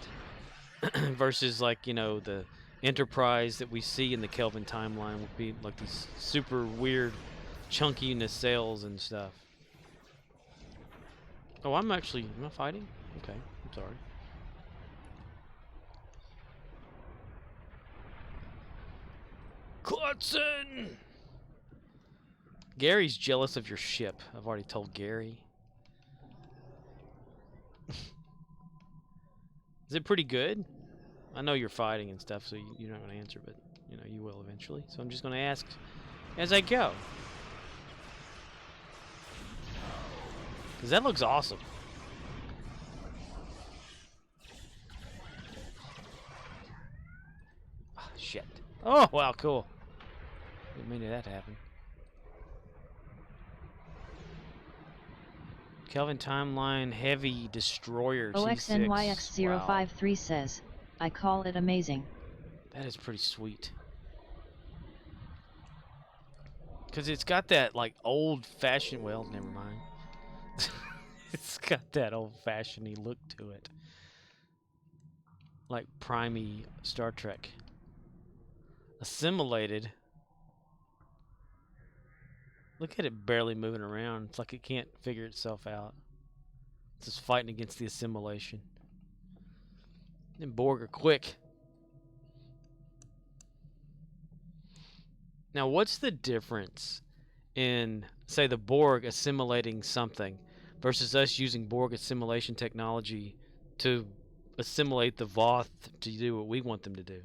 versus like, you know, the Enterprise that we see in the Kelvin timeline would be like these super weird chunky nacelles and stuff. Oh, am I fighting? Okay, I'm sorry. Clutson! Gary's jealous of your ship. I've already told Gary. Is it pretty good? I know you're fighting and stuff, so you're not going to answer, but you know you will eventually. So I'm just going to ask as I go. Because that looks awesome. Oh, shit. Oh, wow, cool. Didn't mean that to happen. Kelvin Timeline Heavy Destroyer C6. OXNYX053 says, I call it amazing. That is pretty sweet. Because it's got that, like, old-fashioned... Well, never mind. It's got that old-fashioned-y look to it. Like primey Star Trek. Assimilated. Look at it barely moving around. It's like it can't figure itself out. It's just fighting against the assimilation. And Borg are quick. Now, what's the difference in, say, the Borg assimilating something versus us using Borg assimilation technology to assimilate the Voth to do what we want them to do?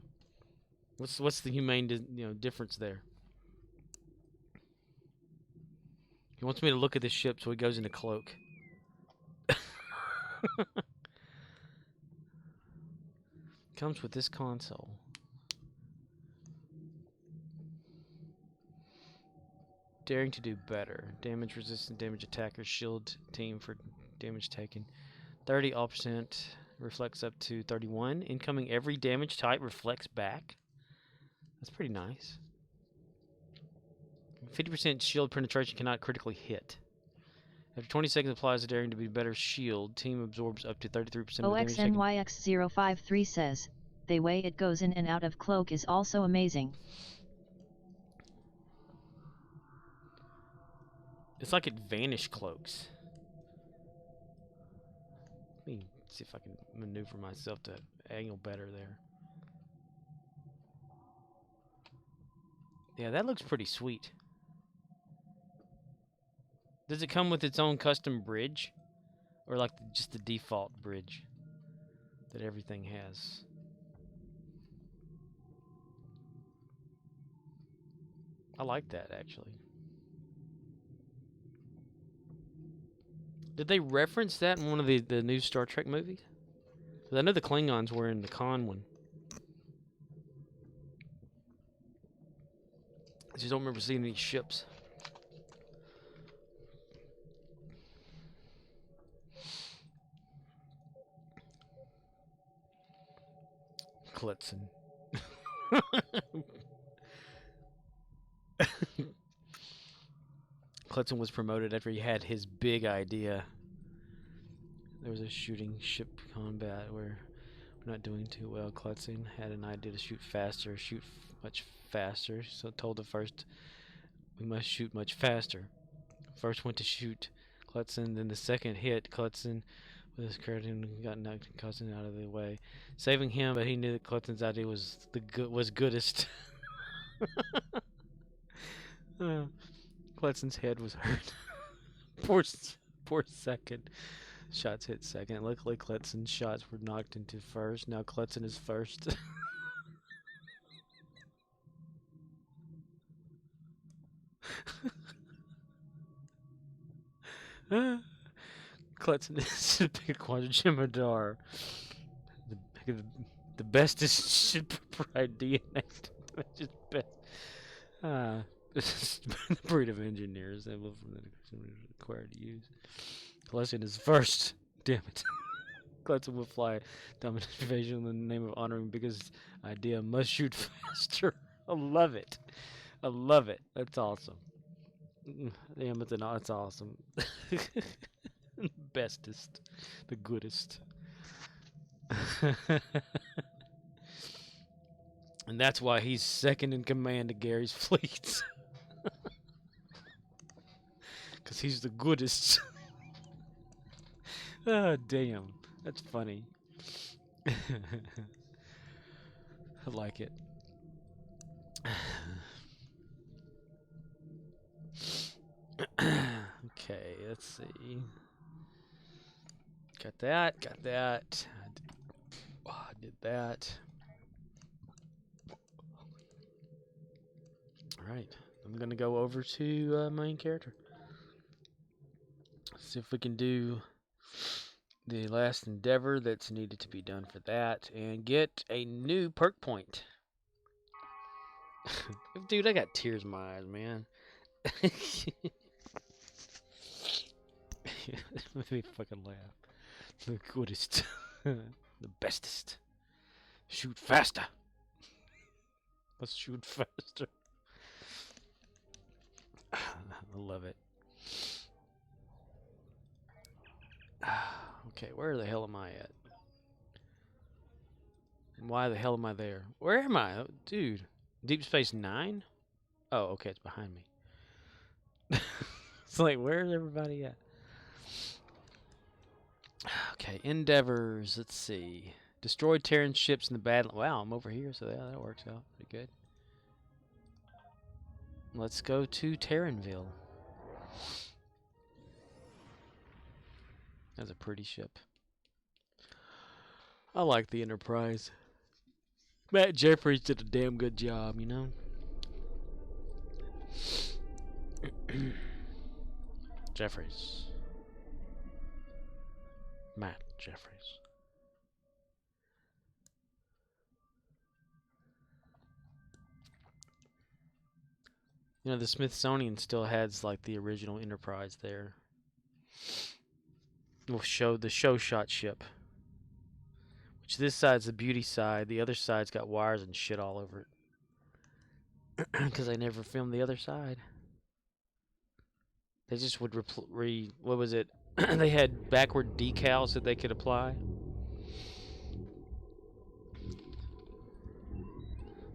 What's the humane difference there? He wants me to look at this ship, so he goes into cloak. Comes with this console. Daring to do better. Damage resistant, damage attacker, shield team for damage taken. 30 all percent reflects up to 31. Incoming every damage type reflects back. That's pretty nice. 50% shield penetration, cannot critically hit. After 20 seconds applies a daring to be better shield. Team absorbs up to 33% of the damage taken. OXNYX053 says, the way it goes in and out of cloak is also amazing. It's like it vanish cloaks. Let me see if I can maneuver myself to angle better there. Yeah, that looks pretty sweet. Does it come with its own custom bridge? Or like just the default bridge that everything has? I like that, actually. Did they reference that in one of the new Star Trek movies? 'Cause I know the Klingons were in the Khan one. I just don't remember seeing any ships. Clutson. Clutson was promoted after he had his big idea. There was a shooting ship combat where we're not doing too well. Clutson had an idea to shoot faster, much faster. So told the first we must shoot much faster. First went to shoot Clutson, then the second hit Clutson with his curtain and got knocked Clutson out of the way, saving him. But he knew that Clutson's idea was goodest. Clutson's head was hurt. poor second. Shots hit second. Luckily, Clutson's shots were knocked into first. Now Clutson is first. Clutson is a big quadrigemadar. The bestest ship pride DNA. Just best. This is the breed of engineers that will required to use. Clutson is first. Damn it. Clutson will fly dominant invasion in the name of honoring biggest idea. Must shoot faster. I love it. I love it. That's awesome. Damn it, that's awesome. Bestest. The goodest. And that's why he's second in command of Gary's fleets. Because he's the goodest. Oh, damn. That's funny. I like it. Okay, let's see. Got that, got that. I did that. Alright, I'm gonna go over to main character. See if we can do the last endeavor that's needed to be done for that and get a new perk point. Dude, I got tears in my eyes, man. Let me fucking laugh. The goodest. The bestest. Shoot faster. Let's shoot faster. I love it. Okay, where the hell am I at? And why the hell am I there? Where am I? Oh, dude. Deep Space Nine? Oh, okay, it's behind me. It's like, where's everybody at? Okay, endeavors. Let's see. Destroy Terran ships in the battle. Wow, I'm over here, so yeah, that works out pretty good. Let's go to Terranville. That's a pretty ship. I like the Enterprise. Matt Jeffries did a damn good job, you know? Jeffries. Matt Jeffries. You know, the Smithsonian still has like the original Enterprise there. We'll show the show shot ship. Which this side's the beauty side, the other side's got wires and shit all over it. Because I never filmed the other side. They just would what was it? They had backward decals that they could apply.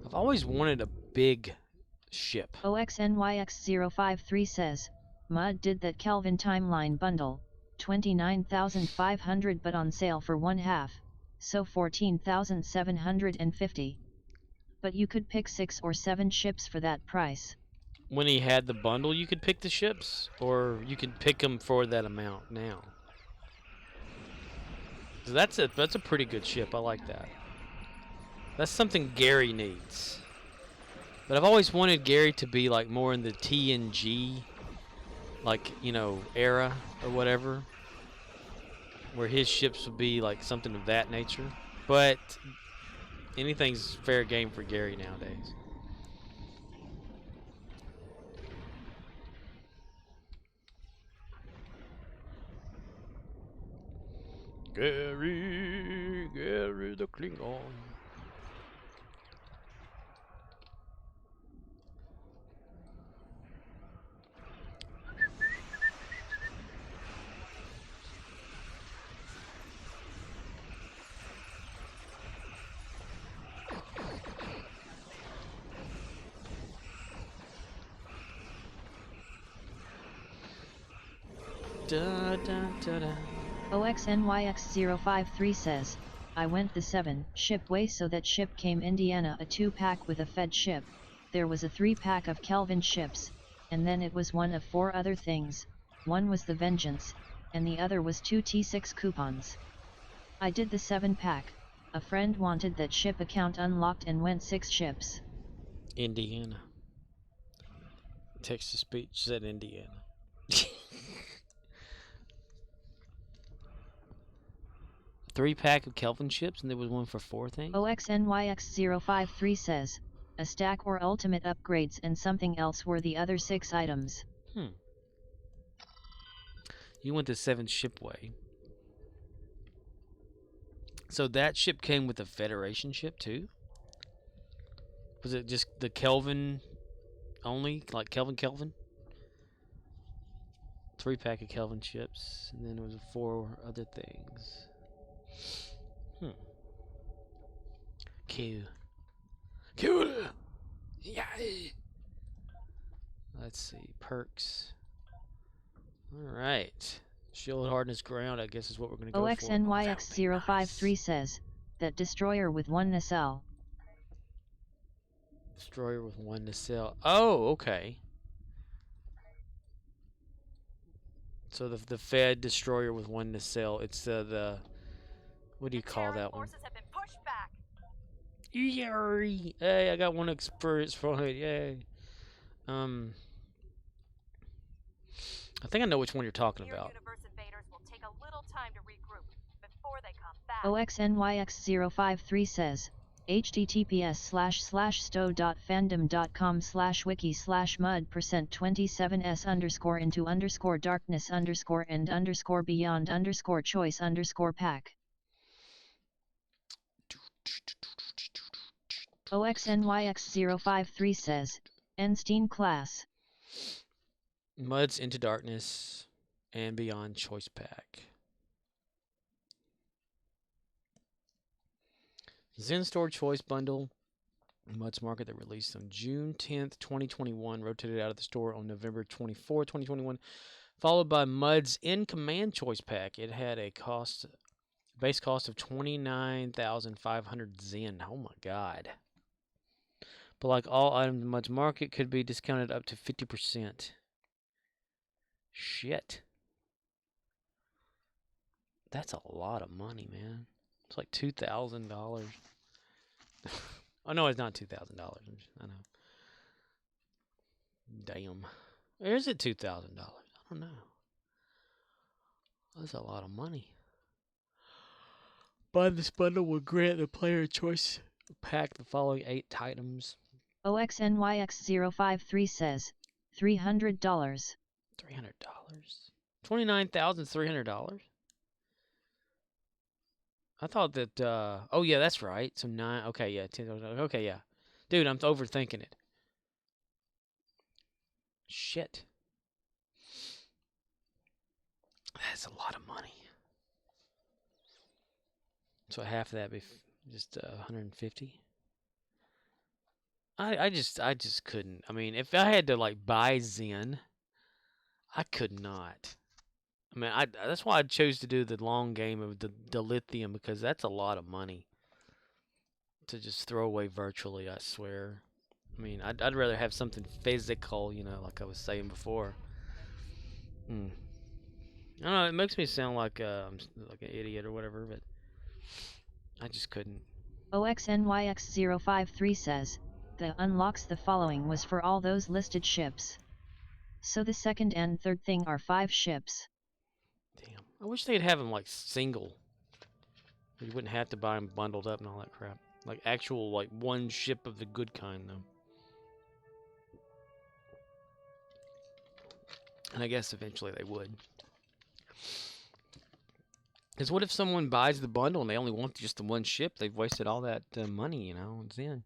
I've always wanted a big ship. OXNYX053 says, Mud did that Kelvin timeline bundle, 29,500 but on sale for one half, so 14,750. But you could pick 6 or 7 ships for that price. When he had the bundle, you could pick the ships, or you could pick them for that amount now. So that's a pretty good ship. I like that. That's something Gary needs. But I've always wanted Gary to be like more in the TNG, like, you know, era or whatever, where his ships would be like something of that nature. But anything's fair game for Gary nowadays. Gary the Klingon. Da, da, da, da. OXNYX053 says, I went the 7-ship way, so that ship came Indiana a 2-pack with a Fed ship, there was a 3-pack of Kelvin ships, and then it was one of 4 other things, one was the Vengeance, and the other was 2 T6 coupons. I did the 7-pack, a friend wanted that ship account unlocked and went 6 ships. Indiana. Text to speech said Indiana. 3-pack of Kelvin ships, and there was one for 4 things? OXNYX053 says, a stack or ultimate upgrades and something else were the other 6 items. You went the 7-ship way. So that ship came with a Federation ship too? Was it just the Kelvin only? Like Kelvin? 3-pack of Kelvin ships, and then there was 4 other things. Cool. Yeah. Let's see. Perks. Alright. Shield hardness ground, I guess, is what we're going to go for. OXNYX053 says, that destroyer with 1 nacelle. Destroyer with 1 nacelle. Oh, okay. So the Fed destroyer with 1 nacelle. It's the what do you call that one? Forces have been pushed back. Yay! Hey, I got 1 experience point. Yay. I think I know which one you're talking about. Universe invaders will take a little time to regroup before they come back. OXNYX053 says, https://stow.fandom.com/wiki/mud%27s_into_darkness_beyond_choice_pack. OXNYX053 says, Enstein class. Muds into darkness and beyond choice pack. Zen Store Choice Bundle. Muds Market that released on June 10th, 2021. Rotated out of the store on November 24th, 2021. Followed by Muds In Command Choice Pack. It had a base cost of 29,500 Zen. Oh my god. But like all items in Muds Market, could be discounted up to 50%. Shit. That's a lot of money, man. It's like $2,000. Oh, no, it's not $2,000. I know. Damn. Or is it $2,000? I don't know. That's a lot of money. Buying this bundle will grant the player a choice pack the following 8 items. OXNYX053 says, $300. $300? $29,300? I thought that, oh yeah, that's right. So 9, okay, yeah, 10, okay, yeah. Dude, I'm overthinking it. Shit. That's a lot of money. So half of that be just 150. I just couldn't. I mean, if I had to like buy Zen, I could not. I mean, that's why I chose to do the long game of the lithium, because that's a lot of money to just throw away virtually, I swear. I mean, I'd rather have something physical, you know, like I was saying before. I don't know, it makes me sound like I'm like an idiot or whatever, but I just couldn't. OXNYX053 says, the unlocks the following was for all those listed ships. So the second and third thing are 5 ships. Damn. I wish they'd have them like single. You wouldn't have to buy them bundled up and all that crap. Like actual, like 1 ship of the good kind, though. And I guess eventually they would. Because what if someone buys the bundle and they only want just the 1 ship? They've wasted all that money, you know, it's in.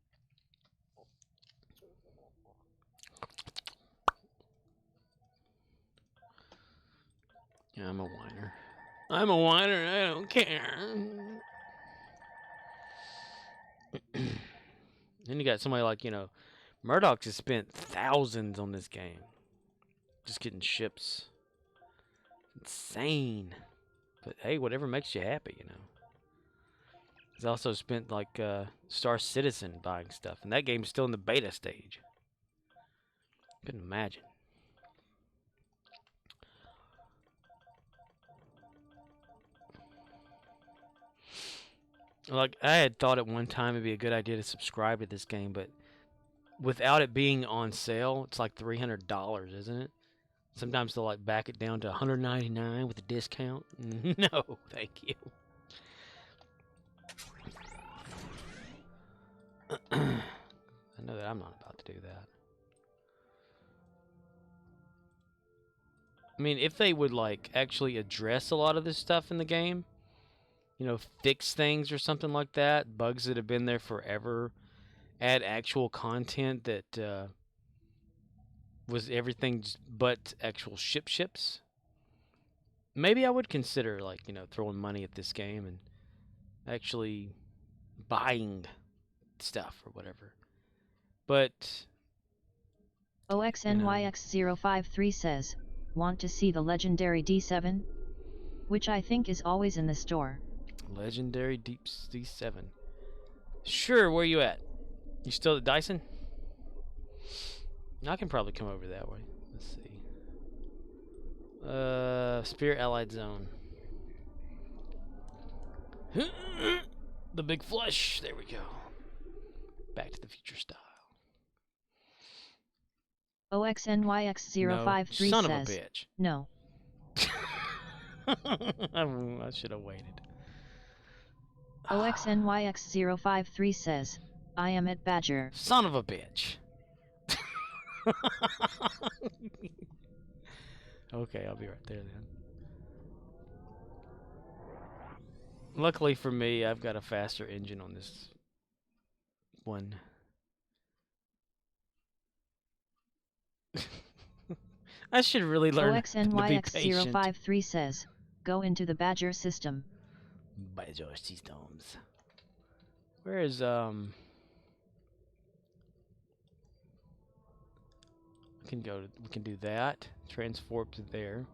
Yeah, I'm a whiner. I'm a whiner and I don't care. Then you got somebody like, you know, Murdoch just spent thousands on this game. Just getting ships. Insane. But hey, whatever makes you happy, you know. He's also spent like Star Citizen buying stuff, and that game's still in the beta stage. Couldn't imagine. Like, I had thought at one time it'd be a good idea to subscribe to this game, but without it being on sale, it's like $300, isn't it? Sometimes they'll like back it down to $199 with a discount. No, thank you. I know that I'm not about to do that. I mean, if they would like actually address a lot of this stuff in the game, you know, fix things or something like that, bugs that have been there forever, add actual content that was everything but actual ships, maybe I would consider, like, you know, throwing money at this game and actually buying stuff or whatever. But OXNYX053 says, want to see the legendary D7? Which I think is always in the store. Legendary Deep D7. Sure, where you at? You still at Dyson? I can probably come over that way. Let's see. Spirit Allied Zone. The big flush. There we go. Back to the Future style. OXNYX053 no, son says, of a bitch. No. I should have waited. OXNYX053 says, I am at Badger. Son of a bitch. Okay, I'll be right there then. Luckily for me, I've got a faster engine on this one. I should really learn to be patient. OXNYX053 says, go into the Badger system. Badger systems. Where is we can do that. Transform to there.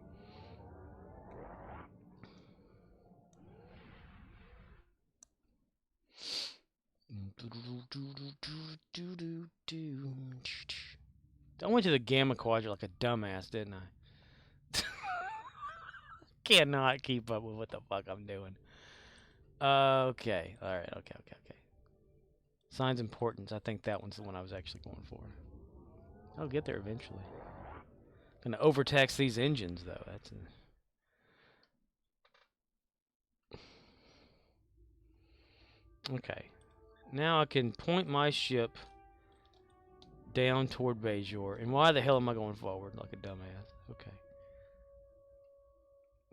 I went to the Gamma Quadrant like a dumbass, didn't I? Cannot keep up with what the fuck I'm doing. Okay. Alright, okay. Signs importance. I think that one's the one I was actually going for. I'll get there eventually. Gonna overtax these engines though. That's okay. Now I can point my ship down toward Bajor. And why the hell am I going forward like a dumbass? Okay.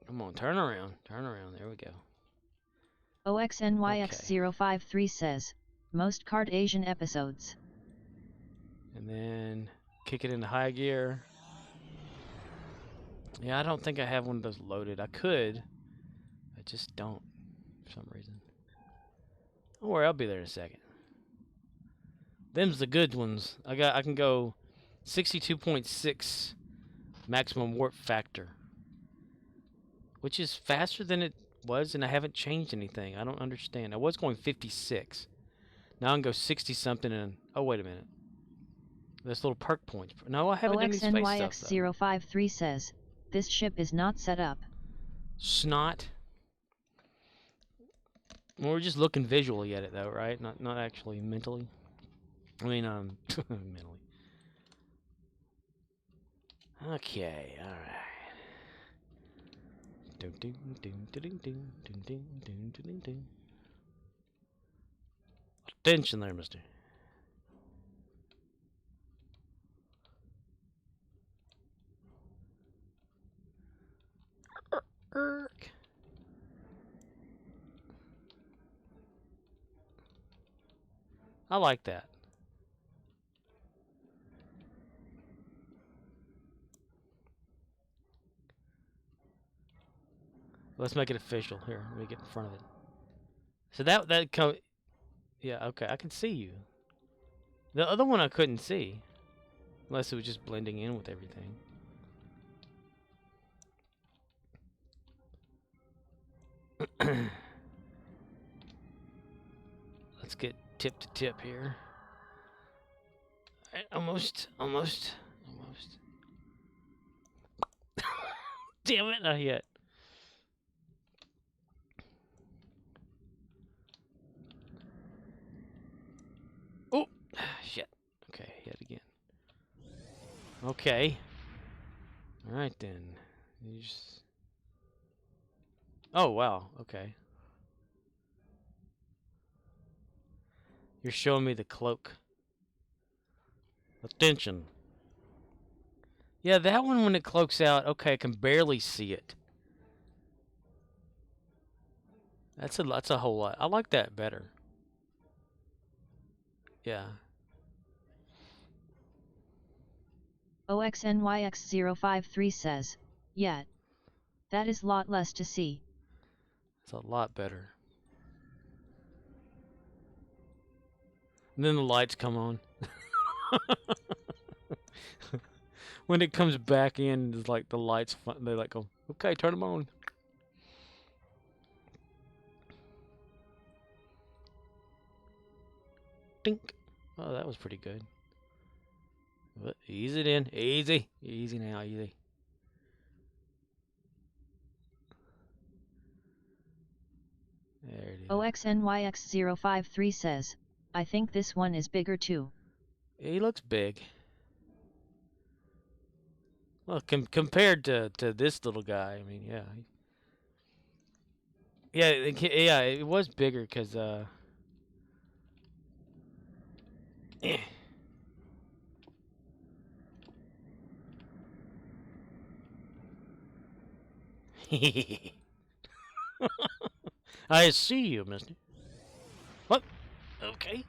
Come on, turn around. Turn around. There we go. OXNYX053 says, most Card Asian episodes. And then kick it into high gear. Yeah, I don't think I have one of those loaded. I could. I just don't for some reason. Don't worry, I'll be there in a second. Them's the good ones. I can go 62.6 maximum warp factor, which is faster than it was, and I haven't changed anything. I don't understand. I was going 56. Now I can go 60 something and oh wait a minute. There's little perk points. No, I haven't done any space stuff. OXNYX053 says, this ship is not set up. Snot. Well, we're just looking visually at it though, right? Not actually mentally. I mean, mentally. Okay, alright. Attention there, mister. I like that. Let's make it official. Here, let me get in front of it. So that come. Yeah, okay, I can see you. The other one I couldn't see, unless it was just blending in with everything. Let's get tip to tip here. Almost. Damn it, not yet. Oh, shit. Okay, yet again. Okay. All right then. You just... Oh wow. Okay. You're showing me the cloak. Attention. Yeah, that one when it cloaks out, okay, I can barely see it. That's a whole lot. I like that better. Yeah. OXNYX053 says, "Yet. That is lot less to see." It's a lot better. And then the lights come on. When it comes back in, it's like the lights, they like go, okay, turn them on. Dink. Oh, that was pretty good. But ease it in. Easy. Easy now, easy. There it is. OXNYX053 says, "I think this one is bigger too." He looks big. Well, compared to this little guy, I mean, yeah. Yeah, it was bigger because, I see you, mister. What? Okay.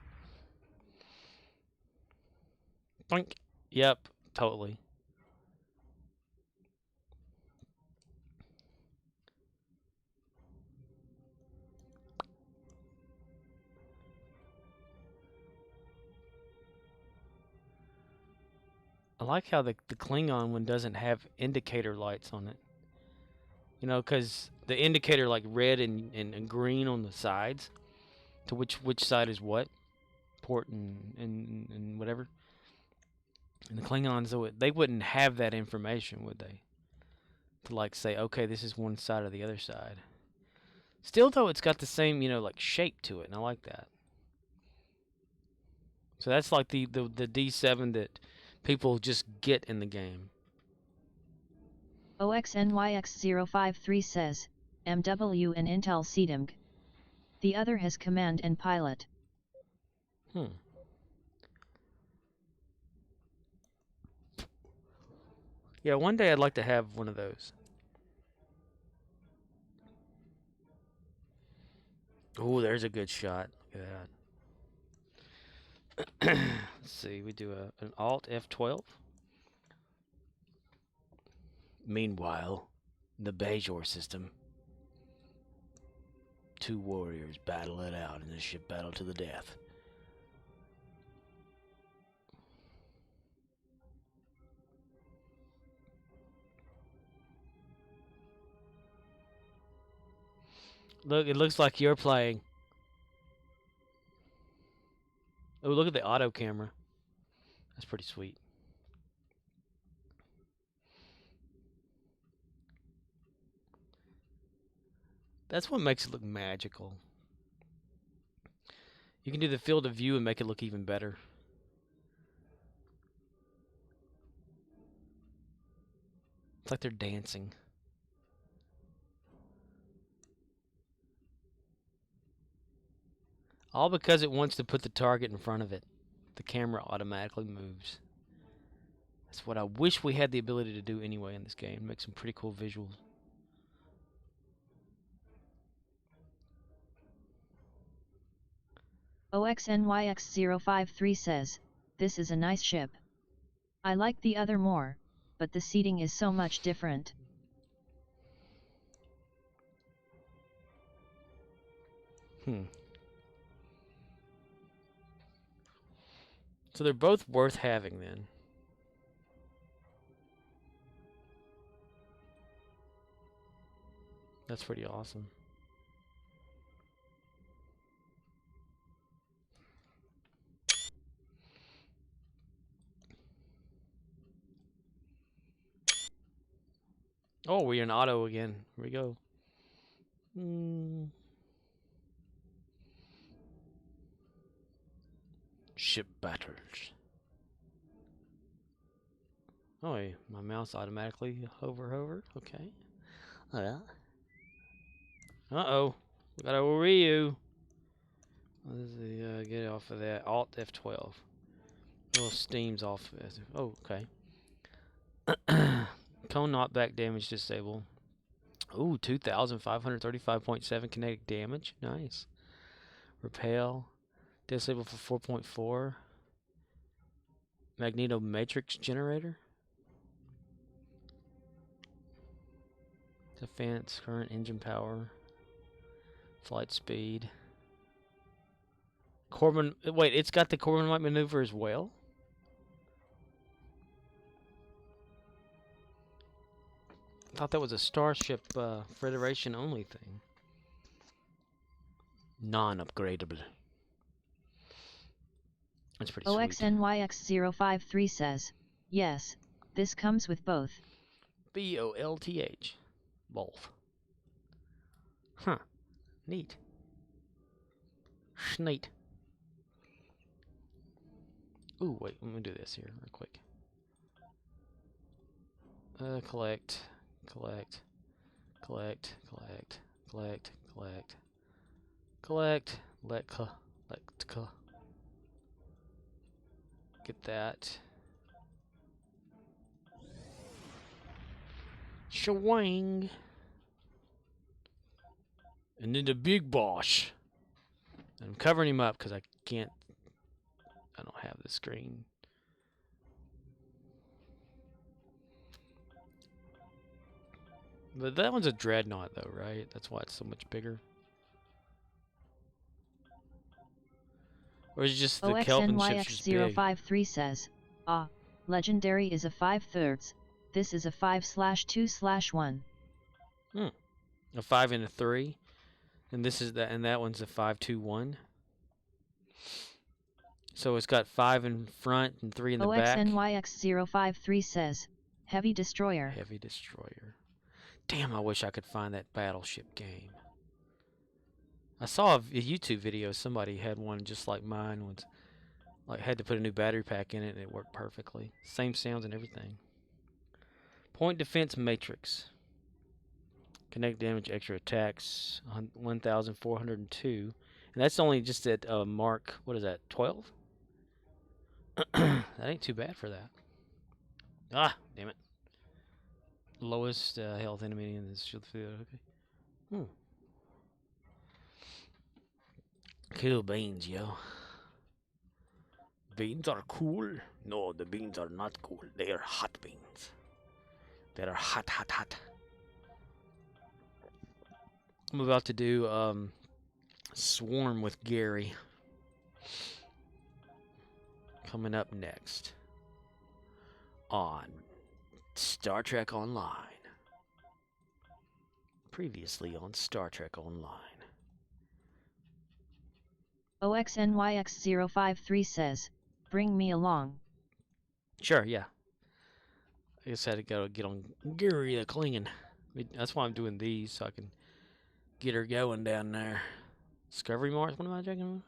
Blink. Yep, totally. I like how the Klingon one doesn't have indicator lights on it. You know, because the indicator like red and green on the sides, to which side is what, port and whatever. And the Klingons, they wouldn't have that information, would they? To like say, okay, this is one side or the other side. Still, though, it's got the same, you know, like shape to it, and I like that. So that's like the D7 that people just get in the game. OXNYX053 says, "MW and Intel CDMG. The other has command and pilot." Yeah, one day I'd like to have one of those. Oh, there's a good shot. Look at that. Let's see, we do an Alt F12. Meanwhile, in the Bajor system, two warriors battle it out in a ship battle to the death. Look, it looks like you're playing. Oh, look at the auto camera. That's pretty sweet. That's what makes it look magical. You can do the field of view and make it look even better. It's like they're dancing. All because it wants to put the target in front of it. The camera automatically moves. That's what I wish we had the ability to do anyway in this game. Make some pretty cool visuals. OXNYX053 says, "This is a nice ship. I like the other more, but the seating is so much different." So they're both worth having then. That's pretty awesome. Oh, we're in auto again. Here we go. Ship battles. Oh, wait, my mouse automatically hover. Okay. Uh-oh. We got a Ryu. Let's see, get off of that. Alt F12. Little steam's off. Oh, okay. Cone knockback damage disabled. Ooh, 2,535.7 kinetic damage. Nice. Repel. Disable for 4.4. Magneto Matrix Generator. Defense, current engine power. Flight speed. Corbin. Wait, it's got the Corbin light maneuver as well? I thought that was a Starship Federation only thing. Non-upgradable. That's pretty sweet. OXNYX053 says, yes, this comes with both. BOLTH. Both. Huh. Neat. Schneat. Ooh, wait, let me do this here real quick. Collect. Get that. Shwang. And then the big boss. And I'm covering him up because I don't have the screen. But that one's a dreadnought though, right? That's why it's so much bigger. Or is it just the Kelvin ships just big? OXNYX053 says, legendary is a 5/3. This is a 5/2/1. A 5 and a 3. And this is that, and that one's a 5-2-1. So it's got 5 in front and 3 in the back. OXNYX053 says, heavy destroyer. Heavy destroyer. Damn, I wish I could find that battleship game. I saw a YouTube video. Somebody had one just like mine. Was like had to put a new battery pack in it, and it worked perfectly. Same sounds and everything. Point defense matrix. Kinetic damage, extra attacks, 1,402, and that's only just at mark. What is that? 12. That ain't too bad for that. Ah, damn it. Lowest health enemy in this shield field. Okay. Cool beans, yo. Beans are cool. No, the beans are not cool. They are hot beans. They are hot. I'm about to do Swarm with Gary. Coming up next on Star Trek Online. Previously on Star Trek Online. OXNYX053 says, bring me along. Sure, yeah. I just had to go get on Gary the Klingon. That's why I'm doing these, so I can get her going down there. Discovery Mars, what am I checking?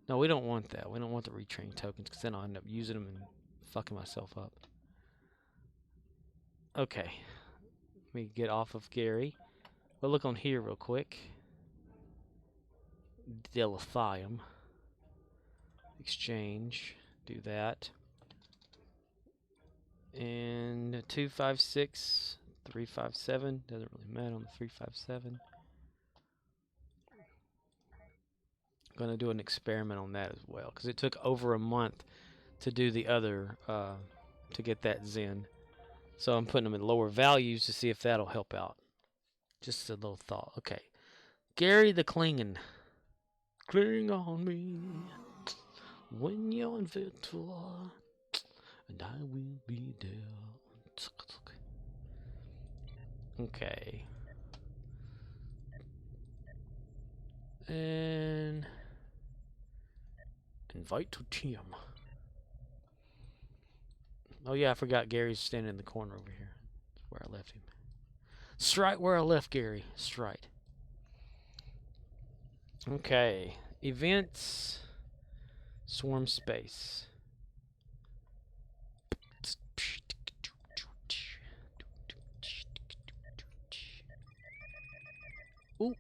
No, we don't want that. We don't want the retrain tokens, because then I'll end up using them and fucking myself up. Okay. Let me get off of Gary. We'll look on here real quick. Dilithium. Exchange. Do that. And 256, 357. Doesn't really matter on the 357. I'm going to do an experiment on that as well, because it took over a month to do the other, to get that Zen. So I'm putting them in lower values to see if that'll help out. Just a little thought. Okay. Gary the Klingon. Cling on me when you're in victory, and I will be there. Okay. And invite to team. Oh yeah, I forgot Gary's standing in the corner over here. That's where I left him. Straight where I left Gary. Straight. Okay. Events. Swarm space. Ooh.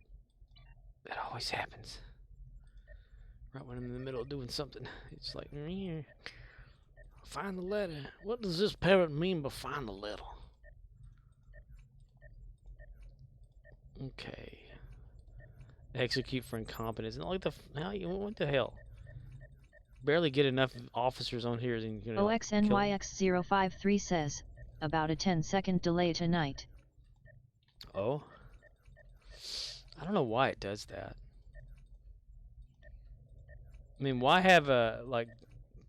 That always happens. Right when I'm in the middle of doing something. It's like, find the letter. What does this parrot mean by find the letter? Okay. Execute for incompetence. And like what the hell? Barely get enough officers on here. And, you know, OXNYX053 says, about a 10-second delay tonight. Oh? I don't know why it does that. I mean, why have a, like,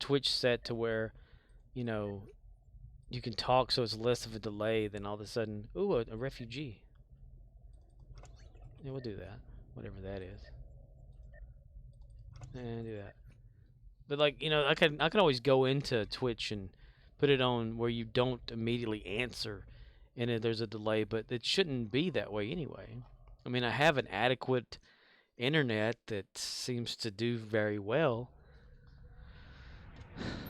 Twitch set to where, you know, you can talk so it's less of a delay than all of a sudden, ooh, a refugee. Yeah, we'll do that. Whatever that is. And do that. But, like, you know, I can always go into Twitch and put it on where you don't immediately answer and then there's a delay, but it shouldn't be that way anyway. I mean, I have an adequate internet that seems to do very well.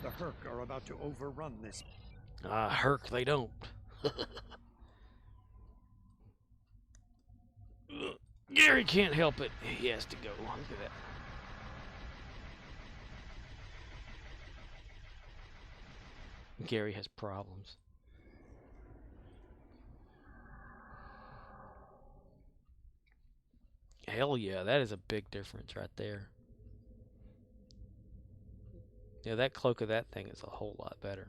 The Herc are about to overrun this. Herc, they don't. Gary can't help it. He has to go. Look at that. Gary has problems. Hell yeah, that is a big difference right there. Yeah, that cloak of that thing is a whole lot better.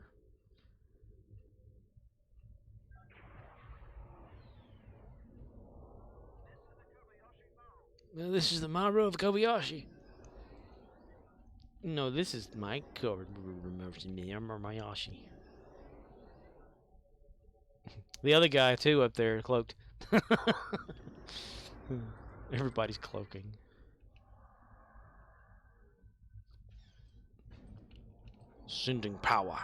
Now, this is the Maru of Kobayashi. No, this is my Kobayashi. The other guy, too, up there, cloaked. Everybody's cloaking. Sending power.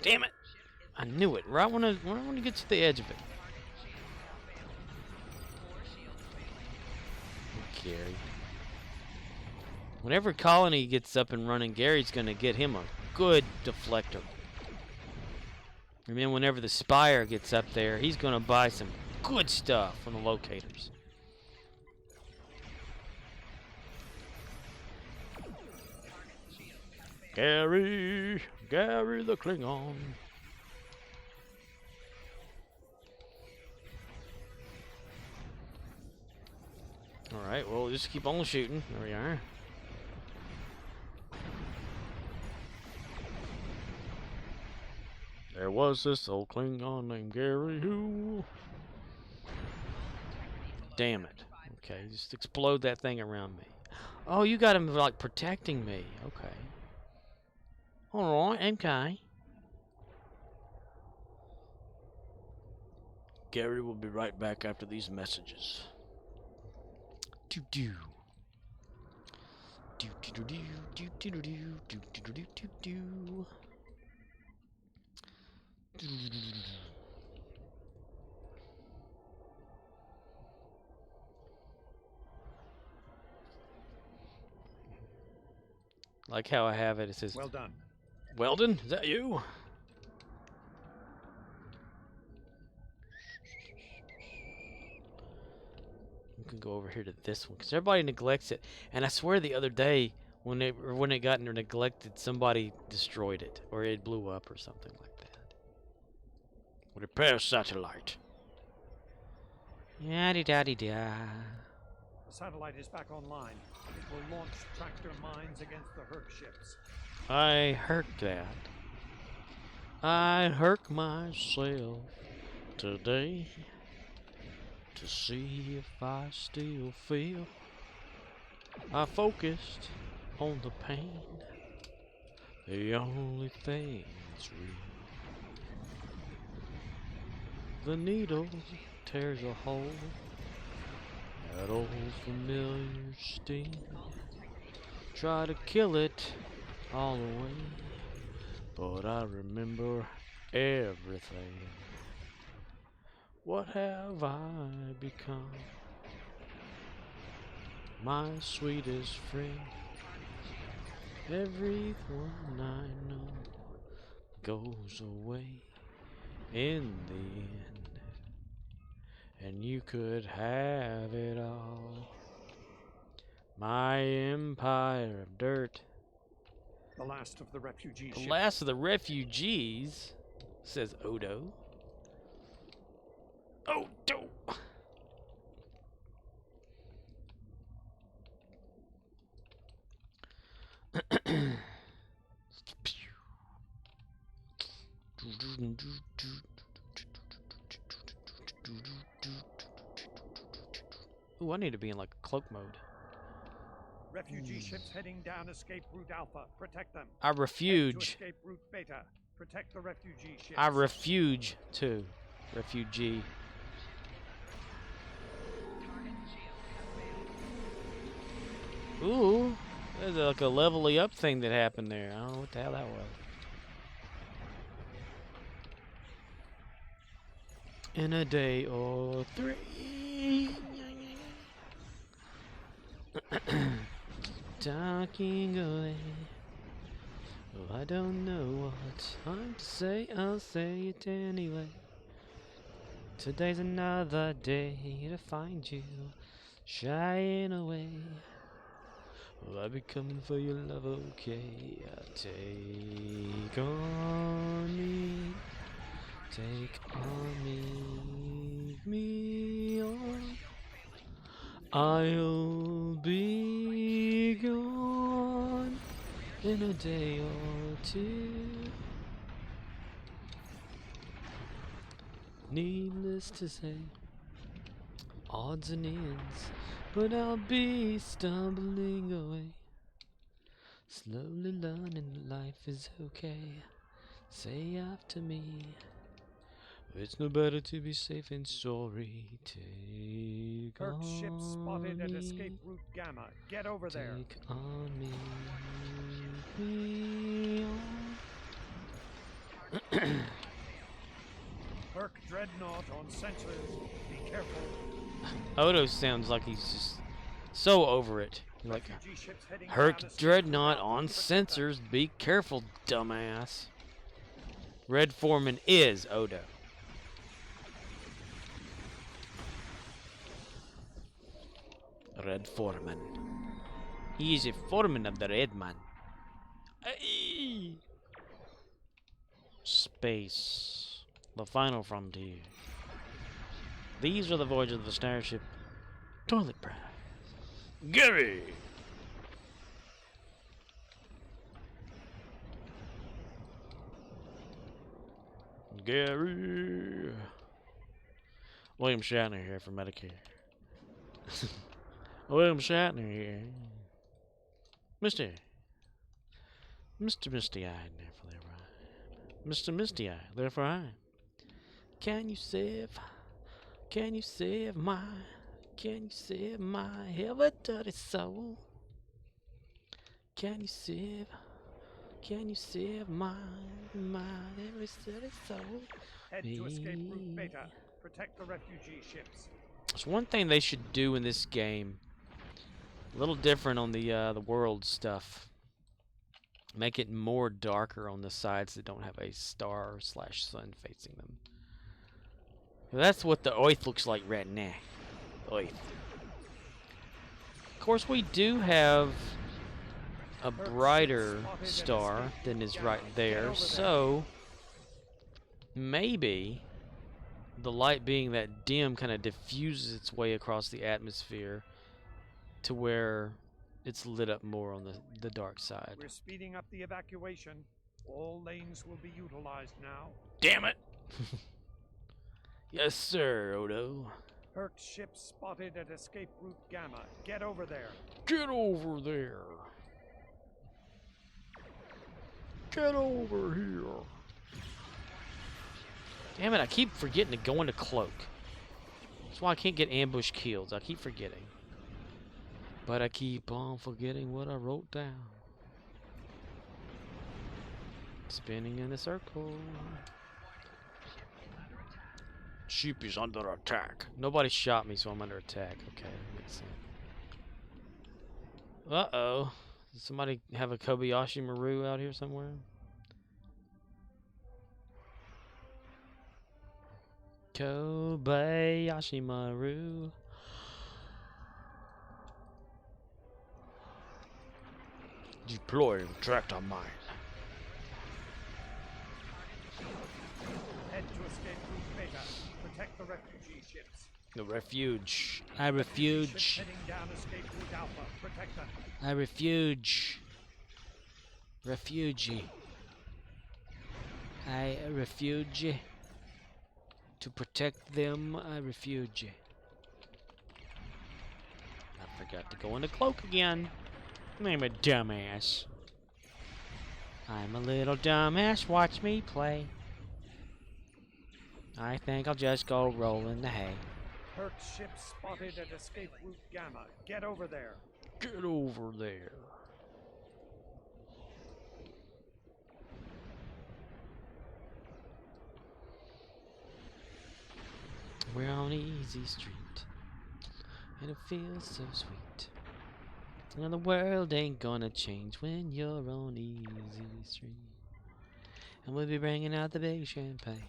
Damn it! I knew it. Right when I get to the edge of it. Gary. Whenever Colony gets up and running, Gary's gonna get him a good deflector. And then whenever the Spire gets up there, he's gonna buy some good stuff from the locators. Gary the Klingon. Alright, well, just keep on shooting. There we are. There was this old Klingon named Gary who... Damn it. Okay, just explode that thing around me. Oh, you got him, like, protecting me. Okay. Alright, okay. Gary will be right back after these messages. Do-do. Do-do-do-do, do-do-do-do, do-do-do-do-do-do. Like how I have it, it says, well done. Weldon, is that you? We can go over here to this one because everybody neglects it. And I swear the other day when it got neglected, somebody destroyed it or it blew up or something like that. Repair satellite. Yaddy-daddy-da. The satellite is back online. It will launch tractor mines against the Herc ships. I heard that. I hurt myself today to see if I still feel. I focused on the pain, the only thing that's real. The needle tears a hole, that old familiar sting. Try to kill it all away, but I remember everything. What have I become? My sweetest friend. Everyone I know goes away in the end, and you could have it all. My empire of dirt. The last of the refugee The ships. last of the refugees, says Odo. Odo! Ooh, I need to be in like cloak mode. Refugee ships heading down escape route Alpha. Protect them. I Head to refuge. escape route Beta. Protect the refugee ships. I refuge too. Refugee. Ooh, there's like a levelly up thing that happened there. I don't know what the hell that was. In a day or three. Talking away. Oh, I don't know what I'm to say. I'll say it anyway. Today's another day to find you shying away. Well, I'll be coming for your love, okay? Take on me. Take on me. Leave me on. I'll be gone in a day or two. Needless to say, odds and ends, but I'll be stumbling away. Slowly learning that life is okay. Say after me, it's no better to be safe than sorry. Take Kirk on ship spotted at me. escape route Gamma. Get over there. Take on me. Me on. Kirk Dreadnought on sensors. Be careful. Odo sounds like he's just so over it. Like, Refugee ships heading Herc down escape Dreadnought route on Alpha. Protect them. sensors. Be careful, dumbass. Red Foreman is Odo. Red Foreman. He is a foreman of the Red Man. Aye. Space. The final frontier. These are the voyages of the starship Toilet Breath. Gary! Gary! William Shatner here for Medicare. William Shatner here. Mr. Misty-Eyed, therefore they rhyme. Mr. Misty-Eyed, therefore I. Can you save my ever dirty soul? Can you save my every dirty soul? Head to escape route Beta. Protect the refugee ships. There's one thing they should do in this game. A little different on the world stuff. Make it more darker on the sides that don't have a star/sun facing them. That's what the Earth looks like right now. Earth. Of course, we do have a brighter star than is right there, so maybe the light being that dim kind of diffuses its way across the atmosphere to where it's lit up more on the dark side. We're speeding up the evacuation. All lanes will be utilized now. Damn it! Yes, sir, Odo. Herc ship spotted at escape route Gamma. Get over there. Get over there. Get over here. Damn it, I keep forgetting to go into cloak. That's why I can't get ambush kills. I keep forgetting. But I keep on forgetting what I wrote down. spinning in a circle. Ship is under attack. Nobody shot me, so I'm under attack. Okay, that makes sense. Uh-oh. Does somebody have a Kobayashi Maru out here somewhere? Kobayashi Maru. Deploy tractor mine. Head to escape route Beta. Protect the refugee ships. The refuge. I refuge. Ships heading down escape route Alpha. Protect them. I refuge. Refugee. I refuge. To protect them, I refuge. I forgot to go in the cloak again. I'm a dumbass. I'm a little dumbass. Watch me play. I think I'll just go roll in the hay. Hurt ship spotted at escape route Gamma. Get over there. Get over there. We're on Easy Street, and it feels so sweet. And the world ain't gonna change when you're on Easy Street. And we'll be bringing out the big champagne.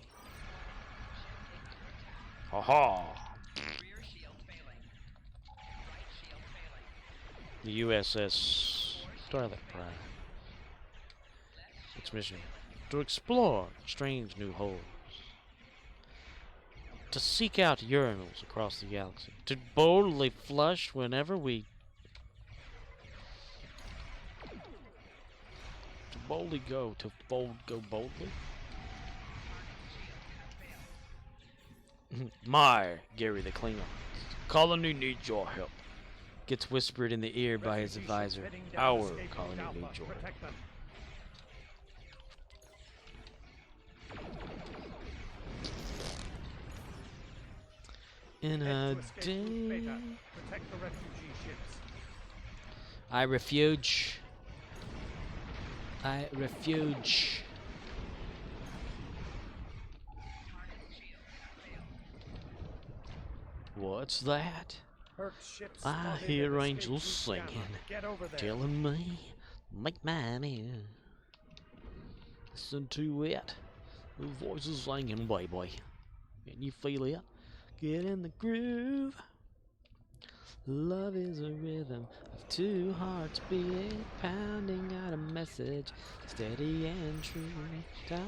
Ha ha! The USS Starlight Prime. Its mission: to explore strange new holes. To seek out urinals across the galaxy. To boldly flush whenever we... To boldly go. To go boldly? My Gary the Klingon. Colony needs your help. Gets whispered in the ear by his advisor. Our colony needs your help. In a day. Protect the refugee ships. I refuge. I refuge. What's that? Hurt ships I spotted hear at angels escape route singing, Gamma. Get over there. telling me, make mine in. Listen to it. The voices singing, baby. Can you feel it? Get in the groove. Love is a rhythm of two hearts beating, pounding out a message, steady and true. Talk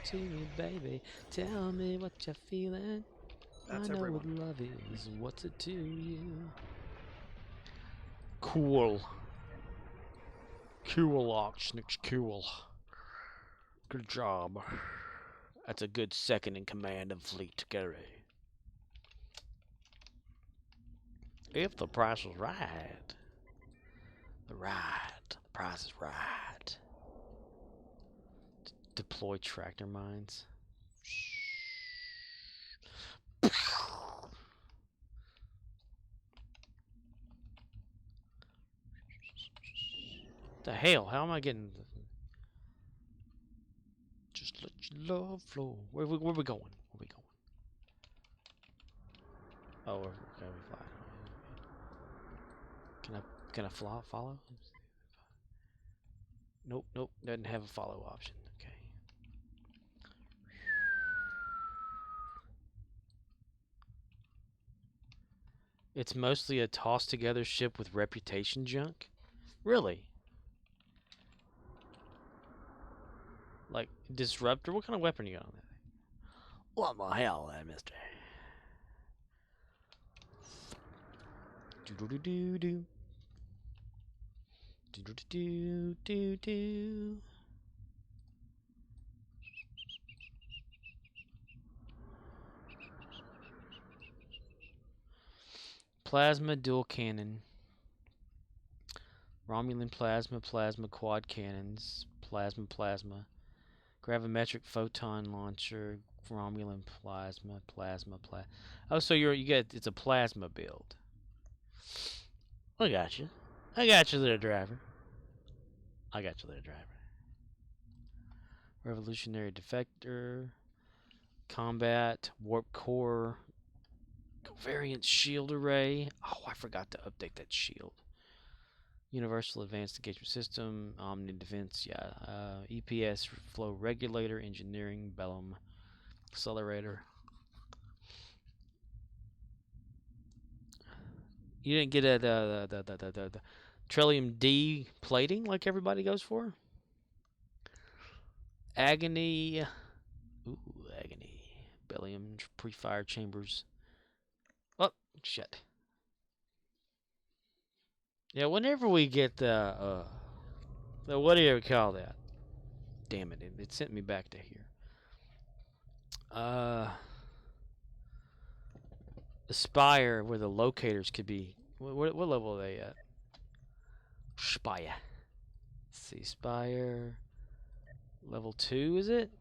to me, baby. Tell me what you're feeling. That's I know everyone. what love is. What's it to you? Cool. Cool, Oxnix, cool. Good job. That's a good second in command of Fleet, Gary. If the price is right. The price is right. Deploy tractor mines. The hell? How am I getting? Just let your love flow. Where we going? Where we going? Oh, okay, we fly. Can I follow? Nope, doesn't have a follow option. Okay. It's mostly a tossed together ship with reputation junk? Really? Like, Disruptor? What kind of weapon you got on that thing? What the hell, mister? Do-do-do-do-do. Do-do-do-do-do-do. Plasma dual cannon. Romulan plasma quad cannons. Plasma. Gravimetric photon launcher. Romulan plasma. Oh, so you get it's a plasma build. I got you. There, driver. Revolutionary Defector, Combat, Warp Core, Covariant Shield Array. Oh, I forgot to update that shield. Universal Advanced Engagement System, Omni Defense, yeah. EPS Flow Regulator, Engineering, Bellum, Accelerator. You didn't get the Trillium D plating like everybody goes for? Agony. Ooh, Agony. Bellium, pre-fire chambers. Oh, shit. Yeah, whenever we get the what do you call that? Damn it, it sent me back to here. The spire where the locators could be. What level are they at? Spire. Let's see, spire. Level 2, is it?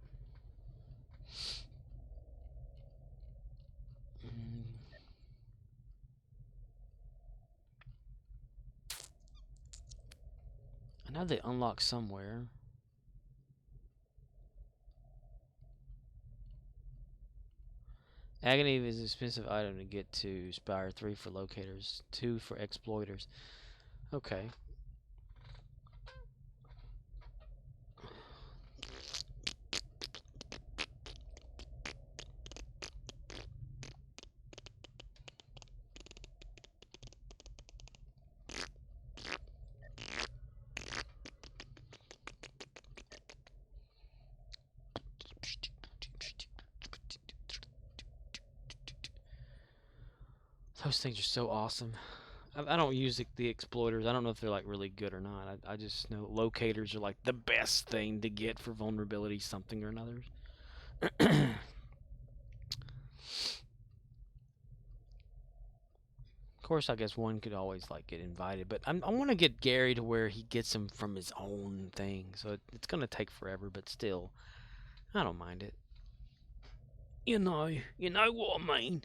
I know they unlock somewhere. Agony is an expensive item to get to. Spire 3 for locators, 2 for exploiters. Okay. Those things are so awesome. I don't use the exploiters. I don't know if they're like really good or not. I just know locators are like the best thing to get for vulnerability something or another. Of course, I guess one could always like get invited, but I want to get Gary to where he gets them from his own thing. So it's gonna take forever, but still, I don't mind it. You know what I mean.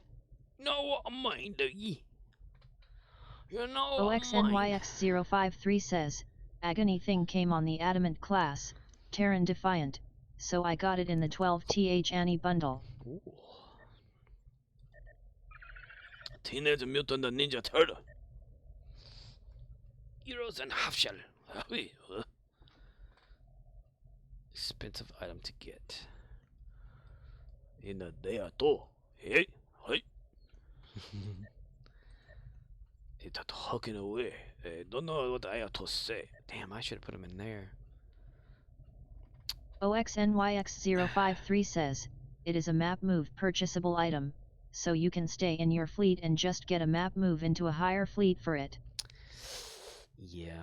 You know what I mean, do you? You know what I mean. OXNYX053 says, Agony thing came on the Adamant class, Terran Defiant, so I got it in the 12th Annie bundle. Ooh. Teenage Mutant Ninja Turtle. Heroes and half shell. Expensive item to get. In a day or two. Hey, hey. It's talking away. I don't know what I have to say. Damn, I should have put him in there. OXNYX053 says, it is a map move purchasable item, so you can stay in your fleet and just get a map move into a higher fleet for it. Yeah.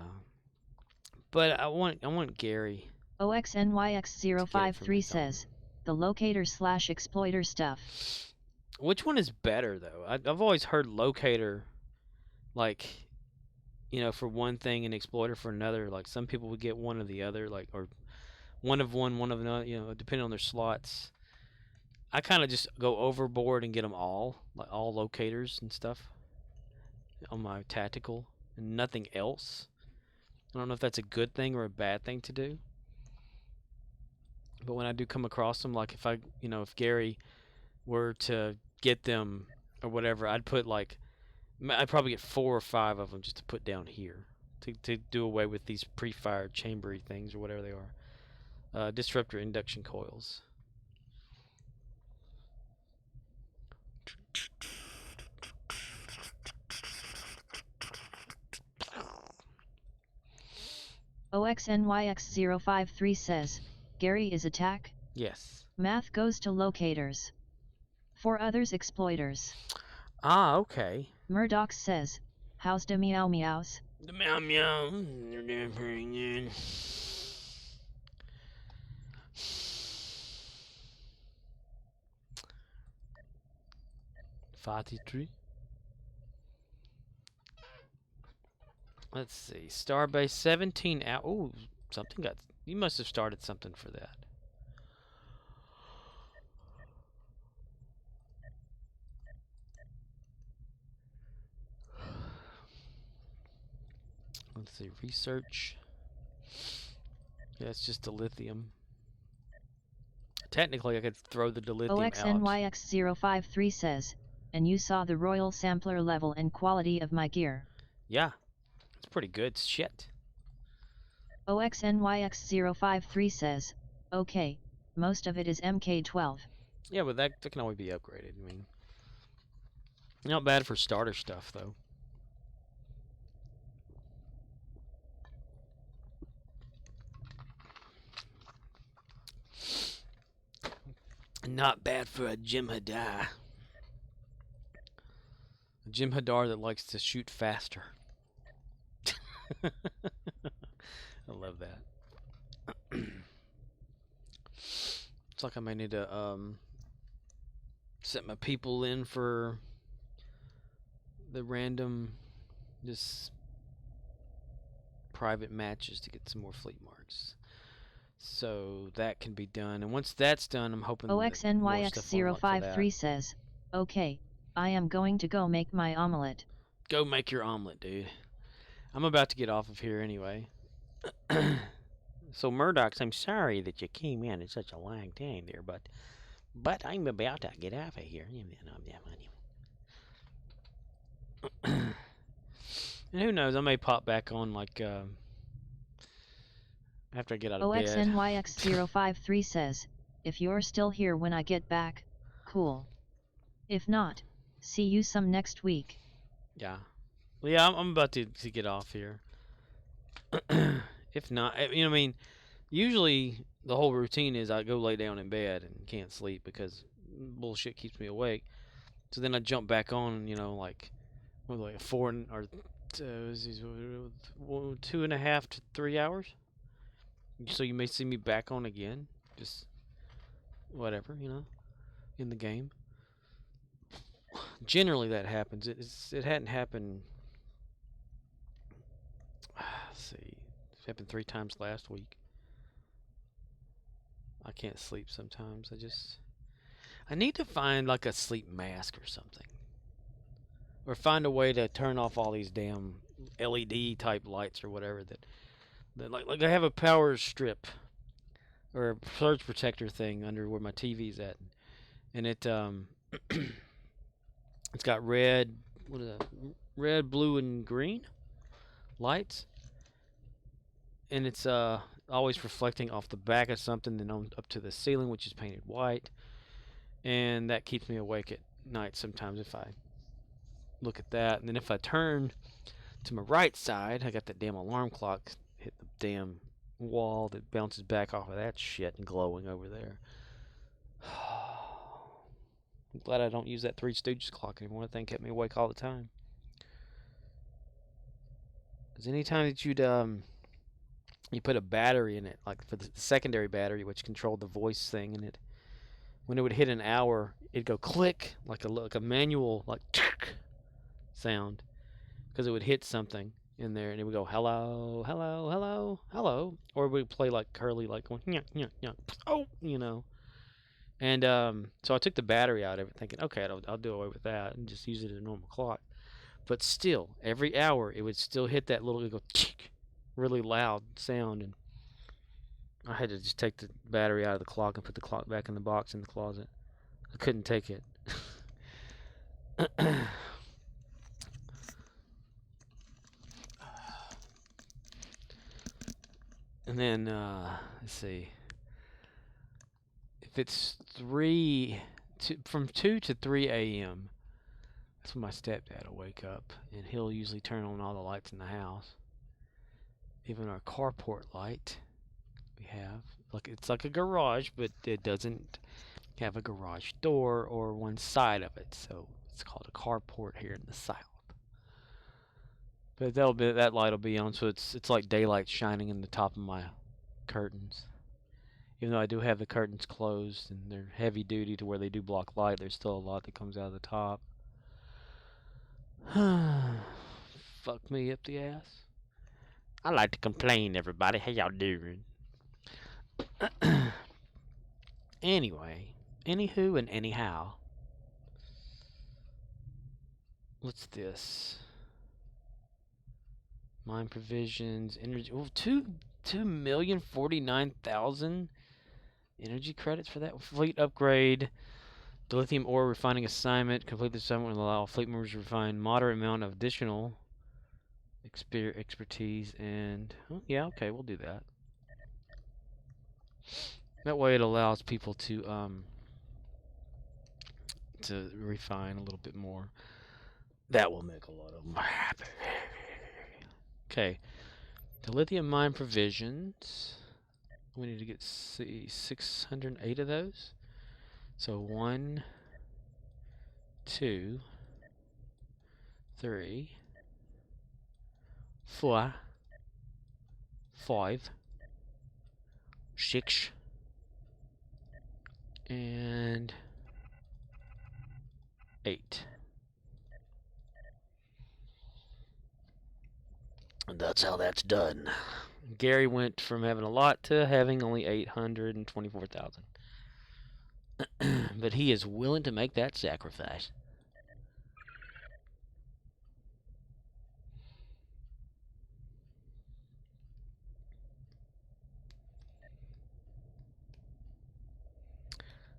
But I want Gary. OXNYX053 says, the locator/exploiter stuff. Which one is better though? I've always heard locator, like, you know, for one thing and exploiter for another. Like some people would get one or the other, like, or one of one, one of another. You know, depending on their slots. I kind of just go overboard and get them all, like all locators and stuff, on my tactical and nothing else. I don't know if that's a good thing or a bad thing to do. But when I do come across them, like if Gary were to get them or whatever, I'd probably get 4 or 5 of them just to put down here to do away with these pre-fire chambery things or whatever they are. Disruptor induction coils. OXNYX053 says, Gary is attack? Yes. Math goes to locators. For others exploiters. Ah, okay. Murdoch says, how's the meow meows? The meow meow. They're doing pretty good. $43. Let's see. Starbase 17 out. Ooh, something got. You must have started something for that. Let's see. Research. Yeah, it's just the lithium. technically I could throw the dilithium out. OXNYX053 says, and you saw the royal sampler level and quality of my gear. Yeah, it's pretty good shit. OXNYX053 says, okay, most of it is MK12. Yeah, but that can always be upgraded. I mean, not bad for starter stuff, though. Not bad for a Jem'Hadar. A Jem'Hadar that likes to shoot faster. I love that. It's like I may need to set my people in for the random just private matches to get some more fleet marks. So that can be done, and once that's done, I'm hoping OXNYX053 says, okay, I am going to go make my omelet. Go make your omelet, dude. I'm about to get off of here anyway. So Murdoch, I'm sorry that you came in at such a long time there, but I'm about to get off of here. And who knows, I may pop back on like after I get out of bed. OXNYX053 says, if you're still here when I get back, cool. If not, see you some next week. Yeah. Well, yeah, I'm about to get off here. If not, you know, I mean, usually the whole routine is I go lay down in bed and can't sleep because bullshit keeps me awake. So then I jump back on, you know, like 2.5 to 3 hours. So you may see me back on again, just whatever, you know, in the game. Generally that happens. It hadn't happened. Let's see, it happened 3 times last week. I can't sleep sometimes. I need to find like a sleep mask or something, or find a way to turn off all these damn LED type lights or whatever that like I have a power strip or a surge protector thing under where my TV's at, and it it's got red, blue, and green lights, and it's always reflecting off the back of something, then on up to the ceiling, which is painted white, and that keeps me awake at night sometimes if I look at that. And then if I turn to my right side, I got that damn alarm clock hit the damn wall that bounces back off of that shit and glowing over there. I'm glad I don't use that Three Stooges clock anymore. That thing kept me awake all the time. Because anytime that you put a battery in it, like for the secondary battery, which controlled the voice thing in it, when it would hit an hour, it'd go click, like a manual, like sound, because it would hit something in there, and it would go hello, hello, hello, hello, or it would play like curly, like going oh, you know. And so I took the battery out of it, thinking, okay, I'll do away with that and just use it as a normal clock. But still, every hour it would still hit that little really loud sound, and I had to just take the battery out of the clock and put the clock back in the box in the closet. I couldn't take it. And then let's see. If it's from 2 to 3 a.m., that's when my stepdad will wake up, and he'll usually turn on all the lights in the house. Even our carport light we have, it's like a garage, but it doesn't have a garage door or one side of it, so it's called a carport here in the South. But that light will be on, so it's like daylight shining in the top of my curtains. Even though I do have the curtains closed and they're heavy duty to where they do block light, there's still a lot that comes out of the top. Fuck me up the ass. I like to complain, everybody. How y'all doing? Anyway, anywho and anyhow. What's this? Mine provisions, energy. Oh, 2,049,000 Energy credits for that. Fleet upgrade. The lithium ore refining assignment. Complete the assignment will allow fleet members to refine moderate amount of additional expertise and... Oh, yeah, okay, we'll do that. That way it allows people to refine a little bit more. That will make a lot of them happy. Okay. The lithium mine provisions. We need to get 608 of those. So 1, 2, 3, 4, 5, 6, and 8. And that's how that's done. Gary went from having a lot to having only 824,000. But he is willing to make that sacrifice.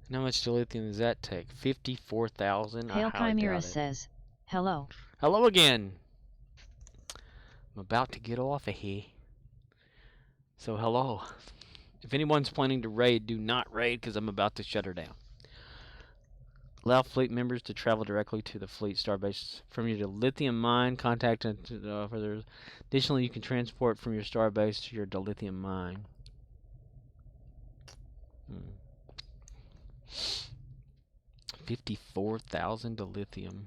And how much lithium does that take? 54,000? Hail Chimera says, hello. Hello again. I'm about to get off of here. So hello. If anyone's planning to raid, do not raid because I'm about to shut her down. Allow fleet members to travel directly to the fleet starbase from your lithium mine. Contact further. Additionally, you can transport from your starbase to your dilithium mine. 54,000 dilithium.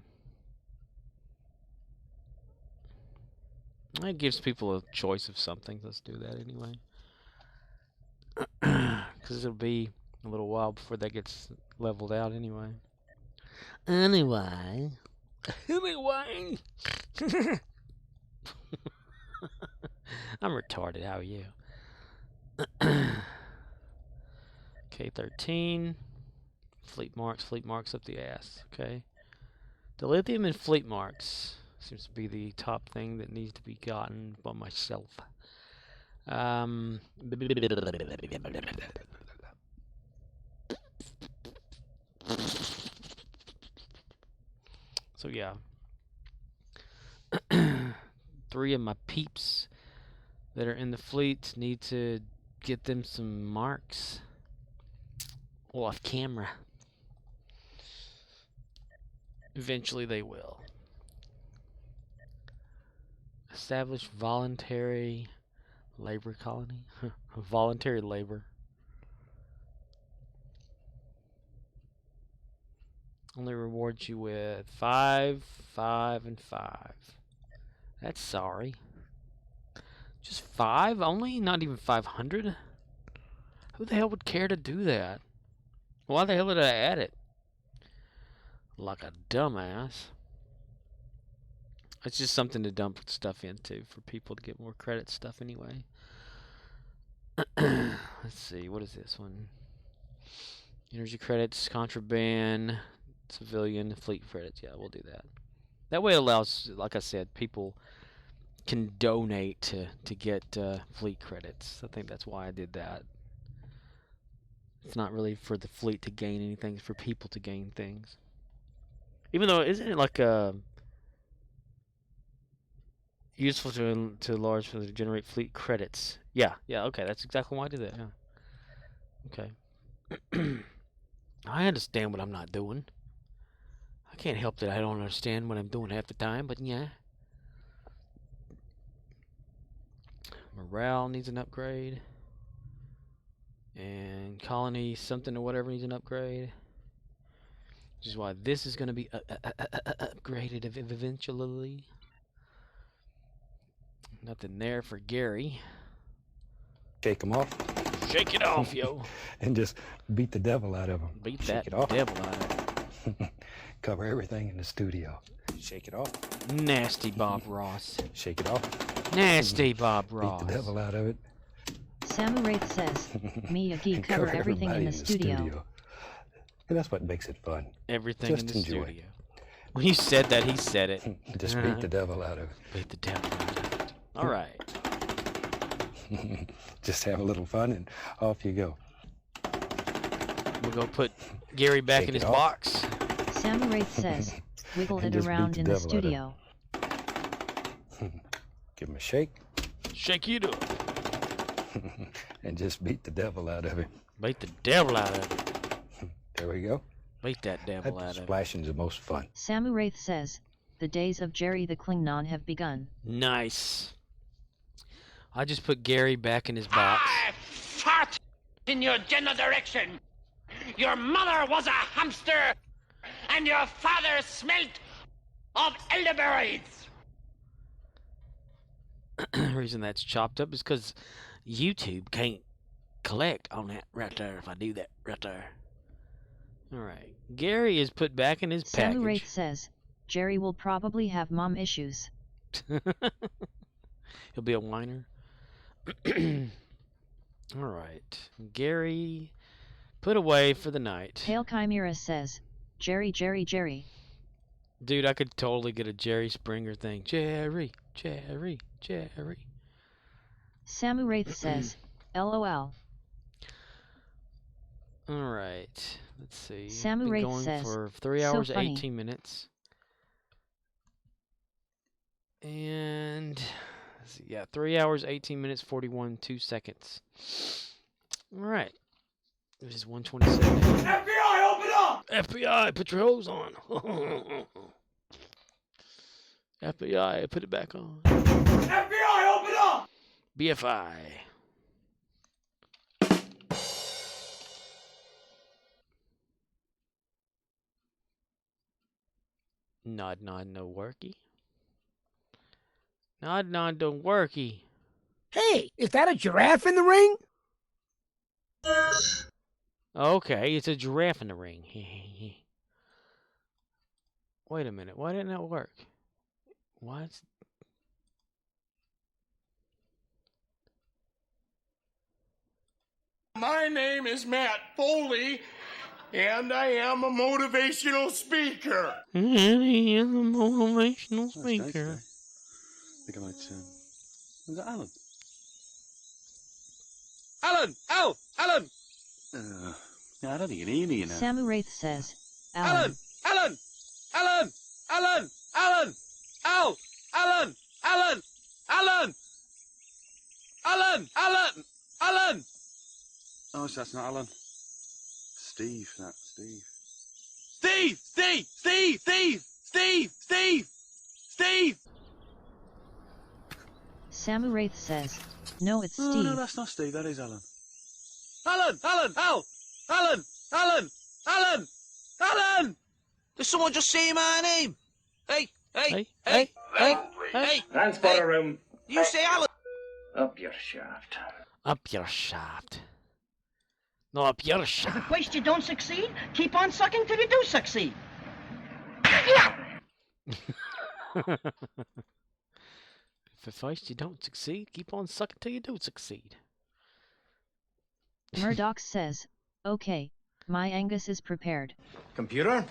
That gives people a choice of something. Let's do that anyway. Because it'll be a little while before that gets leveled out anyway. Anyway. I'm retarded. How are you? Okay, 13. Fleet marks up the ass. Okay. The lithium and fleet marks seems to be the top thing that needs to be gotten by myself. So yeah. 3 of my peeps that are in the fleet need to get them some marks off camera. Eventually they will. Establish voluntary labor colony. Voluntary labor. Only rewards you with 5, 5, and 5. That's sorry. Just 5 only? Not even 500? Who the hell would care to do that? Why the hell did I add it? Like a dumbass. It's just something to dump stuff into for people to get more credit stuff anyway. Let's see, what is this one? Energy credits, contraband, civilian, fleet credits. Yeah, we'll do that. That way it allows, like I said, people can donate to get fleet credits. I think that's why I did that. It's not really for the fleet to gain anything, it's for people to gain things. Even though, isn't it like useful to large to generate fleet credits? Yeah, okay, that's exactly why I did that. Yeah. Okay. I understand what I'm not doing. I can't help that I don't understand what I'm doing half the time, but yeah. Morale needs an upgrade. And colony something or whatever needs an upgrade. Which is why this is going to be upgraded eventually. Nothing there for Gary. Shake him off. Shake it off, yo. And just beat the devil out of him. Beat that devil out of him. Cover everything in the studio. Shake it off. Nasty Bob Ross. Shake it off. Nasty Bob Ross. Beat the devil out of it. Samuraith says, Miyagi cover everything in the studio. And that's what makes it fun. Everything just in the enjoy. studio. When you said that, he said it. Just beat the devil out of it. Beat the devil out of it. All right. Just have a little fun and off you go. I'm gonna go put Gary back Take in it his off. box. Samuraith says, wiggle And it just beat around the in the devil out of it. studio. Give him a shake Shake you to it. and just beat the devil out of him. Beat the devil out of it. There we go. Beat that devil out of it. Splashing's the most fun. Samuraith says, the days of Jerry the Klingon have begun. Nice. I just put Gary back in his box. I fart in your general direction. Your mother was a hamster, and your father smelt of elderberries. The reason that's chopped up is because YouTube can't collect on that right there if I do that right there. Alright. Gary is put back in his package. Samuraith says, Jerry will probably have mom issues. He'll be a whiner. Alright. Gary put away for the night. Pale Chimera says, Jerry, Jerry, Jerry. Dude, I could totally get a Jerry Springer thing. Jerry, Jerry, Jerry. Samuraith says, LOL. Alright. Let's see. Samuraith Been going says, for 3 "So hours, funny." 18 minutes. And let's see, yeah, 3 hours, 18 minutes, 2 seconds. Alright. It is 1:27. FBI, open up! FBI, put your hose on. FBI, put it back on. FBI, open up! BFI. Nod, nod, no worky. Nod, nod, don't worky. Hey, is that a giraffe in the ring? Okay, it's a giraffe in the ring. Wait a minute, why didn't that work? What? My name is Matt Foley, and I am a motivational speaker. I am a motivational speaker. I think I might, was that Alan? Alan! Al! Alan! Yeah, I don't think you need you know. Samuraith says, Alan! Alan! Alan! Alan! Alan! Al! Alan! Alan! Alan! Alan! Alan! Alan! Oh, so that's not Alan. Steve, that's Steve. Steve! Steve! Steve! Steve! Steve! Steve! Steve! Samuraith says, no, it's Oh, Steve. no, that's not Steve, that is Alan. Alan! Alan! Al! Alan! Alan! Alan! Alan! Did someone just say my name? Hey! Hey! Hey! Hey! Hey! Transporter room. You say Alan? Up your shaft. Up your shaft. No, up your shaft. If first you don't succeed, keep on sucking till you do succeed. If at first you don't succeed, keep on sucking till you do succeed. Murdoch says, okay, my Angus is prepared. Computer?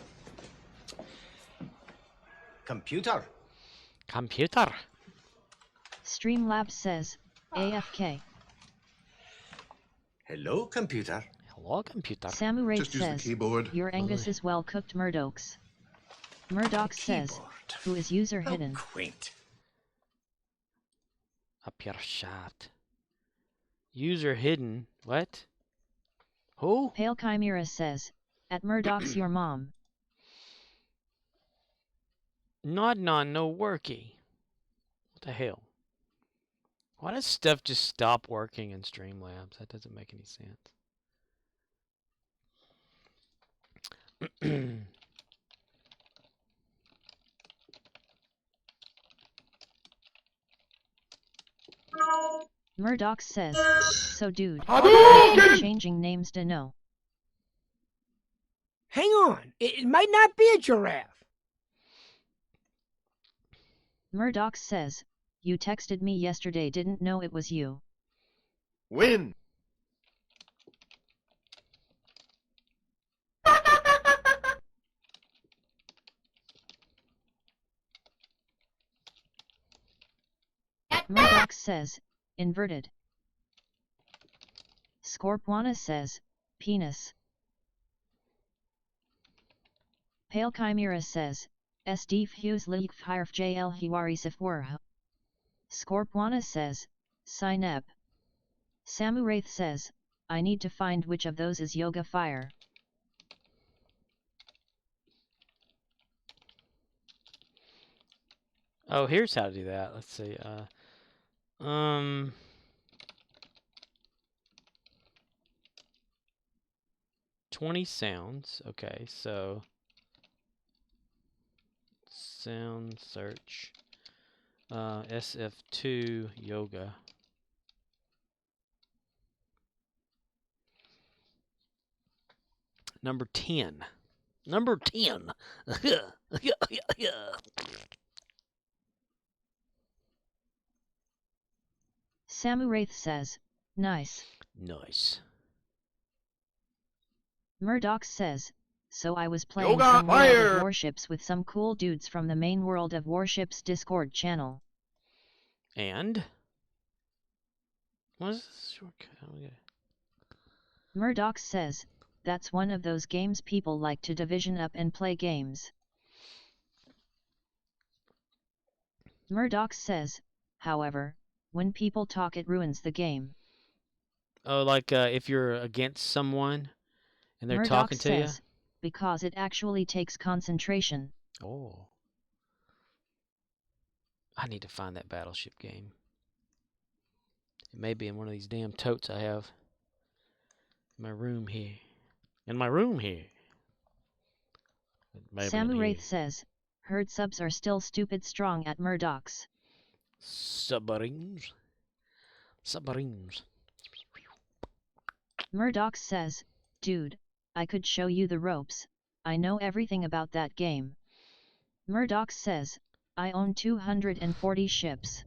Computer? Computer. Streamlabs says, AFK. Hello, computer. Hello, computer. Samuraith Just use the says, keyboard. your Angus is well cooked, Murdochs. Murdoch says, who is user hidden. Quaint. Up your shaft. User hidden. What? Who? Pale Chimera says, at Murdoch's your mom. Nod, nod, no worky. What the hell? Why does stuff just stop working in Streamlabs? That doesn't make any sense. Murdoch says, so dude, Hadouken! keep changing names to know. Hang on, it might not be a giraffe. Murdoch says, you texted me yesterday, didn't know it was you. Win. Murdoch says, inverted. Scorpwana says, penis. Pale Chimera says, SD Fuse Leak Hirf JL Hiwari Sifwarha. Scorpwana says, Sineb. Samuraith says, I need to find which of those is Yoga Fire. Oh, here's how to do that. Let's see. 20 sounds. Okay, so sound search. SF2 yoga. Number 10. Number 10. Samuraith says, nice. Nice. Murdoch says, so I was playing Yoga some World Fire! of Warships with some cool dudes from the main World of Warships Discord channel. And? What is this shortcut? Okay. Murdoch says, that's one of those games people like to division up and play games. Murdoch says, however, when people talk it ruins the game. Oh, like if you're against someone and they're Murdoch talking to says, because it actually takes concentration. you? Oh. I need to find that Battleship game. It may be in one of these damn totes I have in my room here. In my room here. Samuraith says, herd subs are still stupid strong at Murdoch's. Submarines. Submarines. Murdoch says, dude, I could show you the ropes, I know everything about that game. Murdoch says, I own 240 ships.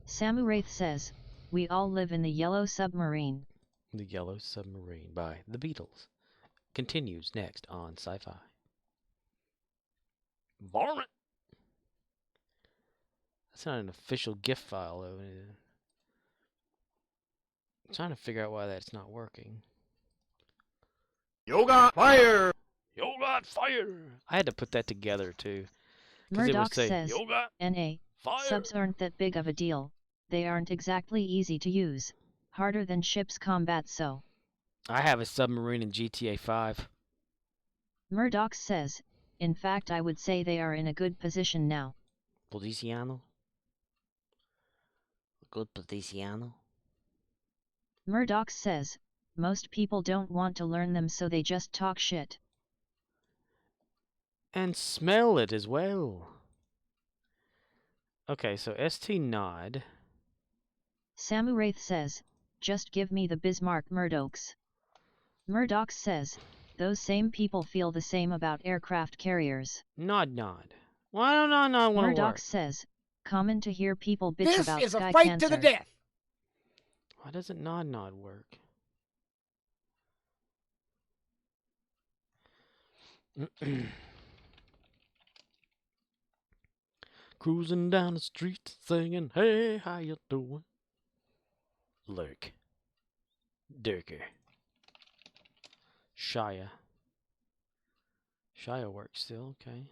Samuraith says, we all live in the Yellow Submarine. The Yellow Submarine by The Beatles. Continues next on Sci-Fi. Varmint! That's not an official GIF file, though. I'm trying to figure out why that's not working. Yoga Fire! Yoga Fire! I had to put that together, too. Murdoch say, says, Yoga NA, Fire! subs aren't that big of a deal. They aren't exactly easy to use. Harder than ships combat so. I have a submarine in GTA 5. Murdoch says, in fact I would say they are in a good position now. Policiano? Good Policiano? Murdoch says, most people don't want to learn them so they just talk shit. And smell it as well. Okay, so ST Nod. Samuraith says, just give me the Bismarck Murdochs. Murdoch says, those same people feel the same about aircraft carriers. Nod Nod. Why don't Nod Nod want to Murdoch work? says, common to hear people bitch about This is sky a fight cancer. to the death. Why doesn't Nod Nod work? Cruising down the street singing, hey, how you doing? Lurk. Durker. Shia. Shia works still, okay.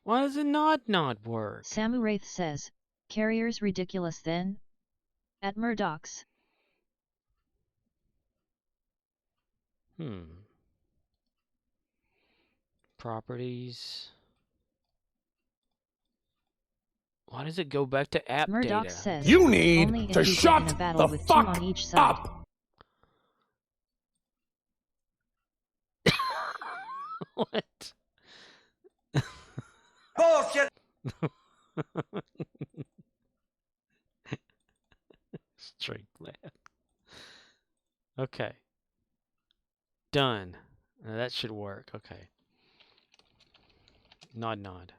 Why does it Nod Nod work? Samuraith says, carriers ridiculous then? At Murdoch's. Properties. Why does it go back to app Murdoch data? says, You only need if to you get shut in a battle the with fuck two on each side. up. What? Bullshit! Straight laugh. Okay. Done. Now that should work. Okay. Nod nod.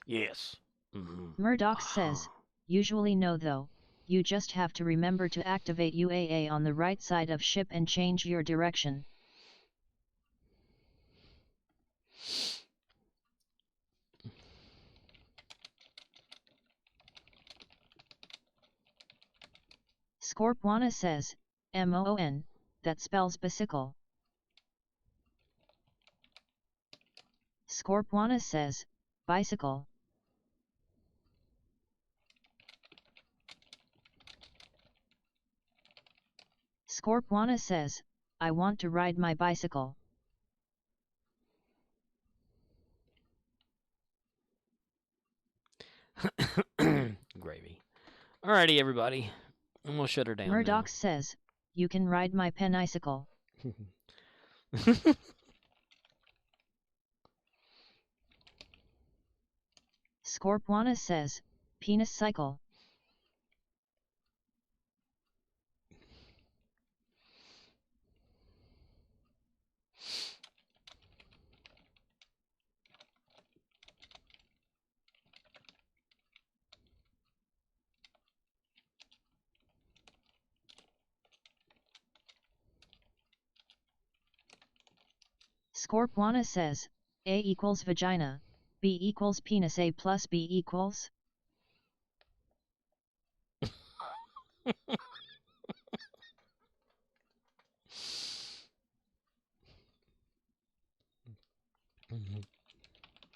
Yes. Murdoch says, usually no though, you just have to remember to activate UAA on the right side of ship and change your direction. Scorpwana says, MON, that spells bicycle. Scorpwana says, bicycle. Scorpwana says, I want to ride my bicycle. Gravy. Alrighty, everybody. I'm gonna shut her down. Murdoch says, you can ride my penicicle. Scorpwana says, penis cycle. Scorpwana says, A equals vagina, B equals penis, A plus B equals.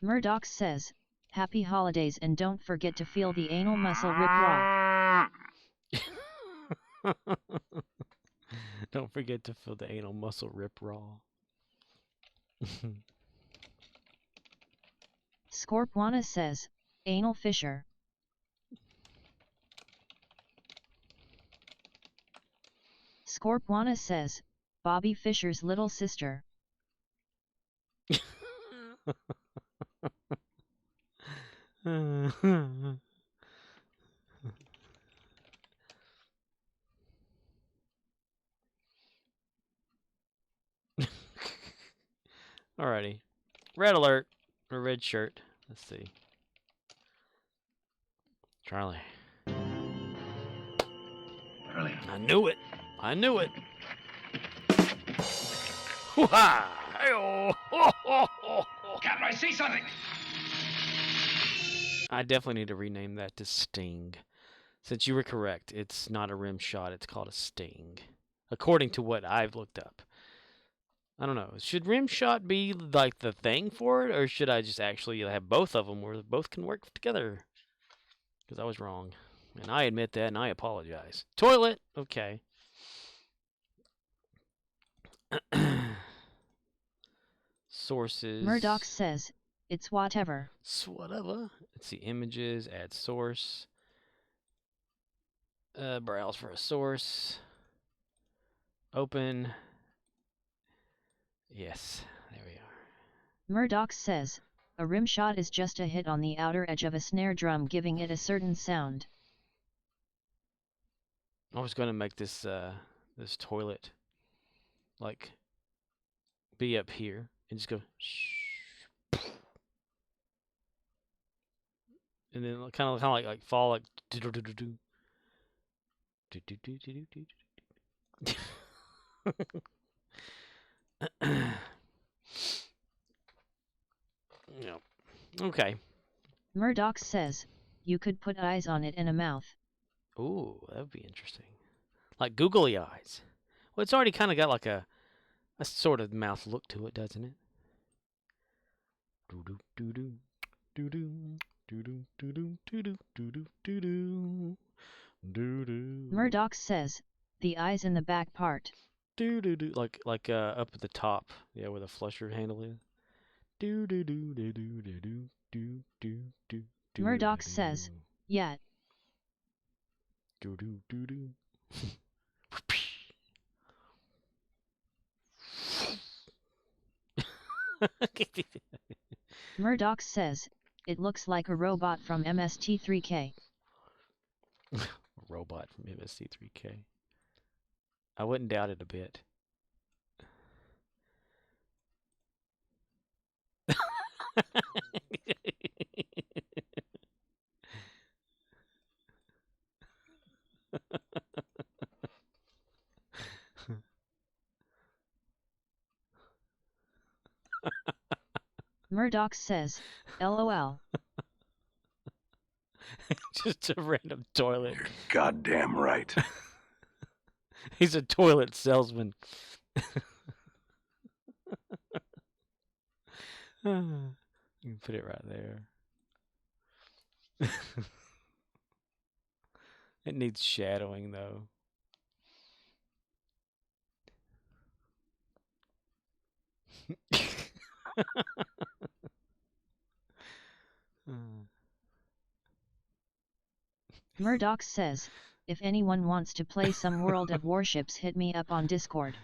Murdoch says, happy holidays and don't forget to feel the anal muscle rip raw. Don't forget to feel the anal muscle rip raw. Scorpwana says, anal fissure. Scorpwana says, Bobby Fischer's little sister. Alrighty. Red alert. Or red shirt. Let's see. Charlie. Charlie. I knew it. I knew it. Hoo-ha! Hey-oh! Captain, I see something! I definitely need to rename that to Sting. Since you were correct, it's not a rim shot, it's called a Sting. According to what I've looked up. I don't know. Should rim shot be like the thing for it, or should I just actually have both of them where both can work together? Because I was wrong. And I admit that, and I apologize. Toilet! Okay. Sources. Murdoch says, it's whatever. It's whatever. Let's see. Images, add source. Browse for a source. Open. Yes, there we are. Murdoch says, a rim shot is just a hit on the outer edge of a snare drum giving it a certain sound. I was going to make this this toilet like be up here and just go shh, and then kind of like fall like do do do do do do do do do do do. Yep. Okay. Murdoch says, you could put eyes on it and a mouth. Ooh, that would be interesting. Like googly eyes. Well, it's already kind of got like a sort of mouth look to it, doesn't it? Doo doo doo doo doo doo doo doo doo doo doo doo doo doo doo. Murdoch says, the eyes in the back part. Do do do, like up at the top, yeah, where the flusher handle is. Do do do do do do do do do do. Murdoch says, yet. Do do do do. Murdoch says, it looks like a robot from MST3K. A robot from MST3K. I wouldn't doubt it a bit. Murdoch says, LOL. Just a random toilet. You're goddamn right. He's a toilet salesman. You can put it right there. It needs shadowing, though. Murdoch says, if anyone wants to play some World of Warships, hit me up on Discord.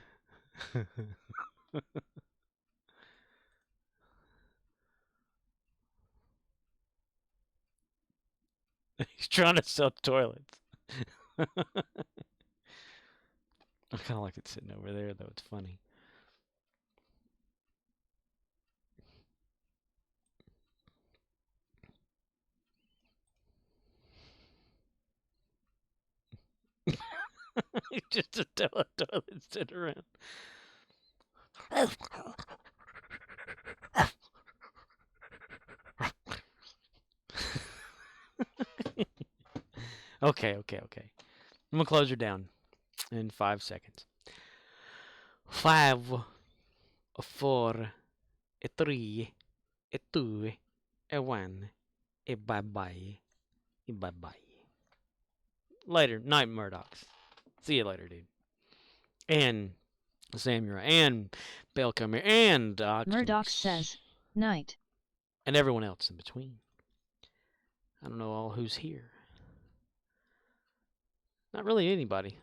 He's trying to sell toilets. I kind of like it sitting over there, though. It's funny. Just a toilet sitting around. Okay. I'm gonna close her down in 5 seconds. 5, 4, 3, 2, 1, bye-bye. Bye-bye. Later. Night, Murdochs. See you later, dude. And Samurai, and Belcomer, and Murdoch says, night. And everyone else in between. I don't know all who's here. Not really anybody.